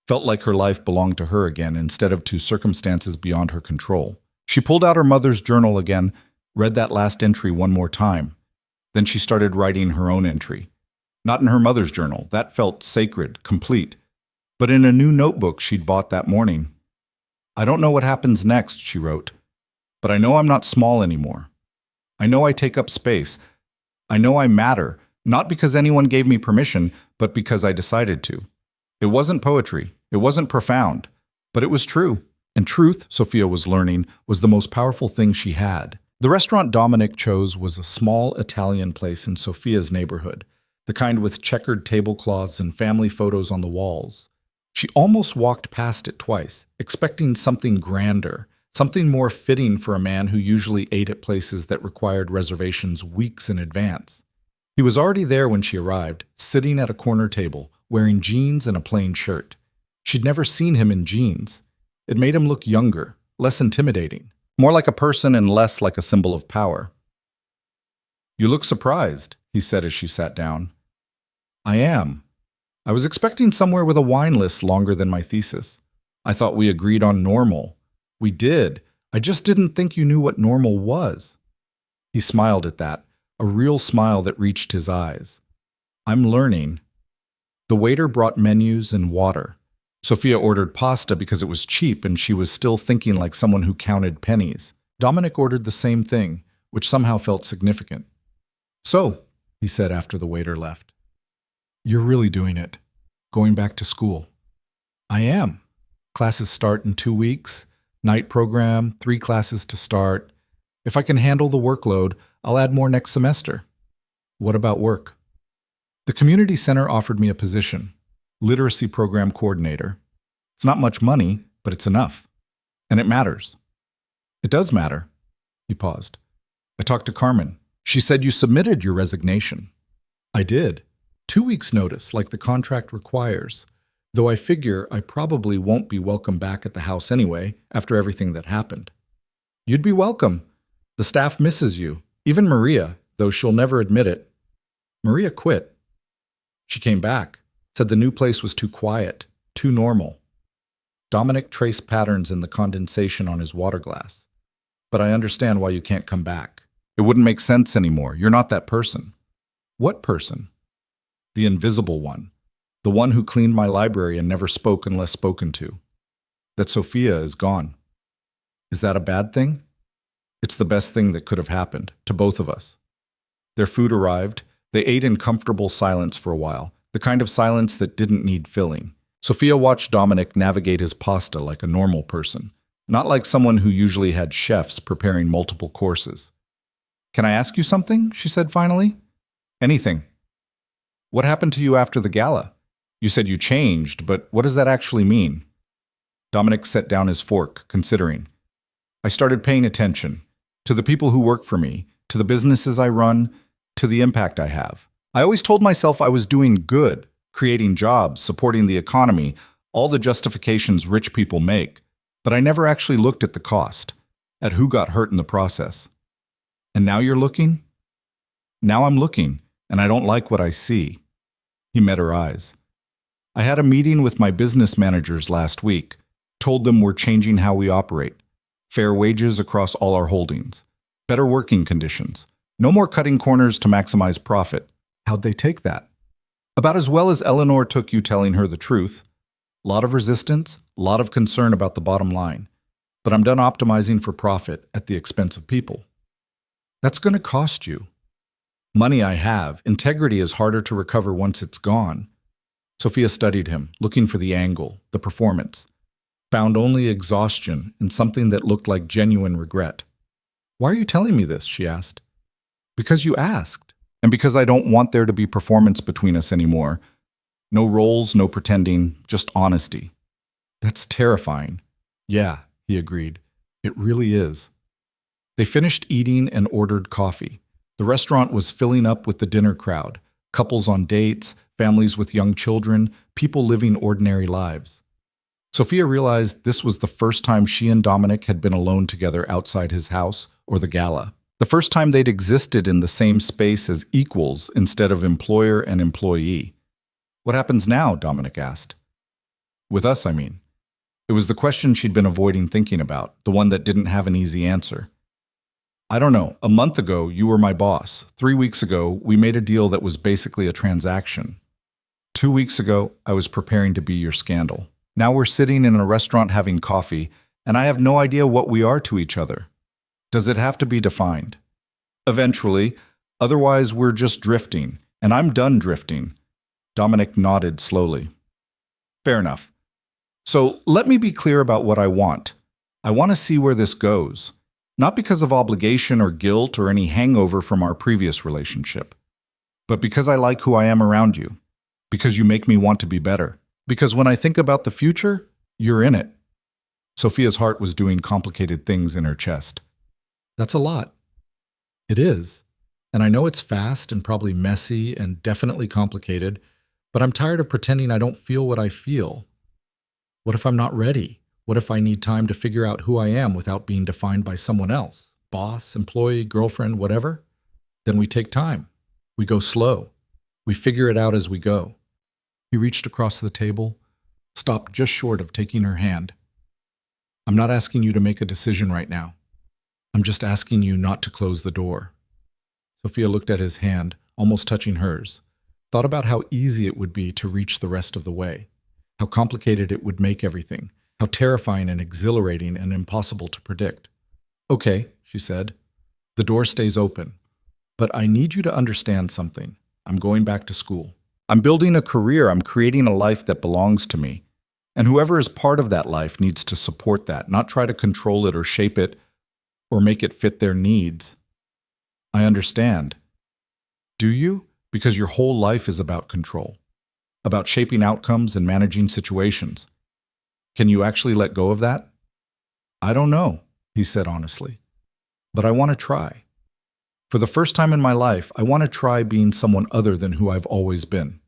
Felt like her life belonged to her again instead of to circumstances beyond her control. She pulled out her mother's journal again, read that last entry one more time. Then she started writing her own entry. Not in her mother's journal, that felt sacred, complete, but in a new notebook she'd bought that morning. I don't know what happens next, she wrote, but I know I'm not small anymore. I know I take up space. I know I matter, not because anyone gave me permission, but because I decided to. It wasn't poetry, it wasn't profound, but it was true. And truth, Sophia was learning, was the most powerful thing she had. The restaurant Dominic chose was a small Italian place in Sophia's neighborhood, the kind with checkered tablecloths and family photos on the walls. She almost walked past it twice, expecting something grander, something more fitting for a man who usually ate at places that required reservations weeks in advance. He was already there when she arrived, sitting at a corner table, wearing jeans and a plain shirt. She'd never seen him in jeans. It made him look younger, less intimidating, more like a person and less like a symbol of power. "You look surprised," he said as she sat down. "I am. I was expecting somewhere with a wine list longer than my thesis. I thought we agreed on normal. We did. I just didn't think you knew what normal was." He smiled at that, a real smile that reached his eyes. "I'm learning." The waiter brought menus and water. Sophia ordered pasta because it was cheap and she was still thinking like someone who counted pennies. Dominic ordered the same thing, which somehow felt significant. "So," he said after the waiter left, "you're really doing it. Going back to school." "I am. Classes start in 2 weeks. Night program, 3 classes to start. If I can handle the workload, I'll add more next semester." "What about work?" "The community center offered me a position. Literacy program coordinator. It's not much money, but it's enough. And it matters." "It does matter." He paused. "I talked to Carmen. She said you submitted your resignation." "I did. 2 weeks' notice, like the contract requires. Though I figure I probably won't be welcome back at the house anyway, after everything that happened." "You'd be welcome. The staff misses you. Even Maria, though she'll never admit it." "Maria quit." "She came back. Said the new place was too quiet, too normal." Dominic traced patterns in the condensation on his water glass. "But I understand why you can't come back. It wouldn't make sense anymore. You're not that person." "What person?" "The invisible one. The one who cleaned my library and never spoke unless spoken to. That Sophia is gone." "Is that a bad thing?" "It's the best thing that could have happened, to both of us." Their food arrived. They ate in comfortable silence for a while, the kind of silence that didn't need filling. Sophia watched Dominic navigate his pasta like a normal person, not like someone who usually had chefs preparing multiple courses. "Can I ask you something?" she said finally. "Anything." "What happened to you after the gala? You said you changed, but what does that actually mean?" Dominic set down his fork, considering. "I started paying attention. To the people who work for me, to the businesses I run, to the impact I have. I always told myself I was doing good, creating jobs, supporting the economy, all the justifications rich people make, but I never actually looked at the cost, at who got hurt in the process." And now you're looking? Now I'm looking, and I don't like what I see. He met her eyes. I had a meeting with my business managers last week, told them we're changing how we operate. Fair wages across all our holdings. Better working conditions. No more cutting corners to maximize profit. How'd they take that? About as well as Eleanor took you telling her the truth. Lot of resistance, lot of concern about the bottom line. But I'm done optimizing for profit at the expense of people. That's going to cost you. Money I have, integrity is harder to recover once it's gone. Sophia studied him, looking for the angle, the performance. Found only exhaustion and something that looked like genuine regret. Why are you telling me this? She asked. Because you asked, and because I don't want there to be performance between us anymore. No roles, no pretending, just honesty. That's terrifying. Yeah, he agreed. It really is. They finished eating and ordered coffee. The restaurant was filling up with the dinner crowd, couples on dates, families with young children, people living ordinary lives. Sophia realized this was the first time she and Dominic had been alone together outside his house or the gala. The first time they'd existed in the same space as equals instead of employer and employee. What happens now? Dominic asked. With us, I mean. It was the question she'd been avoiding thinking about, the one that didn't have an easy answer. I don't know. A month ago, you were my boss. 3 weeks ago, we made a deal that was basically a transaction. 2 weeks ago, I was preparing to be your scandal. Now we're sitting in a restaurant having coffee, and I have no idea what we are to each other. Does it have to be defined? Eventually. Otherwise, we're just drifting, and I'm done drifting. Dominic nodded slowly. Fair enough. So let me be clear about what I want. I want to see where this goes. Not because of obligation or guilt or any hangover from our previous relationship, but because I like who I am around you. Because you make me want to be better. Because when I think about the future, you're in it. Sophia's heart was doing complicated things in her chest. That's a lot. It is. And I know it's fast and probably messy and definitely complicated, but I'm tired of pretending I don't feel what I feel. What if I'm not ready? What if I need time to figure out who I am without being defined by someone else? Boss, employee, girlfriend, whatever? Then we take time. We go slow. We figure it out as we go. He reached across the table, stopped just short of taking her hand. I'm not asking you to make a decision right now. I'm just asking you not to close the door. Sophia looked at his hand, almost touching hers, thought about how easy it would be to reach the rest of the way, how complicated it would make everything, how terrifying and exhilarating and impossible to predict. Okay, she said. The door stays open. But I need you to understand something. I'm going back to school. I'm building a career. I'm creating a life that belongs to me. And whoever is part of that life needs to support that, not try to control it or shape it or make it fit their needs. I understand. Do you? Because your whole life is about control, about shaping outcomes and managing situations. Can you actually let go of that? I don't know, he said honestly, but I want to try. For the first time in my life, I want to try being someone other than who I've always been.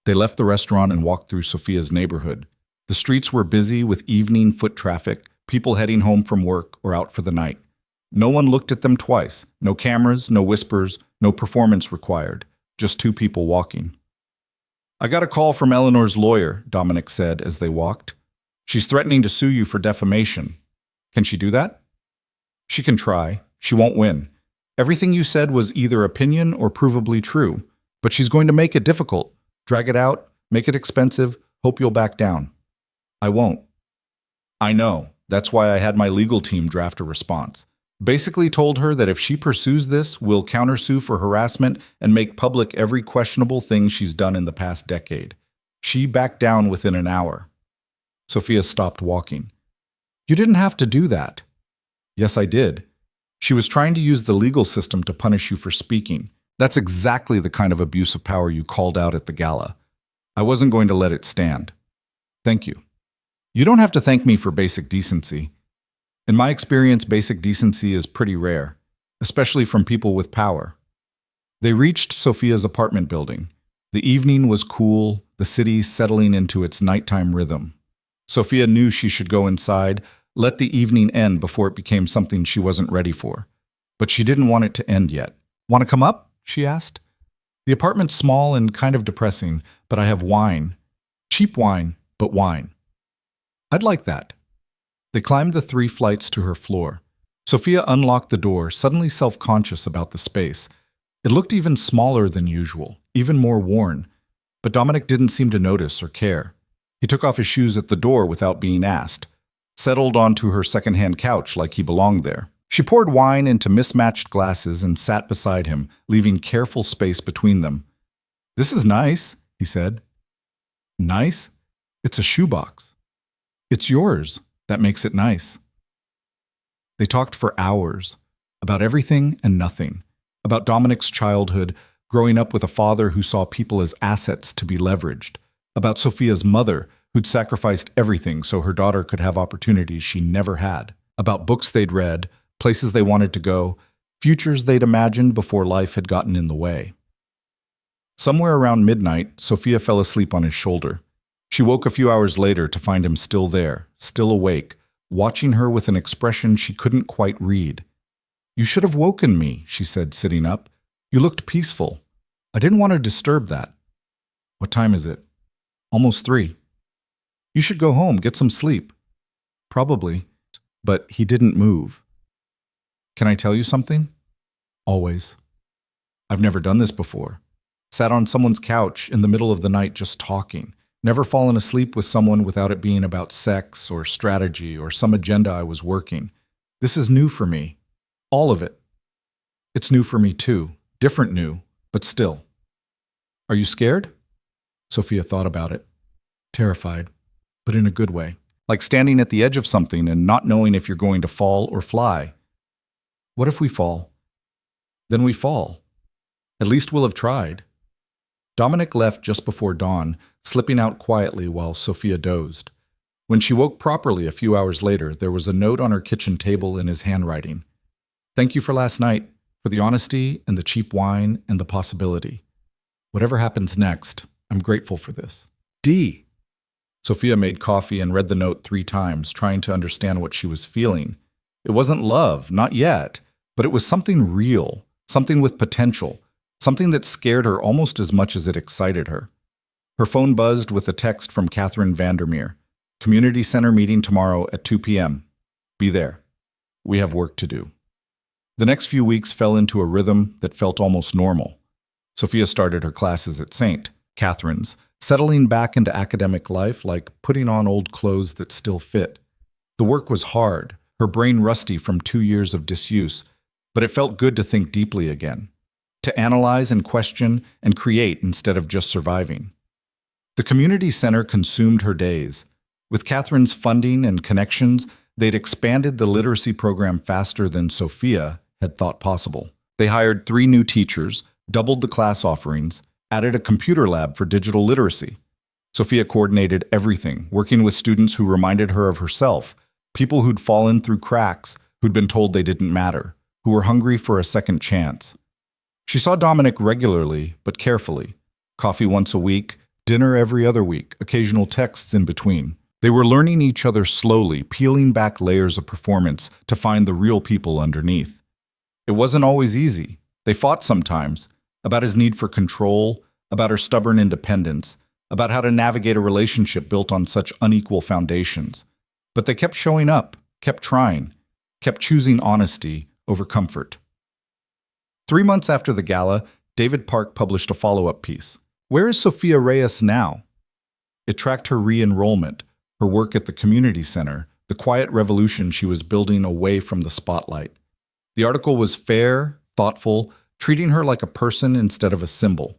They left the restaurant and walked through Sophia's neighborhood. The streets were busy with evening foot traffic, people heading home from work or out for the night. No one looked at them twice. No cameras, no whispers, no performance required. Just two people walking. I got a call from Eleanor's lawyer, Dominic said as they walked. She's threatening to sue you for defamation. Can she do that? She can try. She won't win. Everything you said was either opinion or provably true, but she's going to make it difficult. Drag it out, make it expensive, hope you'll back down. I won't. I know. That's why I had my legal team draft a response. Basically told her that if she pursues this, we'll countersue for harassment and make public every questionable thing she's done in the past decade. She backed down within an hour. Sophia stopped walking. You didn't have to do that. Yes, I did. She was trying to use the legal system to punish you for speaking. That's exactly the kind of abuse of power you called out at the gala. I wasn't going to let it stand. Thank you. You don't have to thank me for basic decency. In my experience, basic decency is pretty rare, especially from people with power. They reached Sophia's apartment building. The evening was cool, the city settling into its nighttime rhythm. Sophia knew she should go inside, let the evening end before it became something she wasn't ready for. But she didn't want it to end yet. "Want to come up?" she asked. "The apartment's small and kind of depressing, but I have wine. Cheap wine, but wine." "I'd like that." They climbed the 3 flights to her floor. Sophia unlocked the door, suddenly self-conscious about the space. It looked even smaller than usual, even more worn. But Dominic didn't seem to notice or care. He took off his shoes at the door without being asked, settled onto her second-hand couch like he belonged there. She poured wine into mismatched glasses and sat beside him, leaving careful space between them. "This is nice," he said. "Nice? It's a shoebox." "It's yours. That makes it nice." They talked for hours, about everything and nothing, about Dominic's childhood, growing up with a father who saw people as assets to be leveraged, about Sophia's mother, who'd sacrificed everything so her daughter could have opportunities she never had, about books they'd read, places they wanted to go, futures they'd imagined before life had gotten in the way. Somewhere around midnight, Sophia fell asleep on his shoulder. She woke a few hours later to find him still there, still awake, watching her with an expression she couldn't quite read. "You should have woken me," she said, sitting up. "You looked peaceful. I didn't want to disturb that." "What time is it?" "Almost 3. "You should go home, get some sleep." "Probably." But he didn't move. "Can I tell you something?" "Always." "I've never done this before. Sat on someone's couch in the middle of the night just talking. Never fallen asleep with someone without it being about sex or strategy or some agenda I was working. This is new for me. All of it. It's new for me too. Different new, but still." "Are you scared?" Sophia thought about it. Terrified, but in a good way. Like standing at the edge of something and not knowing if you're going to fall or fly. What if we fall? Then we fall. At least we'll have tried. Dominic left just before dawn, slipping out quietly while Sophia dozed. When she woke properly a few hours later, there was a note on her kitchen table in his handwriting. "Thank you for last night, for the honesty and the cheap wine and the possibility. Whatever happens next, I'm grateful for this. D." Sophia made coffee and read the note 3 times, trying to understand what she was feeling. It wasn't love, not yet, but it was something real, something with potential, something that scared her almost as much as it excited her. Her phone buzzed with a text from Catherine Vandermeer. "Community Center meeting tomorrow at 2 p.m. Be there. We have work to do." The next few weeks fell into a rhythm that felt almost normal. Sophia started her classes at St. Catherine's, settling back into academic life like putting on old clothes that still fit. The work was hard, her brain rusty from 2 years of disuse, but it felt good to think deeply again, to analyze and question and create instead of just surviving. The community center consumed her days. With Catherine's funding and connections, they'd expanded the literacy program faster than Sophia had thought possible. They hired 3 new teachers, doubled the class offerings, added a computer lab for digital literacy. Sophia coordinated everything, working with students who reminded her of herself, people who'd fallen through cracks, who'd been told they didn't matter, who were hungry for a second chance. She saw Dominic regularly, but carefully. Coffee once a week, dinner every other week, occasional texts in between. They were learning each other slowly, peeling back layers of performance to find the real people underneath. It wasn't always easy. They fought sometimes, about his need for control, about her stubborn independence, about how to navigate a relationship built on such unequal foundations. But they kept showing up, kept trying, kept choosing honesty over comfort. 3 months after the gala, David Park published a follow-up piece. Where is Sophia Reyes now? It tracked her re-enrollment, her work at the community center, the quiet revolution she was building away from the spotlight. The article was fair, thoughtful, treating her like a person instead of a symbol.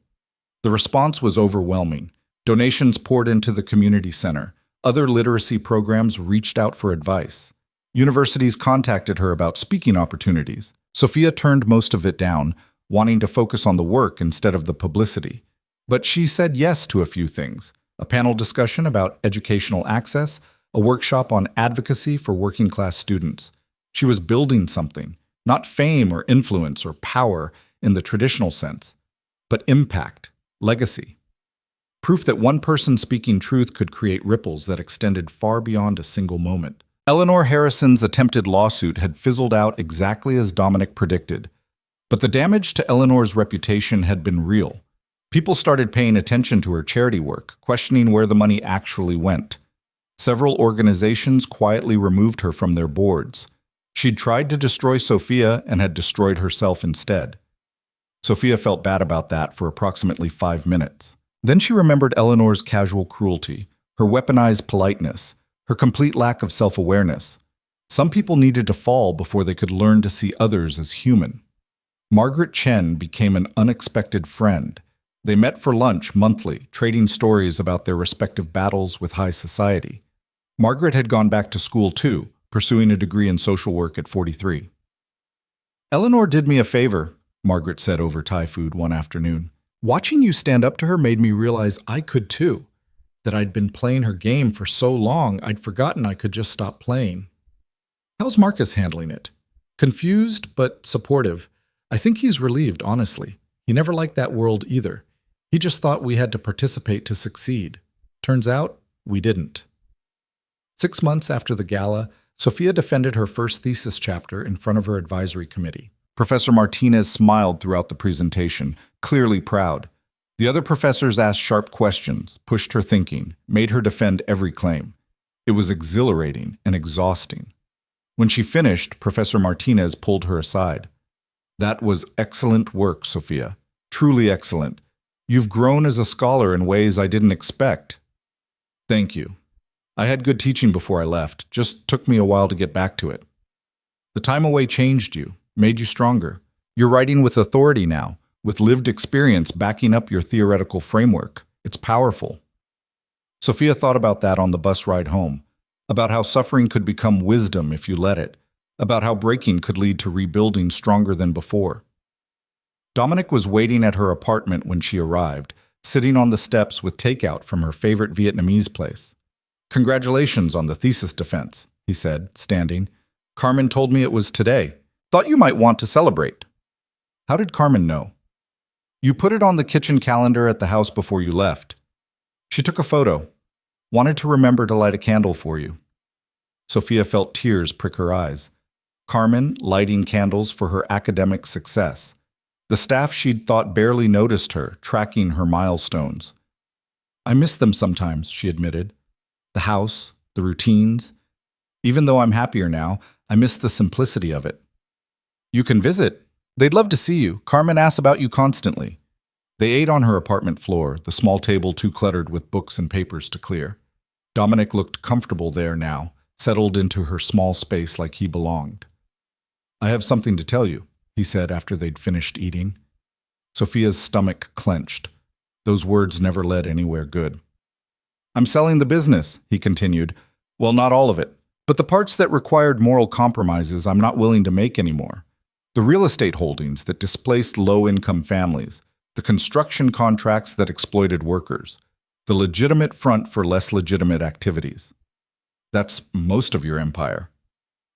The response was overwhelming. Donations poured into the community center. Other literacy programs reached out for advice. Universities contacted her about speaking opportunities. Sophia turned most of it down, wanting to focus on the work instead of the publicity. But she said yes to a few things: a panel discussion about educational access, a workshop on advocacy for working-class students. She was building something, not fame or influence or power in the traditional sense, but impact, legacy. Proof that one person speaking truth could create ripples that extended far beyond a single moment. Eleanor Harrison's attempted lawsuit had fizzled out exactly as Dominic predicted. But the damage to Eleanor's reputation had been real. People started paying attention to her charity work, questioning where the money actually went. Several organizations quietly removed her from their boards. She'd tried to destroy Sophia and had destroyed herself instead. Sophia felt bad about that for approximately 5 minutes. Then she remembered Eleanor's casual cruelty, her weaponized politeness, her complete lack of self-awareness. Some people needed to fall before they could learn to see others as human. Margaret Chen became an unexpected friend. They met for lunch monthly, trading stories about their respective battles with high society. Margaret had gone back to school too, pursuing a degree in social work at 43. "Eleanor did me a favor," Margaret said over Thai food one afternoon. "Watching you stand up to her made me realize I could too. That I'd been playing her game for so long, I'd forgotten I could just stop playing." "How's Marcus handling it?" "Confused, but supportive. I think he's relieved, honestly. He never liked that world either. He just thought we had to participate to succeed. Turns out, we didn't." 6 months after the gala, Sophia defended her first thesis chapter in front of her advisory committee. Professor Martinez smiled throughout the presentation, clearly proud. The other professors asked sharp questions, pushed her thinking, made her defend every claim. It was exhilarating and exhausting. When she finished, Professor Martinez pulled her aside. "That was excellent work, Sophia. Truly excellent. You've grown as a scholar in ways I didn't expect." "Thank you. I had good teaching before I left. Just took me a while to get back to it." "The time away changed you, made you stronger. You're writing with authority now, with lived experience backing up your theoretical framework. It's powerful." Sophia thought about that on the bus ride home, about how suffering could become wisdom if you let it, about how breaking could lead to rebuilding stronger than before. Dominic was waiting at her apartment when she arrived, sitting on the steps with takeout from her favorite Vietnamese place. "Congratulations on the thesis defense," he said, standing. "Carmen told me it was today. Thought you might want to celebrate." "How did Carmen know?" "You put it on the kitchen calendar at the house before you left. She took a photo. Wanted to remember to light a candle for you." Sophia felt tears prick her eyes. Carmen lighting candles for her academic success. The staff she'd thought barely noticed her, tracking her milestones. "I miss them sometimes," she admitted. "The house, the routines. Even though I'm happier now, I miss the simplicity of it." "You can visit. They'd love to see you. Carmen asks about you constantly." They ate on her apartment floor, the small table too cluttered with books and papers to clear. Dominic looked comfortable there now, settled into her small space like he belonged. "I have something to tell you," he said after they'd finished eating. Sophia's stomach clenched. Those words never led anywhere good. "I'm selling the business," he continued. "Well, not all of it, but the parts that required moral compromises I'm not willing to make anymore. The real estate holdings that displaced low-income families, the construction contracts that exploited workers, the legitimate front for less legitimate activities. That's most of your empire."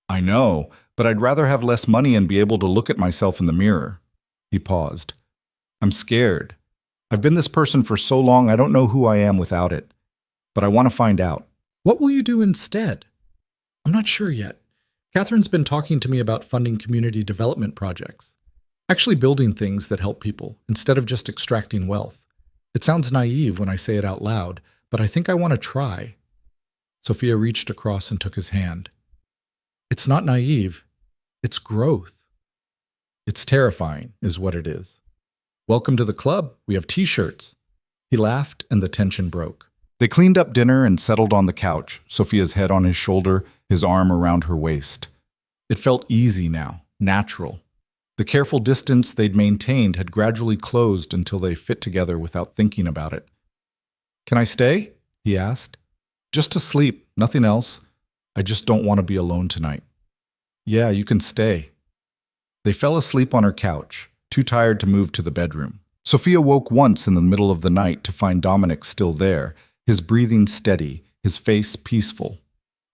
"I know, but I'd rather have less money and be able to look at myself in the mirror." He paused. "I'm scared. I've been this person for so long I don't know who I am without it. But I want to find out." "What will you do instead?" "I'm not sure yet. Catherine's been talking to me about funding community development projects. Actually building things that help people, instead of just extracting wealth. It sounds naive when I say it out loud, but I think I want to try." Sophia reached across and took his hand. "It's not naive. It's growth. It's terrifying, is what it is. Welcome to the club. We have t-shirts." He laughed and the tension broke. They cleaned up dinner and settled on the couch, Sophia's head on his shoulder, his arm around her waist. It felt easy now, natural. The careful distance they'd maintained had gradually closed until they fit together without thinking about it. "Can I stay?" he asked. "Just to sleep, nothing else. I just don't want to be alone tonight." "Yeah, you can stay." They fell asleep on her couch, too tired to move to the bedroom. Sophia woke once in the middle of the night to find Dominic still there, his breathing steady, his face peaceful.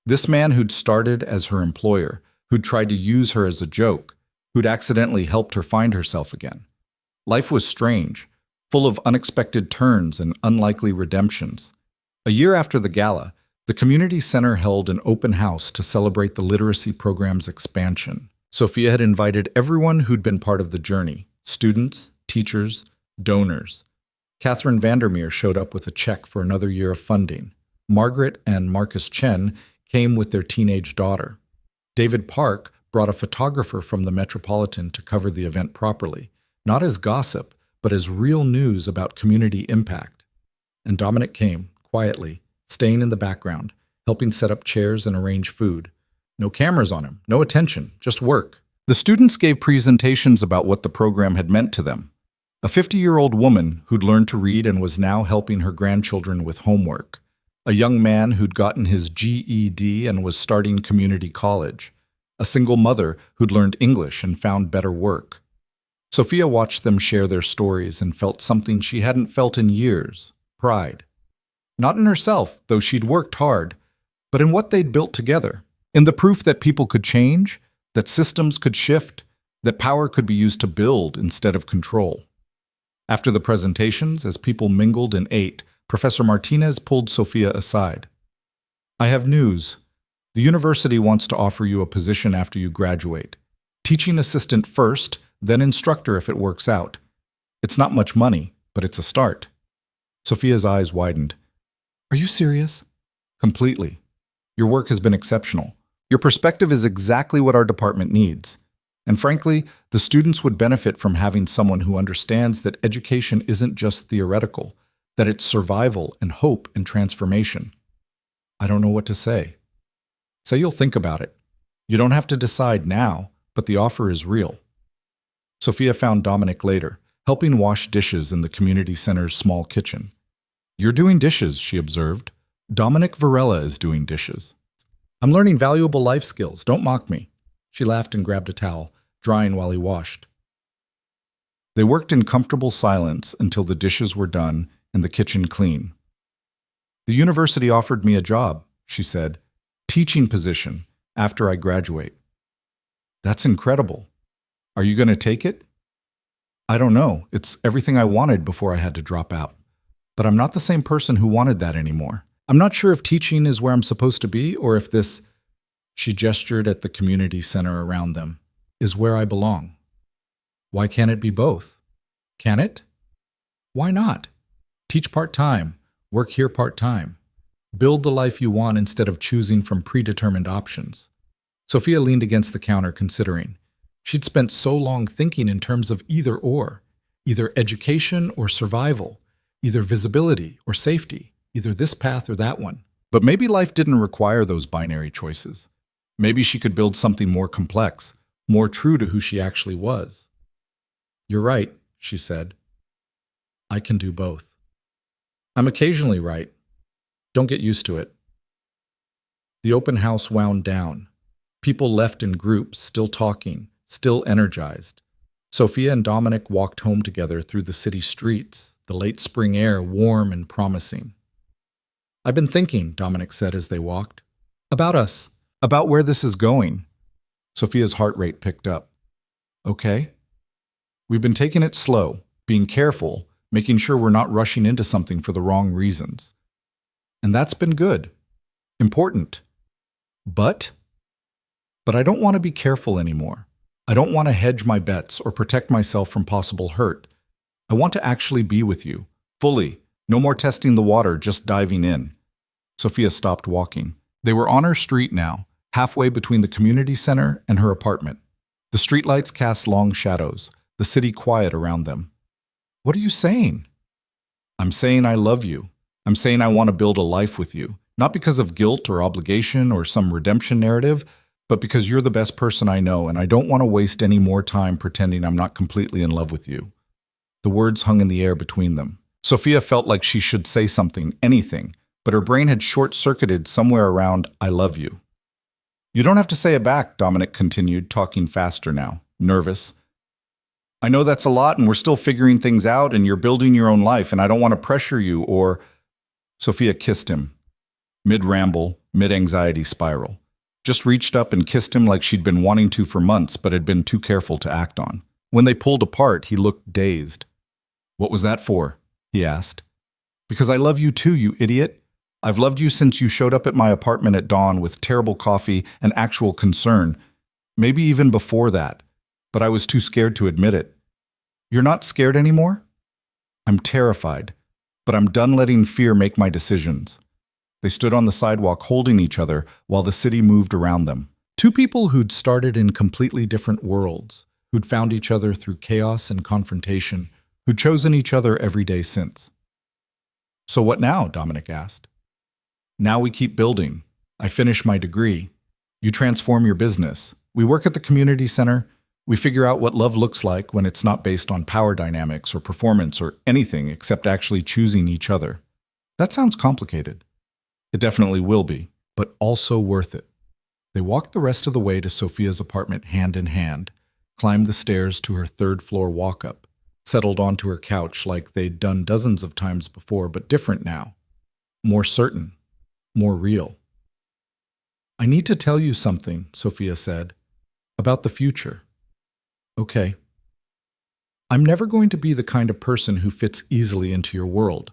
This man who'd started as her employer, who'd tried to use her as a joke, who'd accidentally helped her find herself again. Life was strange, full of unexpected turns and unlikely redemptions. A year after the gala, The community center held an open house to celebrate the literacy program's expansion. Sophia had invited everyone who'd been part of the journey: students, teachers, donors. Catherine Vandermeer showed up with a check for another year of funding. Margaret and Marcus Chen came with their teenage daughter. David Park brought a photographer from the Metropolitan to cover the event properly, not as gossip, but as real news about community impact. And Dominic came, quietly, staying in the background, helping set up chairs and arrange food. No cameras on him, no attention, just work. The students gave presentations about what the program had meant to them. A 50-year-old woman who'd learned to read and was now helping her grandchildren with homework. A young man who'd gotten his GED and was starting community college. A single mother who'd learned English and found better work. Sophia watched them share their stories and felt something she hadn't felt in years: pride. Not in herself, though she'd worked hard, but in what they'd built together. In the proof that people could change, that systems could shift, that power could be used to build instead of control. After the presentations, as people mingled and ate, Professor Martinez pulled Sophia aside. "I have news. The university wants to offer you a position after you graduate. Teaching assistant first, then instructor if it works out. It's not much money, but it's a start." Sophia's eyes widened. "Are you serious?" "Completely. Your work has been exceptional. Your perspective is exactly what our department needs. And frankly, the students would benefit from having someone who understands that education isn't just theoretical, that it's survival and hope and transformation." "I don't know what to say." "Say you'll think about it. You don't have to decide now, but the offer is real." Sophia found Dominic later, helping wash dishes in the community center's small kitchen. "You're doing dishes," she observed. "Dominic Varela is doing dishes." "I'm learning valuable life skills. Don't mock me." She laughed and grabbed a towel, drying while he washed. They worked in comfortable silence until the dishes were done and the kitchen clean. "The university offered me a job," she said. "Teaching position, after I graduate." "That's incredible. Are you going to take it?" "I don't know. It's everything I wanted before I had to drop out. But I'm not the same person who wanted that anymore. I'm not sure if teaching is where I'm supposed to be or if this," she gestured at the community center around them, "is where I belong." "Why can't it be both?" "Can it?" "Why not? Teach part-time, work here part-time. Build the life you want instead of choosing from predetermined options." Sophia leaned against the counter, considering. She'd spent so long thinking in terms of either education or survival, either visibility or safety, either this path or that one. But maybe life didn't require those binary choices. Maybe she could build something more complex, more true to who she actually was. "You're right," she said. "I can do both." "I'm occasionally right. Don't get used to it." The open house wound down. People left in groups, still talking, still energized. Sophia and Dominic walked home together through the city streets, the late spring air warm and promising. "I've been thinking," Dominic said as they walked, "about us, about where this is going." Sophia's heart rate picked up. "Okay." "We've been taking it slow, being careful, making sure we're not rushing into something for the wrong reasons. And that's been good. Important. But I don't want to be careful anymore. I don't want to hedge my bets or protect myself from possible hurt. I want to actually be with you, fully, no more testing the water, just diving in." Sophia stopped walking. They were on her street now, halfway between the community center and her apartment. The streetlights cast long shadows, the city quiet around them. "What are you saying?" "I'm saying I love you. I'm saying I want to build a life with you, not because of guilt or obligation or some redemption narrative, but because you're the best person I know, and I don't want to waste any more time pretending I'm not completely in love with you." The words hung in the air between them. Sophia felt like she should say something, anything, but her brain had short-circuited somewhere around "I love you." "You don't have to say it back," Dominic continued, talking faster now, nervous. "I know that's a lot, and we're still figuring things out, and you're building your own life, and I don't want to pressure you or—" Sophia kissed him, mid-ramble, mid-anxiety spiral. Just reached up and kissed him like she'd been wanting to for months but had been too careful to act on. When they pulled apart, he looked dazed. "What was that for?" he asked. "Because I love you too, you idiot. I've loved you since you showed up at my apartment at dawn with terrible coffee and actual concern. Maybe even before that, but I was too scared to admit it. You're not scared anymore? I'm terrified, but I'm done letting fear make my decisions. They stood on the sidewalk holding each other while the city moved around them. Two people who'd started in completely different worlds, who'd found each other through chaos and confrontation, who'd chosen each other every day since. So what now? Dominic asked. Now we keep building. I finish my degree. You transform your business. We work at the community center. We figure out what love looks like when it's not based on power dynamics or performance or anything except actually choosing each other. That sounds complicated. It definitely will be, but also worth it. They walked the rest of the way to Sophia's apartment hand in hand, climbed the stairs to her third-floor walk-up, settled onto her couch like they'd done dozens of times before, but different now. More certain. More real. I need to tell you something, Sophia said, about the future. Okay. I'm never going to be the kind of person who fits easily into your world.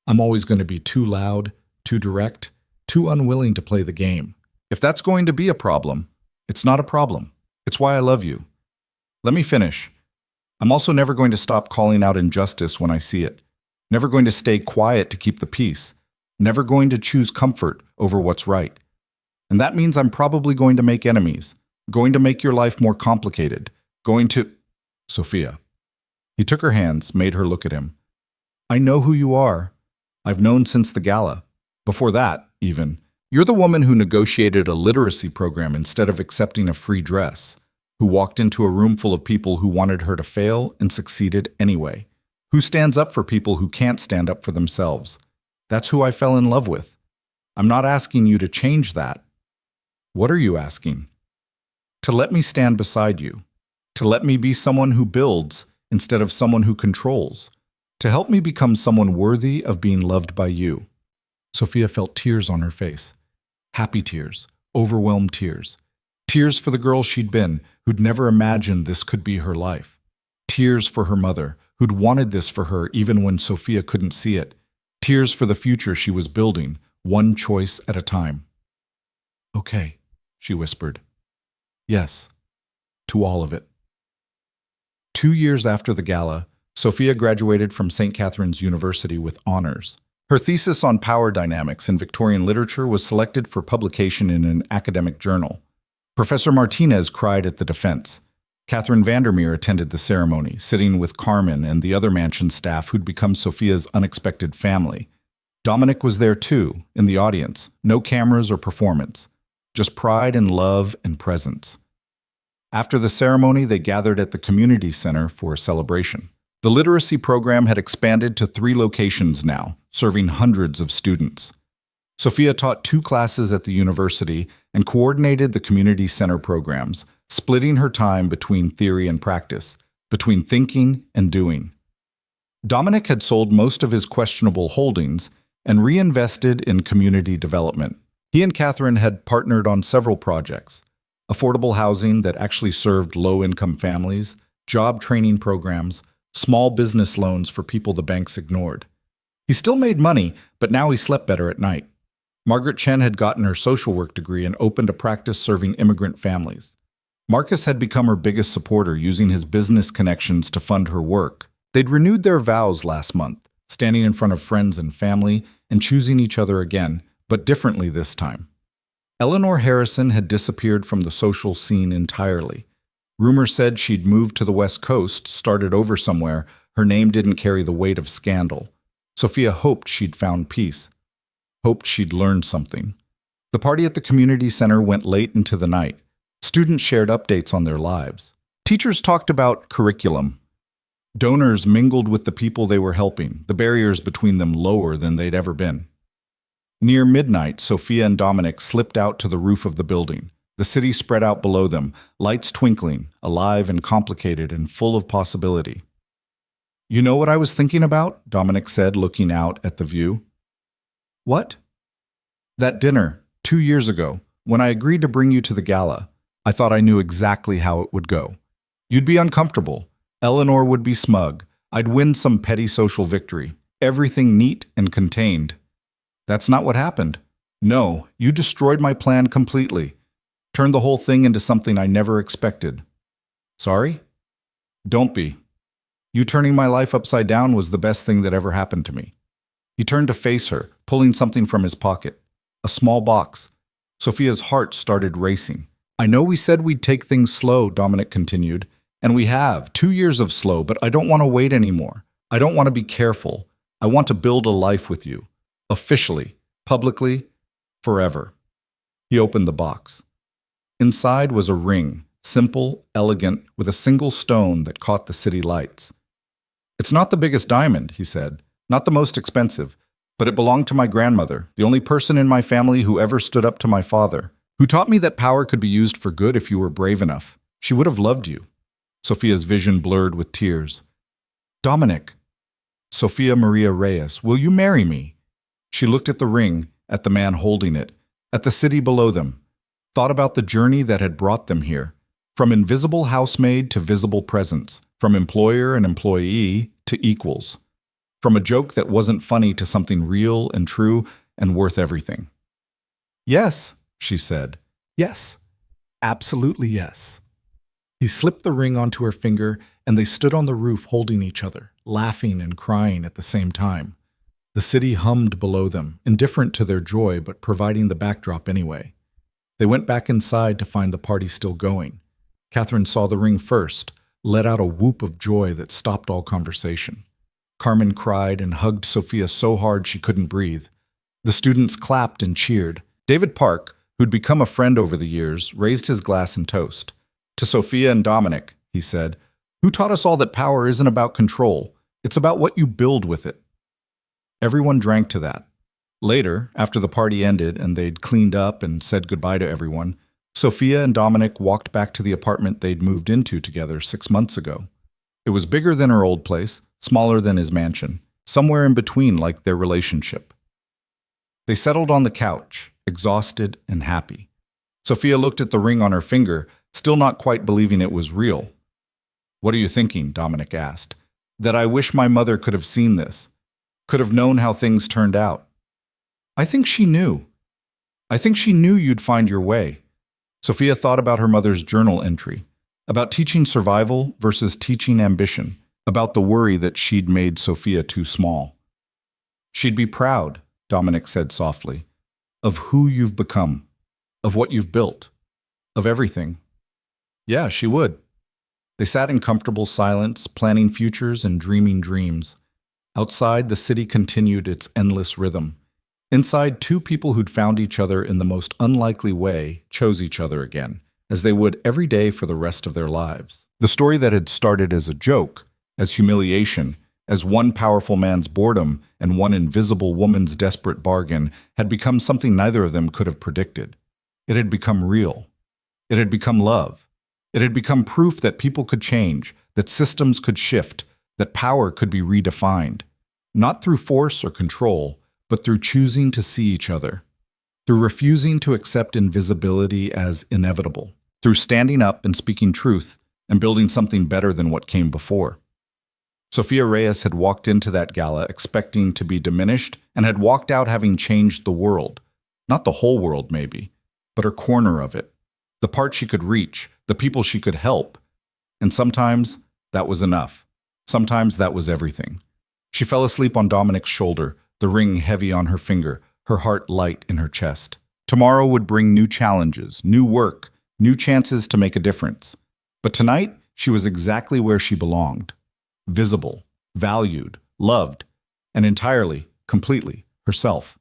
I'm always going to be too loud, too direct, too unwilling to play the game. If that's going to be a problem, it's not a problem. It's why I love you. Let me finish. I'm also never going to stop calling out injustice when I see it. Never going to stay quiet to keep the peace. Never going to choose comfort over what's right. And that means I'm probably going to make enemies, going to make your life more complicated, going to... Sophia. He took her hands, made her look at him. I know who you are. I've known since the gala. Before that, even. You're the woman who negotiated a literacy program instead of accepting a free dress, who walked into a room full of people who wanted her to fail and succeeded anyway, who stands up for people who can't stand up for themselves. That's who I fell in love with. I'm not asking you to change that. What are you asking? To let me stand beside you. To let me be someone who builds instead of someone who controls. To help me become someone worthy of being loved by you. Sophia felt tears on her face. Happy tears. Overwhelmed tears. Tears for the girl she'd been, who'd never imagined this could be her life. Tears for her mother, who'd wanted this for her even when Sophia couldn't see it. Tears for the future she was building, one choice at a time. Okay, she whispered. Yes, to all of it. 2 years after the gala, Sophia graduated from St. Catherine's University with honors. Her thesis on power dynamics in Victorian literature was selected for publication in an academic journal. Professor Martinez cried at the defense. Catherine Vandermeer attended the ceremony, sitting with Carmen and the other mansion staff who'd become Sophia's unexpected family. Dominic was there too, in the audience. No cameras or performance. Just pride and love and presence. After the ceremony, they gathered at the community center for a celebration. The literacy program had expanded to 3 locations now, serving hundreds of students. Sophia taught 2 classes at the university and coordinated the community center programs, splitting her time between theory and practice, between thinking and doing. Dominic had sold most of his questionable holdings and reinvested in community development. He and Catherine had partnered on several projects: affordable housing that actually served low-income families, job training programs, small business loans for people the banks ignored. He still made money, but now he slept better at night. Margaret Chen had gotten her social work degree and opened a practice serving immigrant families. Marcus had become her biggest supporter, using his business connections to fund her work. They'd renewed their vows last month, standing in front of friends and family and choosing each other again, but differently this time. Eleanor Harrison had disappeared from the social scene entirely. Rumor said she'd moved to the West Coast, started over somewhere. Her name didn't carry the weight of scandal. Sophia hoped she'd found peace. Hoped she'd learned something. The party at the community center went late into the night. Students shared updates on their lives. Teachers talked about curriculum. Donors mingled with the people they were helping, the barriers between them lower than they'd ever been. Near midnight, Sophia and Dominic slipped out to the roof of the building. The city spread out below them, lights twinkling, alive and complicated and full of possibility. You know what I was thinking about? Dominic said, looking out at the view. What? That dinner, 2 years ago, when I agreed to bring you to the gala. I thought I knew exactly how it would go. You'd be uncomfortable. Eleanor would be smug. I'd win some petty social victory. Everything neat and contained. That's not what happened. No, you destroyed my plan completely. Turned the whole thing into something I never expected. Sorry? Don't be. You turning my life upside down was the best thing that ever happened to me. He turned to face her, pulling something from his pocket. A small box. Sophia's heart started racing. I know we said we'd take things slow, Dominic continued, and we have, 2 years of slow, but I don't want to wait anymore. I don't want to be careful. I want to build a life with you. Officially, publicly, forever. He opened the box. Inside was a ring, simple, elegant, with a single stone that caught the city lights. It's not the biggest diamond, he said, not the most expensive, but it belonged to my grandmother, the only person in my family who ever stood up to my father, who taught me that power could be used for good if you were brave enough. She would have loved you. Sophia's vision blurred with tears. Dominic, Sophia Maria Reyes, will you marry me? She looked at the ring, at the man holding it, at the city below them, thought about the journey that had brought them here, from invisible housemaid to visible presence, from employer and employee to equals, from a joke that wasn't funny to something real and true and worth everything. Yes, she said. Yes, absolutely yes. He slipped the ring onto her finger, and they stood on the roof holding each other, laughing and crying at the same time. The city hummed below them, indifferent to their joy but providing the backdrop anyway. They went back inside to find the party still going. Catherine saw the ring first, let out a whoop of joy that stopped all conversation. Carmen cried and hugged Sophia so hard she couldn't breathe. The students clapped and cheered. David Park, who'd become a friend over the years, raised his glass and toast. To Sophia and Dominic, he said, who taught us all that power isn't about control, it's about what you build with it. Everyone drank to that. Later, after the party ended and they'd cleaned up and said goodbye to everyone, Sophia and Dominic walked back to the apartment they'd moved into together 6 months ago. It was bigger than her old place, smaller than his mansion, somewhere in between like their relationship. They settled on the couch, exhausted and happy. Sophia looked at the ring on her finger, still not quite believing it was real. What are you thinking? Dominic asked. That I wish my mother could have seen this, could have known how things turned out. I think she knew. I think she knew you'd find your way. Sophia thought about her mother's journal entry, about teaching survival versus teaching ambition, about the worry that she'd made Sophia too small. She'd be proud, Dominic said softly, of who you've become, of what you've built, of everything. Yeah, she would. They sat in comfortable silence, planning futures and dreaming dreams. Outside, the city continued its endless rhythm. Inside, 2 people who'd found each other in the most unlikely way chose each other again, as they would every day for the rest of their lives. The story that had started as a joke, as humiliation, as one powerful man's boredom and one invisible woman's desperate bargain, had become something neither of them could have predicted. It had become real. It had become love. It had become proof that people could change, that systems could shift, that power could be redefined, not through force or control, but through choosing to see each other, through refusing to accept invisibility as inevitable, through standing up and speaking truth and building something better than what came before. Sophia Reyes had walked into that gala expecting to be diminished and had walked out having changed the world. Not the whole world, maybe, but her corner of it, the part she could reach, the people she could help. And sometimes that was enough. Sometimes that was everything. She fell asleep on Dominic's shoulder, the ring heavy on her finger, her heart light in her chest. Tomorrow would bring new challenges, new work, new chances to make a difference. But tonight, she was exactly where she belonged. Visible, valued, loved, and entirely, completely herself.